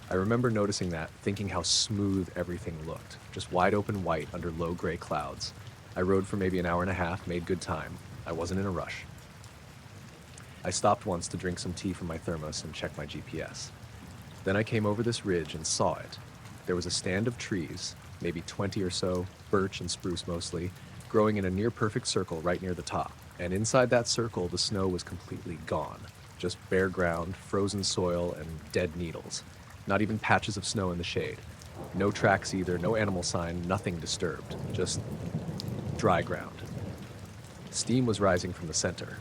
I remember noticing that, thinking how smooth everything looked, just wide open white under low gray clouds. I rode for maybe an hour and a half, made good time. I wasn't in a rush. I stopped once to drink some tea from my thermos and check my GPS. Then I came over this ridge and saw it. There was a stand of trees, maybe 20 or so, birch and spruce mostly, growing in a near-perfect circle right near the top. And inside that circle, the snow was completely gone. Just bare ground, frozen soil, and dead needles. Not even patches of snow in the shade. No tracks either, no animal sign, nothing disturbed. Just dry ground. Steam was rising from the center.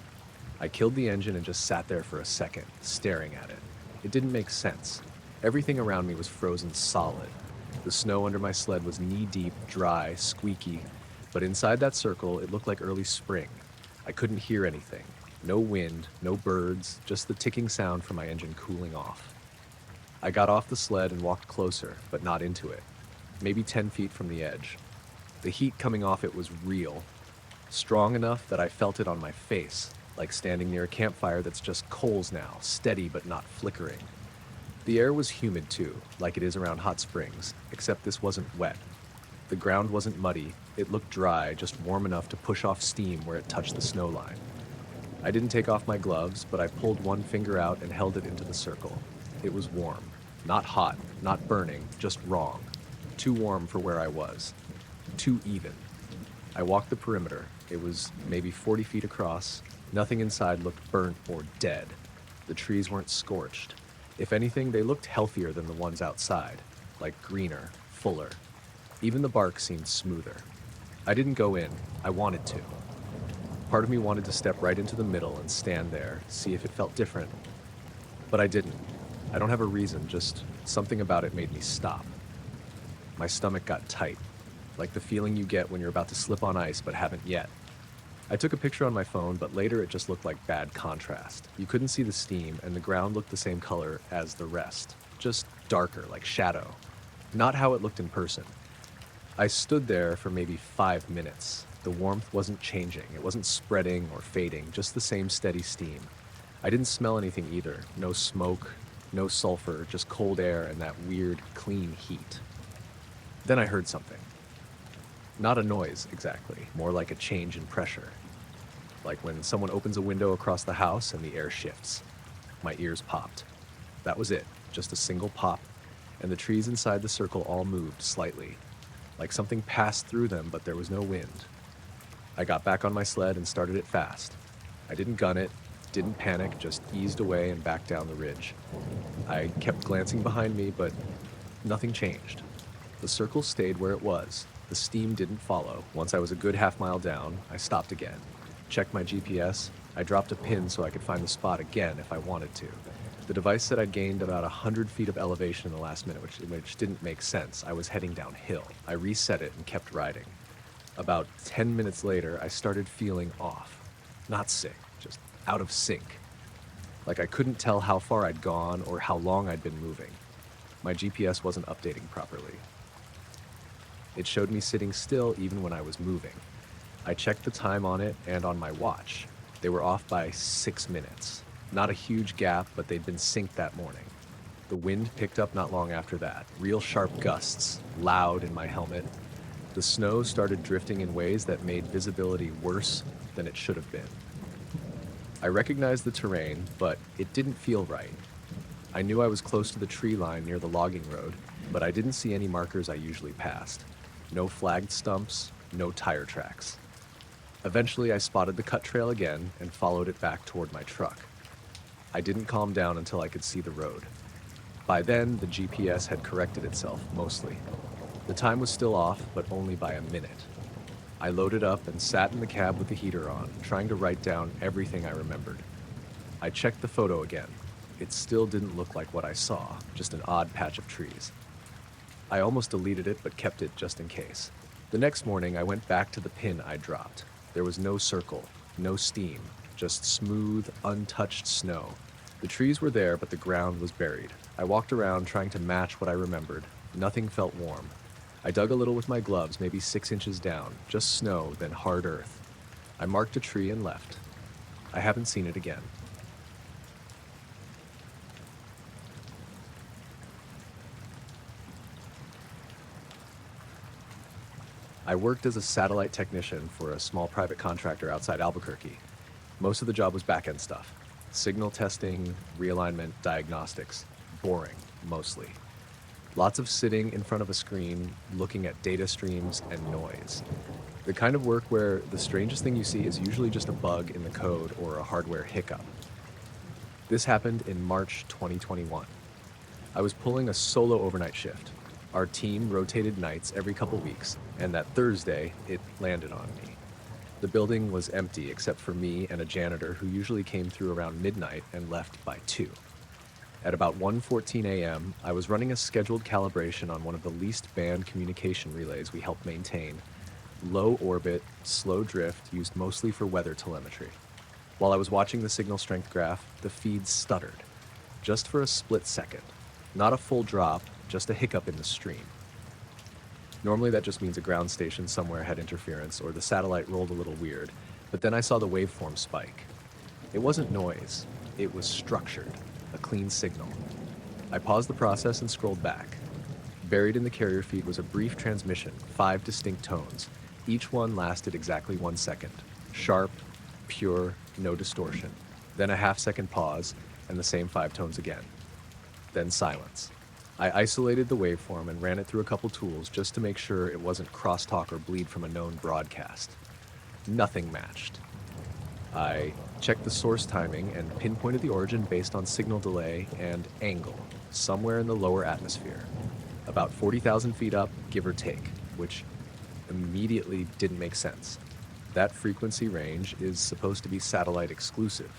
I killed the engine and just sat there for a second, staring at it. It didn't make sense. Everything around me was frozen solid. The snow under my sled was knee-deep, dry, squeaky, but inside that circle, it looked like early spring. I couldn't hear anything. No wind, no birds, just the ticking sound from my engine cooling off. I got off the sled and walked closer, but not into it. Maybe 10 feet from the edge. The heat coming off it was real. Strong enough that I felt it on my face, like standing near a campfire that's just coals now, steady but not flickering. The air was humid too, like it is around hot springs, except this wasn't wet. The ground wasn't muddy, it looked dry, just warm enough to push off steam where it touched the snow line. I didn't take off my gloves, but I pulled one finger out and held it into the circle. It was warm. Not hot, not burning, just wrong. Too warm for where I was. Too even. I walked the perimeter. It was maybe 40 feet across. Nothing inside looked burnt or dead. The trees weren't scorched. If anything, they looked healthier than the ones outside, like greener, fuller. Even the bark seemed smoother. I didn't go in. I wanted to. Part of me wanted to step right into the middle and stand there, see if it felt different. But I didn't. I don't have a reason, just something about it made me stop. My stomach got tight, like the feeling you get when you're about to slip on ice but haven't yet. I took a picture on my phone, but later it just looked like bad contrast. You couldn't see the steam, and the ground looked the same color as the rest, just darker, like shadow. Not how it looked in person. I stood there for maybe 5 minutes. The warmth wasn't changing, it wasn't spreading or fading, just the same steady steam. I didn't smell anything either. No smoke, no sulfur, just cold air and that weird, clean heat. Then I heard something. Not a noise, exactly, more like a change in pressure. Like when someone opens a window across the house and the air shifts. My ears popped. That was it, just a single pop, and the trees inside the circle all moved slightly. Like something passed through them, but there was no wind. I got back on my sled and started it fast. I didn't gun it, didn't panic, just eased away and back down the ridge. I kept glancing behind me, but nothing changed. The circle stayed where it was. The steam didn't follow. Once I was a good half-mile down, I stopped again. Checked my GPS. I dropped a pin so I could find the spot again if I wanted to. The device said I'd gained about 100 feet of elevation in the last minute, which didn't make sense. I was heading downhill. I reset it and kept riding. About 10 minutes later, I started feeling off. Not sick, just out of sync. Like I couldn't tell how far I'd gone or how long I'd been moving. My GPS wasn't updating properly. It showed me sitting still even when I was moving. I checked the time on it and on my watch. They were off by 6 minutes. Not a huge gap, but they'd been synced that morning. The wind picked up not long after that. Real sharp gusts, loud in my helmet. The snow started drifting in ways that made visibility worse than it should have been. I recognized the terrain, but it didn't feel right. I knew I was close to the tree line near the logging road, but I didn't see any markers I usually passed. No flagged stumps, no tire tracks. Eventually, I spotted the cut trail again and followed it back toward my truck. I didn't calm down until I could see the road. By then, the GPS had corrected itself, mostly. The time was still off, but only by a minute. I loaded up and sat in the cab with the heater on, trying to write down everything I remembered. I checked the photo again. It still didn't look like what I saw, just an odd patch of trees. I almost deleted it, but kept it just in case. The next morning, I went back to the pin I dropped. There was no circle, no steam, just smooth, untouched snow. The trees were there, but the ground was buried. I walked around trying to match what I remembered. Nothing felt warm. I dug a little with my gloves, maybe 6 inches down, just snow, then hard earth. I marked a tree and left. I haven't seen it again. I worked as a satellite technician for a small private contractor outside Albuquerque. Most of the job was back-end stuff. Signal testing, realignment, diagnostics. Boring, mostly. Lots of sitting in front of a screen, looking at data streams and noise. The kind of work where the strangest thing you see is usually just a bug in the code or a hardware hiccup. This happened in March 2021. I was pulling a solo overnight shift. Our team rotated nights every couple weeks, and that Thursday, it landed on me. The building was empty except for me and a janitor who usually came through around midnight and left by 2. At about 1:14 a.m., I was running a scheduled calibration on one of the least band communication relays we help maintain. Low orbit, slow drift, used mostly for weather telemetry. While I was watching the signal strength graph, the feed stuttered. Just for a split second. Not a full drop, just a hiccup in the stream. Normally that just means a ground station somewhere had interference or the satellite rolled a little weird, but then I saw the waveform spike. It wasn't noise, it was structured, a clean signal. I paused the process and scrolled back. Buried in the carrier feed was a brief transmission, 5 distinct tones. Each one lasted exactly 1 second. Sharp, pure, no distortion. Then a half-second pause, and the same 5 tones again. Then silence. I isolated the waveform and ran it through a couple tools just to make sure it wasn't crosstalk or bleed from a known broadcast. Nothing matched. I Checked the source timing and pinpointed the origin based on signal delay and angle, somewhere in the lower atmosphere. About 40,000 feet up, give or take, which immediately didn't make sense. That frequency range is supposed to be satellite exclusive.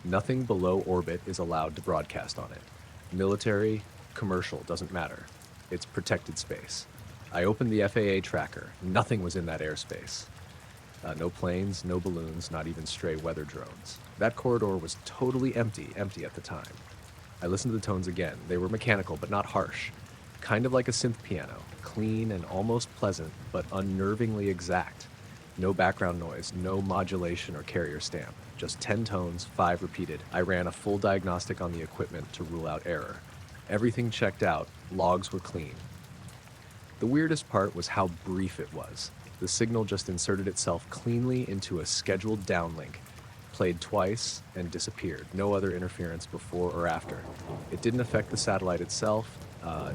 Nothing below orbit is allowed to broadcast on it. Military, commercial, doesn't matter. It's protected space. I opened the FAA tracker. Nothing was in that airspace. No planes, no balloons, not even stray weather drones. That corridor was totally empty at the time. I listened to the tones again. They were mechanical, but not harsh. Kind of like a synth piano, clean and almost pleasant, but unnervingly exact. No background noise, no modulation or carrier stamp. Just 10 tones, 5 repeated. I ran a full diagnostic on the equipment to rule out error. Everything checked out, logs were clean. The weirdest part was how brief it was. The signal just inserted itself cleanly into a scheduled downlink, played twice, and disappeared. No other interference before or after. It didn't affect the satellite itself,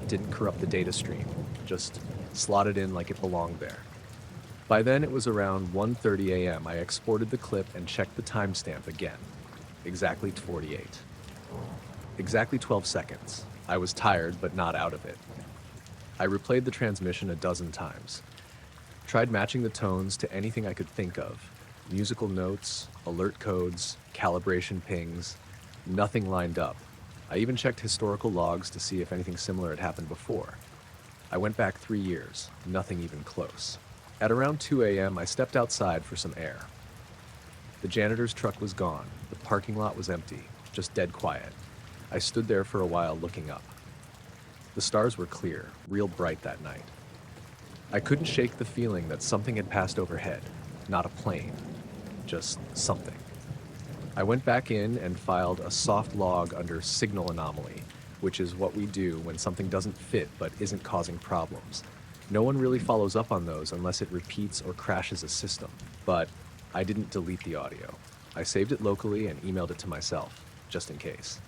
didn't corrupt the data stream, just slotted in like it belonged there. By then it was around 1:30 a.m. I exported the clip and checked the timestamp again. Exactly 48. Exactly 12 seconds. I was tired, but not out of it. I replayed the transmission a dozen times. Tried matching the tones to anything I could think of. Musical notes, alert codes, calibration pings. Nothing lined up. I even checked historical logs to see if anything similar had happened before. I went back 3 years. Nothing even close. At around 2 a.m., I stepped outside for some air. The janitor's truck was gone. The parking lot was empty, just dead quiet. I stood there for a while looking up. The stars were clear, real bright that night. I couldn't shake the feeling that something had passed overhead. Not a plane, just something. I went back in and filed a soft log under signal anomaly, which is what we do when something doesn't fit but isn't causing problems. No one really follows up on those unless it repeats or crashes a system, but I didn't delete the audio. I saved it locally and emailed it to myself, just in case.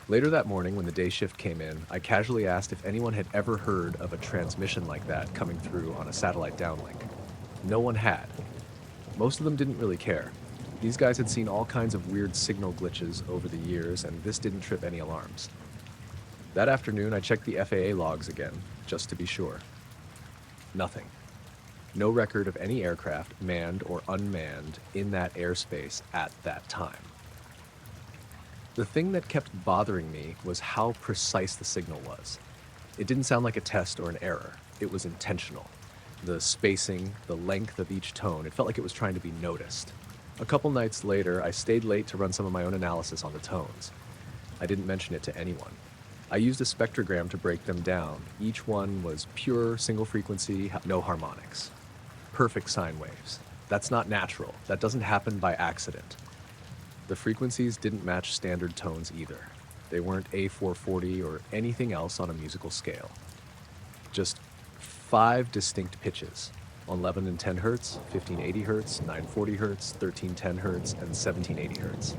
Later that morning, when the day shift came in, I casually asked if anyone had ever heard of a transmission like that coming through on a satellite downlink. No one had. Most of them didn't really care. These guys had seen all kinds of weird signal glitches over the years, and this didn't trip any alarms. That afternoon, I checked the FAA logs again, just to be sure. Nothing. No record of any aircraft, manned or unmanned, in that airspace at that time. The thing that kept bothering me was how precise the signal was. It didn't sound like a test or an error. It was intentional. The spacing, the length of each tone, it felt like it was trying to be noticed. A couple nights later, I stayed late to run some of my own analysis on the tones. I didn't mention it to anyone. I used a spectrogram to break them down. Each one was pure, single frequency, no harmonics. Perfect sine waves. That's not natural. That doesn't happen by accident. The frequencies didn't match standard tones either. They weren't A440 or anything else on a musical scale. Just 5 distinct pitches, 11 and 10 Hz, 1580 Hz, 940 Hz, 1310 Hz, and 1780 Hz.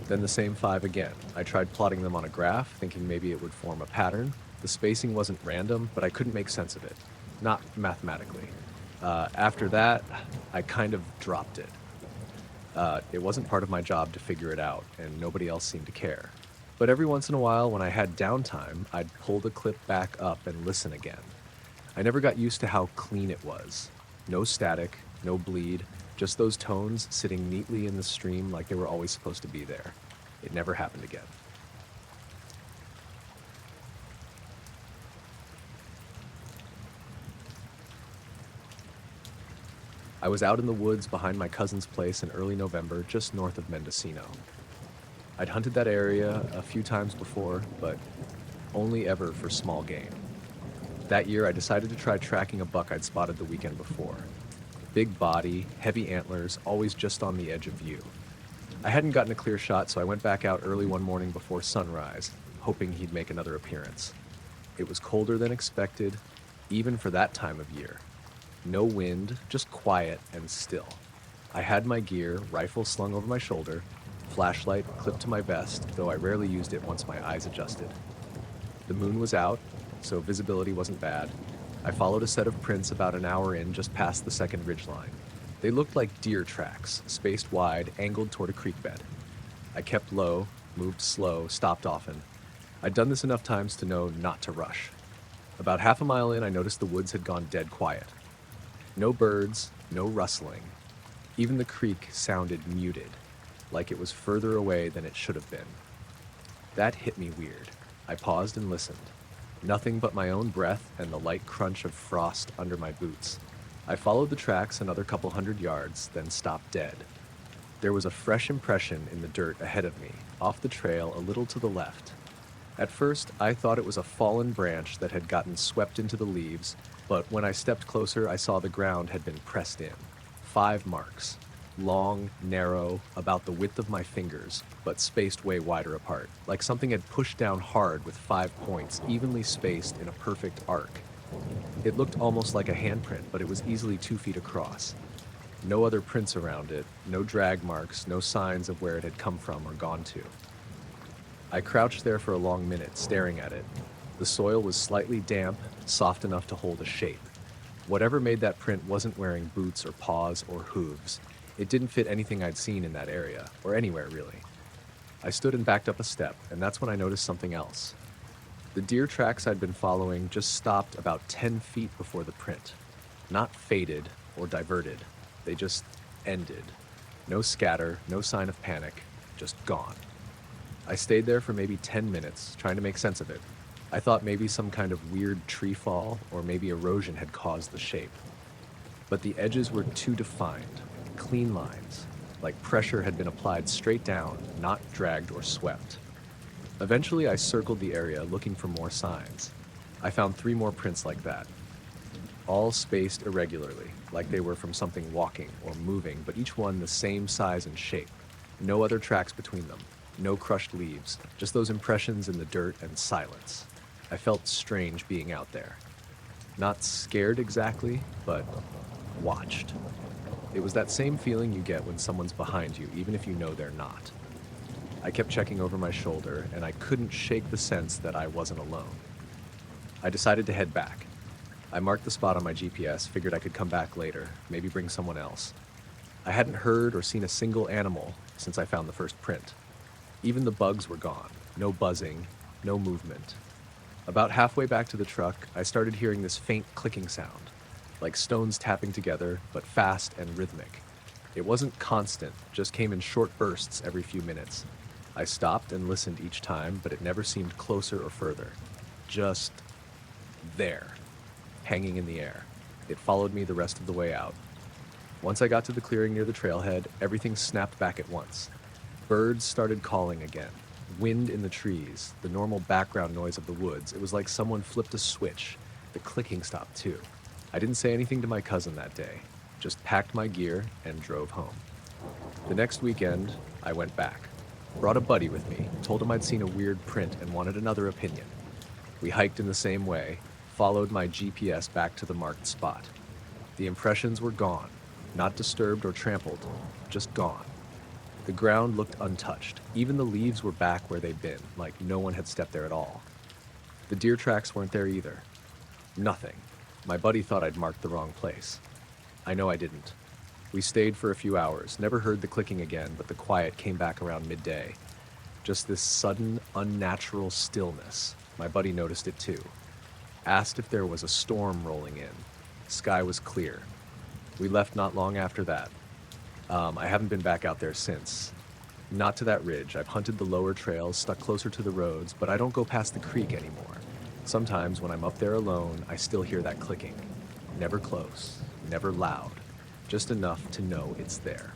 Then the same 5 again. I tried plotting them on a graph, thinking maybe it would form a pattern. The spacing wasn't random, but I couldn't make sense of it. Not mathematically. After that, I kind of dropped it. It wasn't part of my job to figure it out, and nobody else seemed to care. But every once in a while, when I had downtime, I'd pull the clip back up and listen again. I never got used to how clean it was. No static, no bleed, just those tones sitting neatly in the stream like they were always supposed to be there. It never happened again. I was out in the woods behind my cousin's place in early November, just north of Mendocino. I'd hunted that area a few times before, but only ever for small game. That year, I decided to try tracking a buck I'd spotted the weekend before. Big body, heavy antlers, always just on the edge of view. I hadn't gotten a clear shot, so I went back out early one morning before sunrise, hoping he'd make another appearance. It was colder than expected, even for that time of year. No wind, just quiet and still. I had my gear, rifle slung over my shoulder, flashlight clipped to my vest, though I rarely used it once my eyes adjusted. The moon was out, so visibility wasn't bad. I followed a set of prints about an hour in, just past the second ridgeline. They looked like deer tracks, spaced wide, angled toward a creek bed. I kept low, moved slow, stopped often. I'd done this enough times to know not to rush. About half a mile in, I noticed the woods had gone dead quiet. No birds, no rustling. Even the creek sounded muted, like it was further away than it should have been. That hit me weird. I paused and listened. Nothing but my own breath and the light crunch of frost under my boots. I followed the tracks another couple hundred yards, then stopped dead. There was a fresh impression in the dirt ahead of me, off the trail a little to the left. At first, I thought it was a fallen branch that had gotten swept into the leaves, but when I stepped closer, I saw the ground had been pressed in. 5 marks. Long, narrow, about the width of my fingers, but spaced way wider apart, like something had pushed down hard with 5 points, evenly spaced in a perfect arc. It looked almost like a handprint, but it was easily 2 feet across. No other prints around it, no drag marks, no signs of where it had come from or gone to. I crouched there for a long minute, staring at it. The soil was slightly damp, soft enough to hold a shape. Whatever made that print wasn't wearing boots or paws or hooves. It didn't fit anything I'd seen in that area, or anywhere really. I stood and backed up a step, and that's when I noticed something else. The deer tracks I'd been following just stopped about 10 feet before the print. Not faded or diverted. They just ended. No scatter, no sign of panic, just gone. I stayed there for maybe 10 minutes, trying to make sense of it. I thought maybe some kind of weird tree fall, or maybe erosion had caused the shape. But the edges were too defined, clean lines, like pressure had been applied straight down, not dragged or swept. Eventually, I circled the area looking for more signs. I found 3 more prints like that, all spaced irregularly, like they were from something walking or moving, but each one the same size and shape. No other tracks between them, no crushed leaves, just those impressions in the dirt and silence. I felt strange being out there. Not scared exactly, but watched. It was that same feeling you get when someone's behind you, even if you know they're not. I kept checking over my shoulder, and I couldn't shake the sense that I wasn't alone. I decided to head back. I marked the spot on my GPS, figured I could come back later, maybe bring someone else. I hadn't heard or seen a single animal since I found the first print. Even the bugs were gone. No buzzing, no movement. About halfway back to the truck, I started hearing this faint clicking sound, like stones tapping together, but fast and rhythmic. It wasn't constant, just came in short bursts every few minutes. I stopped and listened each time, but it never seemed closer or further. Just there, hanging in the air. It followed me the rest of the way out. Once I got to the clearing near the trailhead, everything snapped back at once. Birds started calling again. Wind in the trees, the normal background noise of the woods. It was like someone flipped a switch. The clicking stopped too. I didn't say anything to my cousin that day, just packed my gear and drove home. The next weekend, I went back. Brought a buddy with me, told him I'd seen a weird print and wanted another opinion. We hiked in the same way, followed my GPS back to the marked spot. The impressions were gone, not disturbed or trampled, just gone. The ground looked untouched. Even the leaves were back where they'd been, like no one had stepped there at all. The deer tracks weren't there either. Nothing. My buddy thought I'd marked the wrong place. I know I didn't. We stayed for a few hours, never heard the clicking again, but the quiet came back around midday. Just this sudden, unnatural stillness. My buddy noticed it too. Asked if there was a storm rolling in. Sky was clear. We left not long after that. I haven't been back out there since. Not to that ridge. I've hunted the lower trails, stuck closer to the roads, but I don't go past the creek anymore. Sometimes when I'm up there alone, I still hear that clicking. Never close, never loud, just enough to know it's there.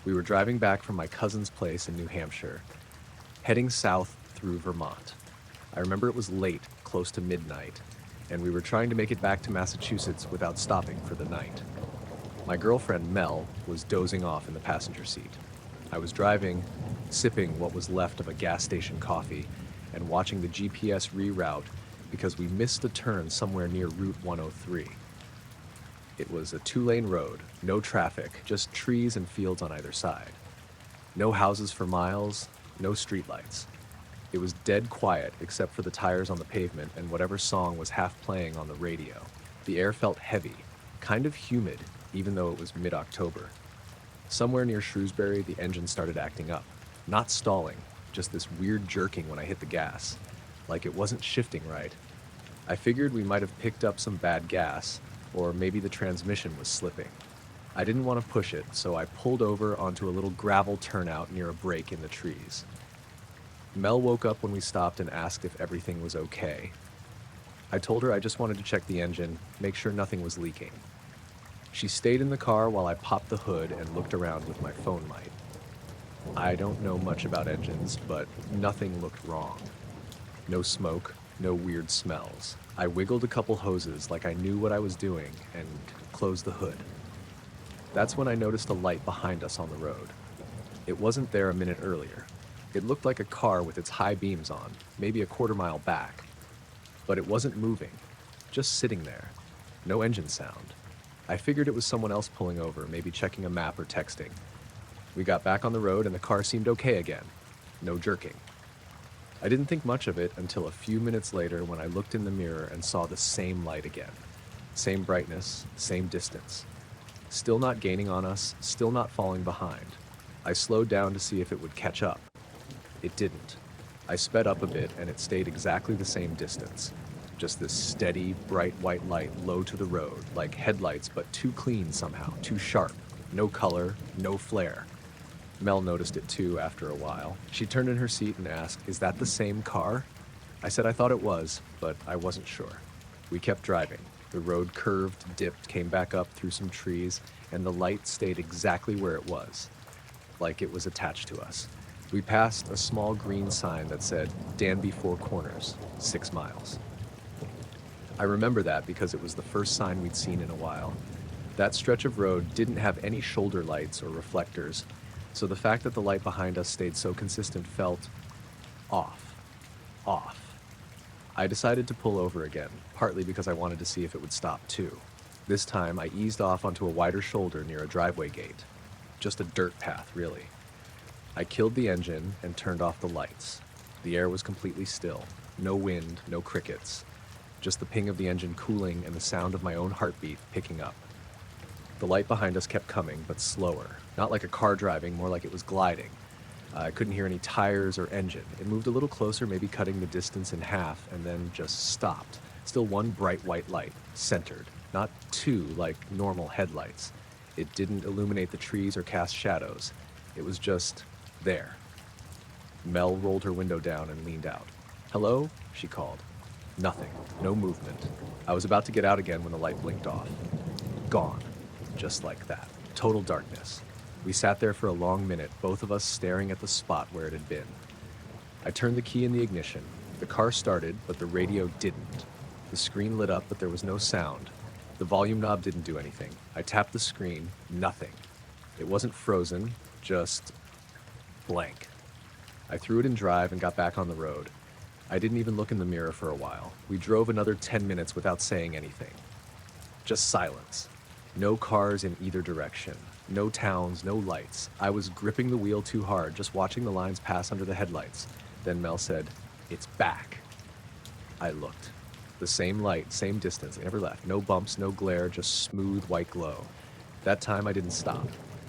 We were driving back from my cousin's place in New Hampshire, heading south through Vermont. I remember it was late, close to midnight, and we were trying to make it back to Massachusetts without stopping for the night. My girlfriend, Mel, was dozing off in the passenger seat. I was driving, sipping what was left of a gas station coffee, and watching the GPS reroute because we missed a turn somewhere near Route 103. It was a 2-lane road, no traffic, just trees and fields on either side. No houses for miles, no streetlights. It was dead quiet except for the tires on the pavement and whatever song was half playing on the radio. The air felt heavy, kind of humid, even though it was mid-October. Somewhere near Shrewsbury, the engine started acting up. Not stalling, just this weird jerking when I hit the gas, like it wasn't shifting right. I figured we might have picked up some bad gas, or maybe the transmission was slipping. I didn't want to push it, so I pulled over onto a little gravel turnout near a break in the trees. Mel woke up when we stopped and asked if everything was okay. I told her I just wanted to check the engine, make sure nothing was leaking. She stayed in the car while I popped the hood and looked around with my phone light. I don't know much about engines, but nothing looked wrong. No smoke, no weird smells. I wiggled a couple hoses like I knew what I was doing and closed the hood. That's when I noticed a light behind us on the road. It wasn't there a minute earlier. It looked like a car with its high beams on, maybe a quarter-mile back. But it wasn't moving, just sitting there. No engine sound. I figured it was someone else pulling over, maybe checking a map or texting. We got back on the road and the car seemed okay again. No jerking. I didn't think much of it until a few minutes later when I looked in the mirror and saw the same light again. Same brightness, same distance. Still not gaining on us, still not falling behind. I slowed down to see if it would catch up. It didn't. I sped up a bit and it stayed exactly the same distance. Just this steady, bright white light low to the road, like headlights but too clean somehow, too sharp. No color, no flare. Mel noticed it too after a while. She turned in her seat and asked, "Is that the same car?" I said I thought it was, but I wasn't sure. We kept driving. The road curved, dipped, came back up through some trees, and the light stayed exactly where it was, like it was attached to us. We passed a small green sign that said, Danby Four Corners, 6 miles. I remember that because it was the first sign we'd seen in a while. That stretch of road didn't have any shoulder lights or reflectors, so the fact that the light behind us stayed so consistent felt off. I decided to pull over again, partly because I wanted to see if it would stop too. This time I eased off onto a wider shoulder near a driveway gate. Just a dirt path, really. I killed the engine and turned off the lights. The air was completely still. No wind, no crickets. Just the ping of the engine cooling and the sound of my own heartbeat picking up. The light behind us kept coming, but slower. Not like a car driving, more like it was gliding. I couldn't hear any tires or engine. It moved a little closer, maybe cutting the distance in half, and then just stopped. Still one bright white light, centered. Not two like normal headlights. It didn't illuminate the trees or cast shadows. It was just there. Mel rolled her window down and leaned out. "Hello?" she called. Nothing. No movement. I was about to get out again when the light blinked off. Gone. Just like that. Total darkness. We sat there for a long minute, both of us staring at the spot where it had been. I turned the key in the ignition. The car started, but the radio didn't. The screen lit up, but there was no sound. The volume knob didn't do anything. I tapped the screen. Nothing. It wasn't frozen, just blank. I threw it in drive and got back on the road. I didn't even look in the mirror for a while. We drove another 10 minutes without saying anything. Just silence. No cars in either direction. No towns, no lights. I was gripping the wheel too hard, just watching the lines pass under the headlights. Then Mel said, "It's back." I looked. The same light, same distance, it never left. No bumps, no glare, just smooth white glow. That time I didn't stop.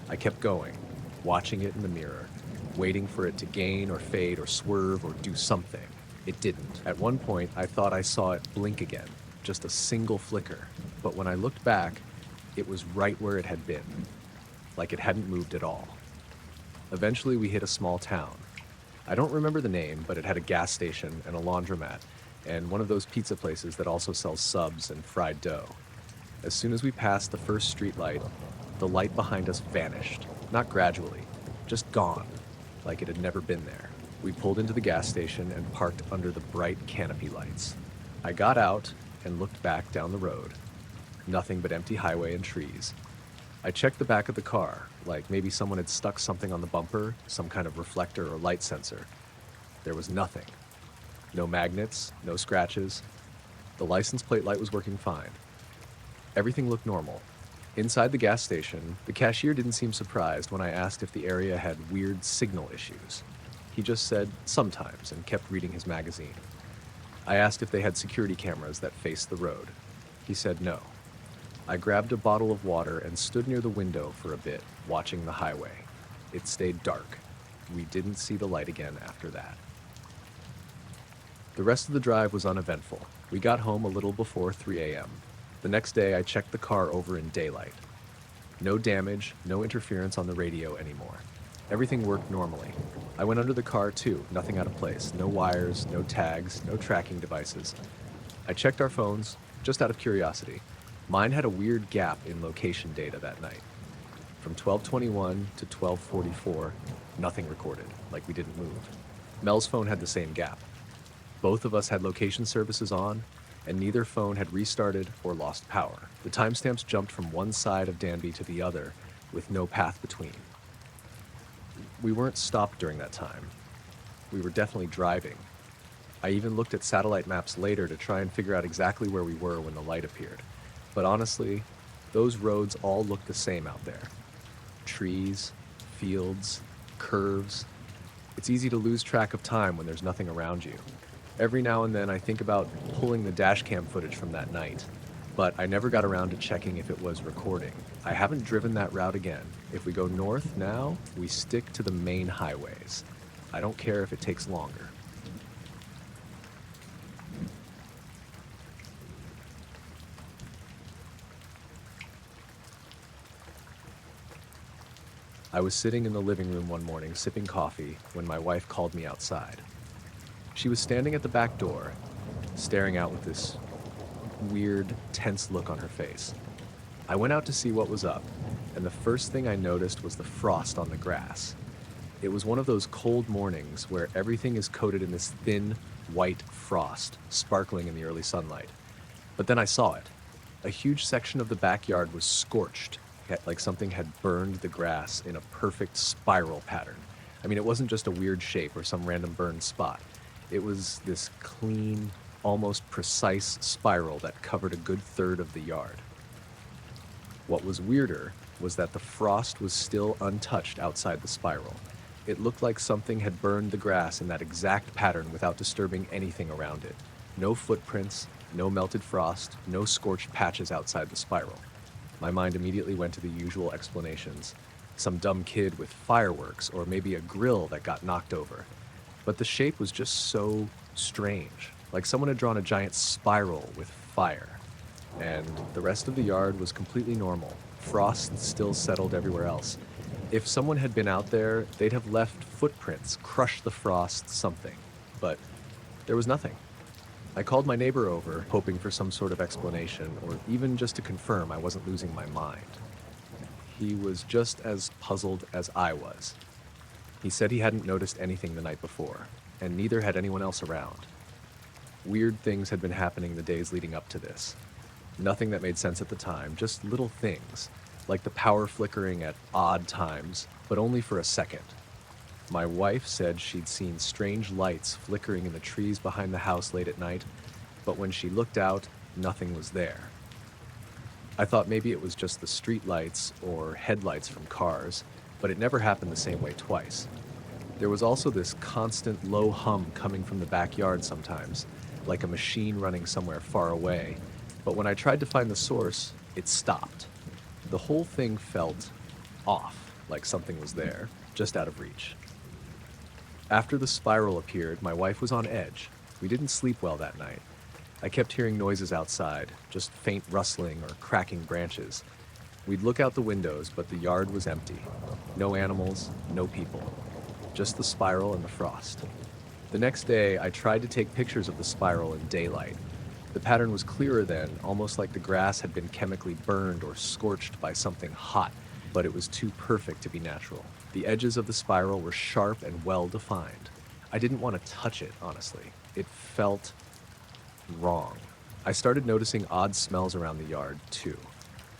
I kept going, watching it in the mirror, waiting for it to gain or fade or swerve or do something. It didn't. At one point, I thought I saw it blink again, just a single flicker. But when I looked back, it was right where it had been, like it hadn't moved at all. Eventually, we hit a small town. I don't remember the name, but it had a gas station and a laundromat, and one of those pizza places that also sells subs and fried dough. As soon as we passed the first streetlight, the light behind us vanished. Not gradually, just gone, like it had never been there. We pulled into the gas station and parked under the bright canopy lights. I got out and looked back down the road. Nothing but empty highway and trees. I checked the back of the car, like maybe someone had stuck something on the bumper, some kind of reflector or light sensor. There was nothing. No magnets, no scratches. The license plate light was working fine. Everything looked normal. Inside the gas station, the cashier didn't seem surprised when I asked if the area had weird signal issues. He just said sometimes and kept reading his magazine. I asked if they had security cameras that faced the road. He said no. I grabbed a bottle of water and stood near the window for a bit, watching the highway. It stayed dark. We didn't see the light again after that. The rest of the drive was uneventful. We got home a little before 3 a.m. The next day, I checked the car over in daylight. No damage, no interference on the radio anymore. Everything worked normally. I went under the car too, nothing out of place. No wires, no tags, no tracking devices. I checked our phones, just out of curiosity. Mine had a weird gap in location data that night. From 12:21 to 12:44, nothing recorded, like we didn't move. Mel's phone had the same gap. Both of us had location services on, and neither phone had restarted or lost power. The timestamps jumped from one side of Danby to the other, with no path between. We weren't stopped during that time. We were definitely driving. I even looked at satellite maps later to try and figure out exactly where we were when the light appeared. But honestly, those roads all look the same out there. Trees, fields, curves. It's easy to lose track of time when there's nothing around you. Every now and then I think about pulling the dashcam footage from that night, but I never got around to checking if it was recording. I haven't driven that route again. If we go north now, we stick to the main highways. I don't care if it takes longer. I was sitting in the living room one morning sipping coffee when my wife called me outside. She was standing at the back door, staring out with this weird, tense look on her face. I went out to see what was up, and the first thing I noticed was the frost on the grass. It was one of those cold mornings where everything is coated in this thin, white frost, sparkling in the early sunlight. But then I saw it. A huge section of the backyard was scorched, like something had burned the grass in a perfect spiral pattern. I mean, it wasn't just a weird shape or some random burned spot. It was this clean, almost precise spiral that covered a good third of the yard. What was weirder was that the frost was still untouched outside the spiral. It looked like something had burned the grass in that exact pattern without disturbing anything around it. No footprints, no melted frost, no scorched patches outside the spiral. My mind immediately went to the usual explanations. Some dumb kid with fireworks, or maybe a grill that got knocked over. But the shape was just so strange, like someone had drawn a giant spiral with fire. And the rest of the yard was completely normal. Frost still settled everywhere else. If someone had been out there, they'd have left footprints, crushed the frost, something. But there was nothing. I called my neighbor over, hoping for some sort of explanation, or even just to confirm I wasn't losing my mind. He was just as puzzled as I was. He said he hadn't noticed anything the night before, and neither had anyone else around. Weird things had been happening the days leading up to this. Nothing that made sense at the time, just little things, like the power flickering at odd times, but only for a second. My wife said she'd seen strange lights flickering in the trees behind the house late at night, but when she looked out, nothing was there. I thought maybe it was just the street lights or headlights from cars, but it never happened the same way twice. There was also this constant low hum coming from the backyard sometimes, like a machine running somewhere far away, but when I tried to find the source, it stopped. The whole thing felt off, like something was there, just out of reach. After the spiral appeared, my wife was on edge. We didn't sleep well that night. I kept hearing noises outside, just faint rustling or cracking branches. We'd look out the windows, but the yard was empty. No animals, no people. Just the spiral and the frost. The next day, I tried to take pictures of the spiral in daylight. The pattern was clearer then, almost like the grass had been chemically burned or scorched by something hot, but it was too perfect to be natural. The edges of the spiral were sharp and well-defined. I didn't want to touch it, honestly. It felt wrong. I started noticing odd smells around the yard, too.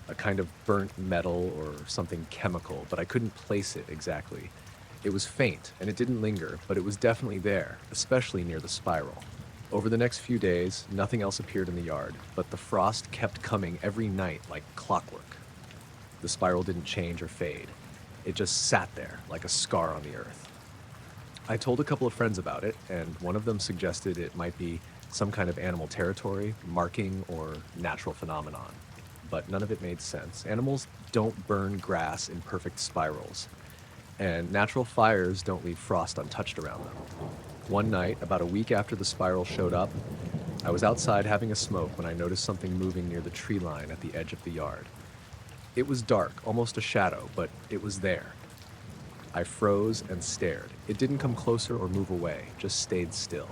A kind of burnt metal or something chemical, but I couldn't place it exactly. It was faint, and it didn't linger, but it was definitely there, especially near the spiral. Over the next few days, nothing else appeared in the yard, but the frost kept coming every night like clockwork. The spiral didn't change or fade. It just sat there like a scar on the earth. I told a couple of friends about it, and one of them suggested it might be some kind of animal territory, marking, or natural phenomenon. But none of it made sense. Animals don't burn grass in perfect spirals, and natural fires don't leave frost untouched around them. One night, about a week after the spiral showed up, I was outside having a smoke when I noticed something moving near the tree line at the edge of the yard. It was dark, almost a shadow, but it was there. I froze and stared. It didn't come closer or move away, just stayed still.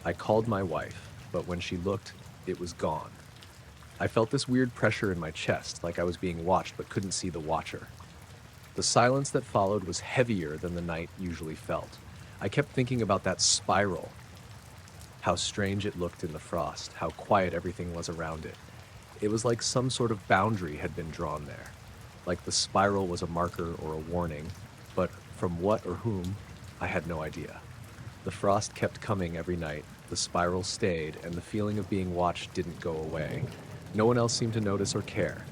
I called my wife, but when she looked, it was gone. I felt this weird pressure in my chest, like I was being watched but couldn't see the watcher. The silence that followed was heavier than the night usually felt. I kept thinking about that spiral, how strange it looked in the frost, how quiet everything was around it. It was like some sort of boundary had been drawn there, like the spiral was a marker or a warning, but from what or whom, I had no idea. The frost kept coming every night, the spiral stayed, and the feeling of being watched didn't go away. No one else seemed to notice or care.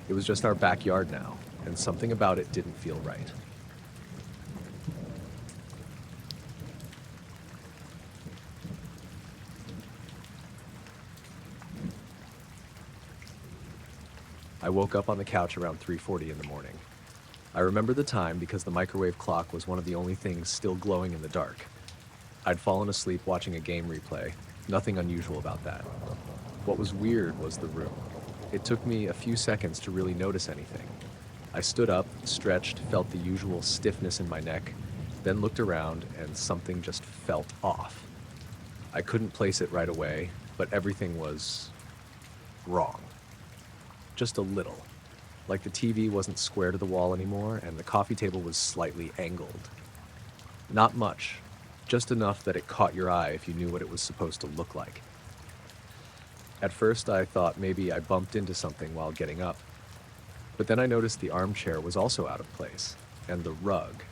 It was just our backyard now, and something about it didn't feel right. I woke up on the couch around 3:40 in the morning. I remember the time because the microwave clock was one of the only things still glowing in the dark. I'd fallen asleep watching a game replay, nothing unusual about that. What was weird was the room. It took me a few seconds to really notice anything. I stood up, stretched, felt the usual stiffness in my neck, then looked around and something just felt off. I couldn't place it right away, but everything was wrong. Just a little. Like the TV wasn't square to the wall anymore and the coffee table was slightly angled. Not much, just enough that it caught your eye if you knew what it was supposed to look like. At first I thought maybe I bumped into something while getting up, but then I noticed the armchair was also out of place, and the rug.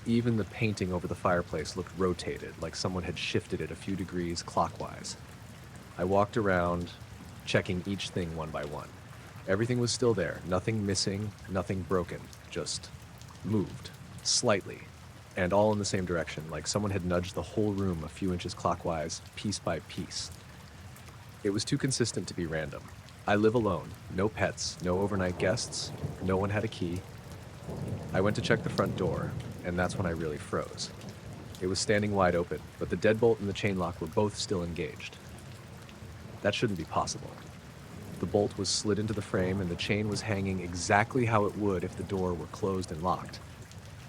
Even the painting over the fireplace looked rotated, like someone had shifted it a few degrees clockwise. I walked around, checking each thing one by one. Everything was still there, nothing missing, nothing broken, just moved, slightly, and all in the same direction, like someone had nudged the whole room a few inches clockwise, piece by piece. It was too consistent to be random. I live alone, no pets, no overnight guests, no one had a key. I went to check the front door, and that's when I really froze. It was standing wide open, but the deadbolt and the chain lock were both still engaged. That shouldn't be possible. The bolt was slid into the frame and the chain was hanging exactly how it would if the door were closed and locked.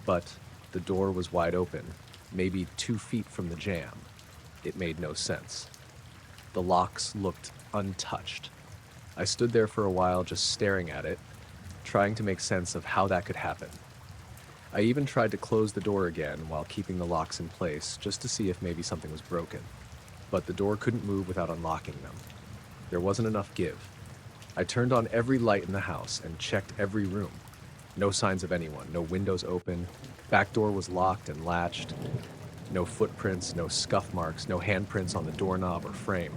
But the door was wide open, maybe 2 feet from the jamb. It made no sense. The locks looked untouched. I stood there for a while just staring at it, trying to make sense of how that could happen. I even tried to close the door again while keeping the locks in place just to see if maybe something was broken. But the door couldn't move without unlocking them. There wasn't enough give. I turned on every light in the house and checked every room. No signs of anyone, no windows open, back door was locked and latched, no footprints, no scuff marks, no handprints on the doorknob or frame.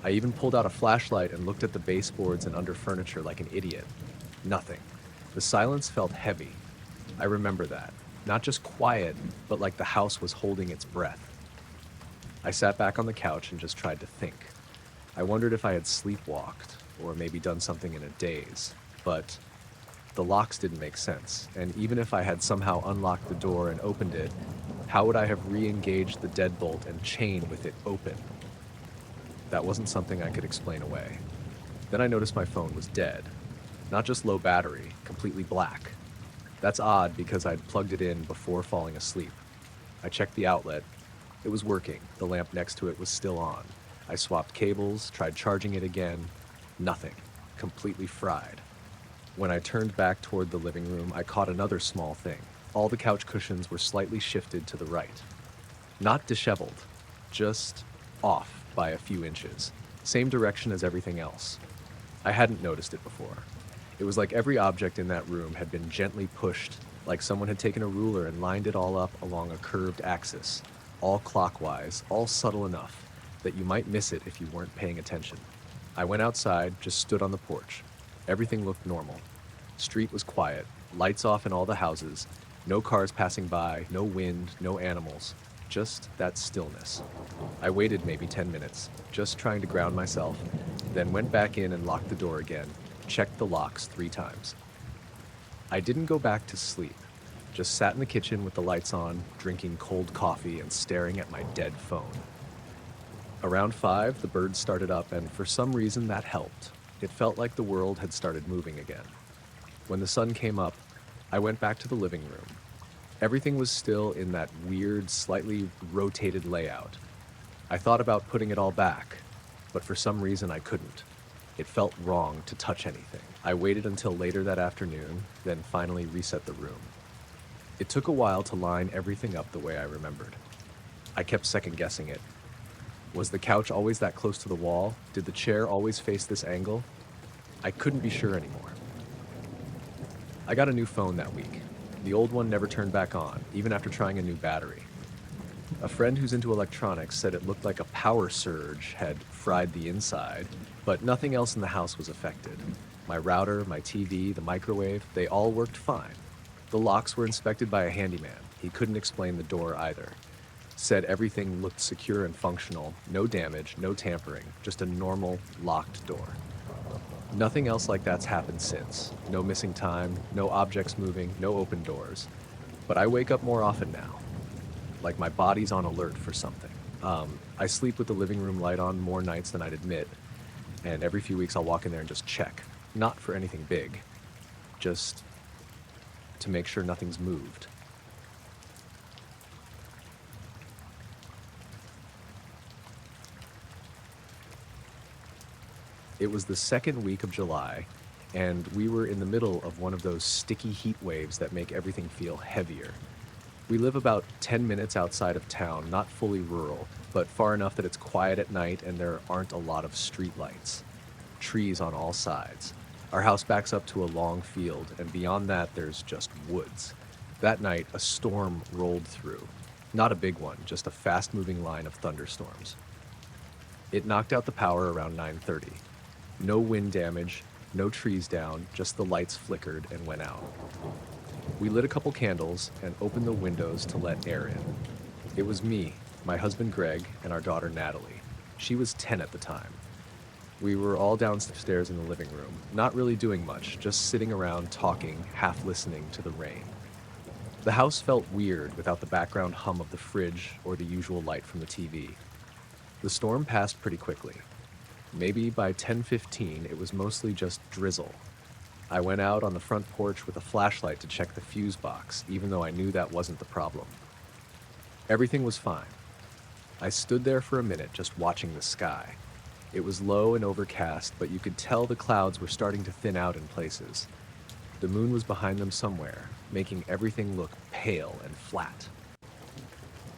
I even pulled out a flashlight and looked at the baseboards and under furniture like an idiot. Nothing. The silence felt heavy. I remember that. Not just quiet, but like the house was holding its breath. I sat back on the couch and just tried to think. I wondered if I had sleepwalked, or maybe done something in a daze, but the locks didn't make sense, and even if I had somehow unlocked the door and opened it, how would I have re-engaged the deadbolt and chain with it open? That wasn't something I could explain away. Then I noticed my phone was dead. Not just low battery, completely black. That's odd because I'd plugged it in before falling asleep. I checked the outlet. It was working. The lamp next to it was still on. I swapped cables, tried charging it again. Nothing. Completely fried. When I turned back toward the living room, I caught another small thing. All the couch cushions were slightly shifted to the right. Not disheveled, just off by a few inches. Same direction as everything else. I hadn't noticed it before. It was like every object in that room had been gently pushed, like someone had taken a ruler and lined it all up along a curved axis, all clockwise, all subtle enough that you might miss it if you weren't paying attention. I went outside, just stood on the porch. Everything looked normal. Street was quiet, lights off in all the houses, No cars passing by, no wind, no animals, just that stillness. I waited maybe 10 minutes, just trying to ground myself, then went back in and locked the door again, checked the locks 3 times. I didn't go back to sleep, just sat in the kitchen with the lights on, drinking cold coffee and staring at my dead phone. Around 5, the birds started up, and for some reason that helped. It felt like the world had started moving again. When the sun came up, I went back to the living room. Everything was still in that weird, slightly rotated layout. I thought about putting it all back, but for some reason I couldn't. It felt wrong to touch anything. I waited until later that afternoon, then finally reset the room. It took a while to line everything up the way I remembered. I kept second-guessing it. Was the couch always that close to the wall? Did the chair always face this angle? I couldn't be sure anymore. I got a new phone that week. The old one never turned back on, even after trying a new battery. A friend who's into electronics said it looked like a power surge had fried the inside, but nothing else in the house was affected. My router, my TV, the microwave, they all worked fine. The locks were inspected by a handyman. He couldn't explain the door either. Said everything looked secure and functional, no damage, no tampering, just a normal, locked door. Nothing else like that's happened since. No missing time, no objects moving, no open doors. But I wake up more often now. Like my body's on alert for something. I sleep with the living room light on more nights than I'd admit, and every few weeks I'll walk in there and just check. Not for anything big, just to make sure nothing's moved. It was the second week of July, and we were in the middle of one of those sticky heat waves that make everything feel heavier. We live about 10 minutes outside of town, not fully rural, but far enough that it's quiet at night and there aren't a lot of street lights. Trees on all sides. Our house backs up to a long field, and beyond that there's just woods. That night, a storm rolled through. Not a big one, just a fast-moving line of thunderstorms. It knocked out the power around 9:30. No wind damage, no trees down, just the lights flickered and went out. We lit a couple candles and opened the windows to let air in. It was me, my husband Greg, and our daughter Natalie. She was 10 at the time. We were all downstairs in the living room, not really doing much, just sitting around talking, half listening to the rain. The house felt weird without the background hum of the fridge or the usual light from the TV. The storm passed pretty quickly. Maybe by 10:15 it was mostly just drizzle. I went out on the front porch with a flashlight to check the fuse box, even though I knew that wasn't the problem. Everything was fine. I stood there for a minute just watching the sky. It was low and overcast, but you could tell the clouds were starting to thin out in places. The moon was behind them somewhere, making everything look pale and flat.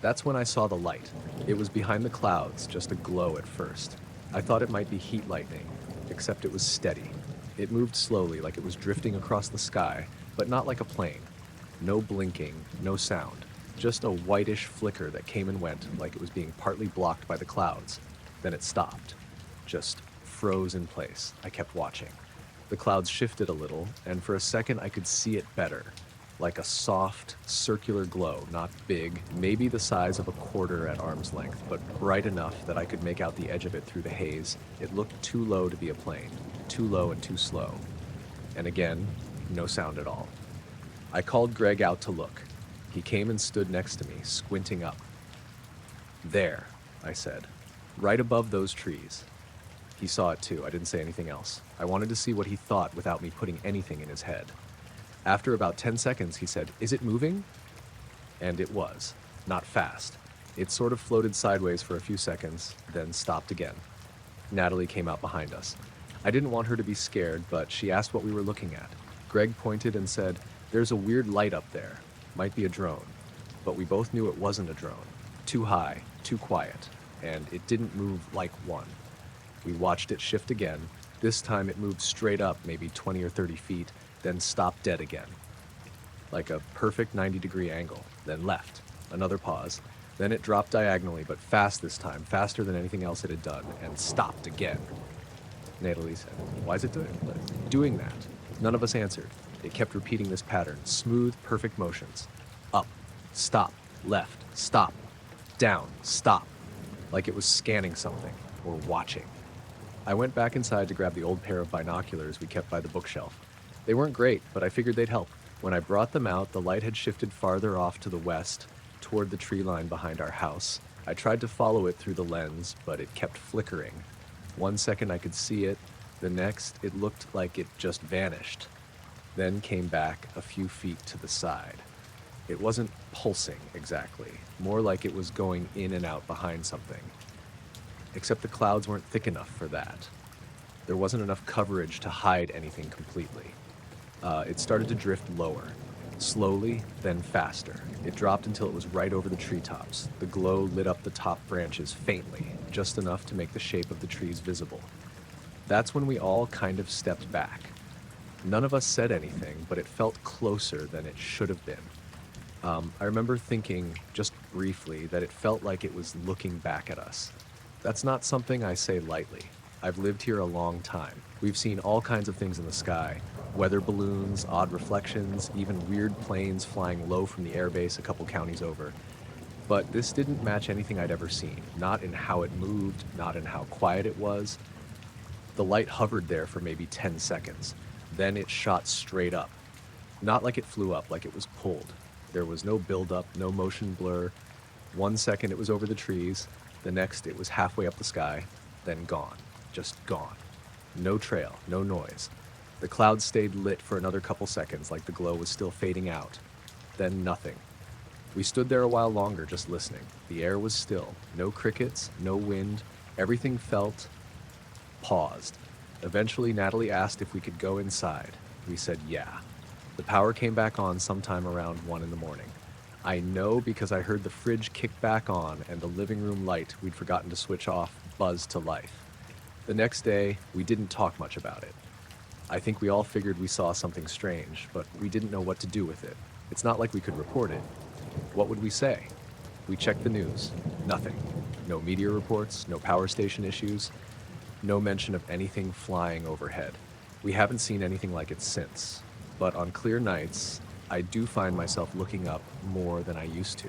That's when I saw the light. It was behind the clouds, just a glow at first. I thought it might be heat lightning, except it was steady. It moved slowly, like it was drifting across the sky, but not like a plane. No blinking, no sound. Just a whitish flicker that came and went, like it was being partly blocked by the clouds. Then it stopped. Just froze in place. I kept watching. The clouds shifted a little, and for a second I could see it better. Like a soft, circular glow, not big, maybe the size of a quarter at arm's length, but bright enough that I could make out the edge of it through the haze. It looked too low to be a plane, too low and too slow. And again, no sound at all. I called Greg out to look. He came and stood next to me, squinting up. "There," I said, "right above those trees." He saw it too. I didn't say anything else. I wanted to see what he thought without me putting anything in his head. After about 10 seconds, he said, "Is it moving?" And it was. Not fast. It sort of floated sideways for a few seconds, then stopped again. Natalie came out behind us. I didn't want her to be scared, but she asked what we were looking at. Greg pointed and said, "There's a weird light up there. Might be a drone." But we both knew it wasn't a drone. Too high, too quiet, and it didn't move like one. We watched it shift again. This time it moved straight up, maybe 20 or 30 feet, then stopped dead again. Like a perfect 90-degree angle, then left. Another pause. Then it dropped diagonally, but fast this time, faster than anything else it had done, and stopped again. Natalie said, "Why is it doing that?" None of us answered. It kept repeating this pattern, smooth, perfect motions. Up, stop, left, stop, down, stop, like it was scanning something or watching. I went back inside to grab the old pair of binoculars we kept by the bookshelf. They weren't great, but I figured they'd help. When I brought them out, the light had shifted farther off to the west, toward the tree line behind our house. I tried to follow it through the lens, but it kept flickering. One second I could see it, the next it looked like it just vanished, then came back a few feet to the side. It wasn't pulsing exactly, more like it was going in and out behind something. Except the clouds weren't thick enough for that. There wasn't enough coverage to hide anything completely. It started to drift lower, slowly, then faster. It dropped until it was right over the treetops. The glow lit up the top branches faintly, just enough to make the shape of the trees visible. That's when we all kind of stepped back. None of us said anything, but it felt closer than it should have been. I remember thinking, just briefly, that it felt like it was looking back at us. That's not something I say lightly. I've lived here a long time. We've seen all kinds of things in the sky. Weather balloons, odd reflections, even weird planes flying low from the airbase a couple counties over. But this didn't match anything I'd ever seen. Not in how it moved, not in how quiet it was. The light hovered there for maybe 10 seconds. Then it shot straight up. Not like it flew up, like it was pulled. There was no buildup, no motion blur. 1 second it was over the trees, the next it was halfway up the sky, then gone. Just gone. No trail, no noise. The clouds stayed lit for another couple seconds like the glow was still fading out. Then nothing. We stood there a while longer just listening. The air was still. No crickets, no wind. Everything felt paused. Eventually Natalie asked if we could go inside. We said yeah. The power came back on sometime around 1 in the morning. I know because I heard the fridge kick back on and the living room light we'd forgotten to switch off buzzed to life. The next day, we didn't talk much about it. I think we all figured we saw something strange, but we didn't know what to do with it. It's not like we could report it. What would we say? We checked the news. Nothing. No media reports, no power station issues, no mention of anything flying overhead. We haven't seen anything like it since. But on clear nights, I do find myself looking up more than I used to.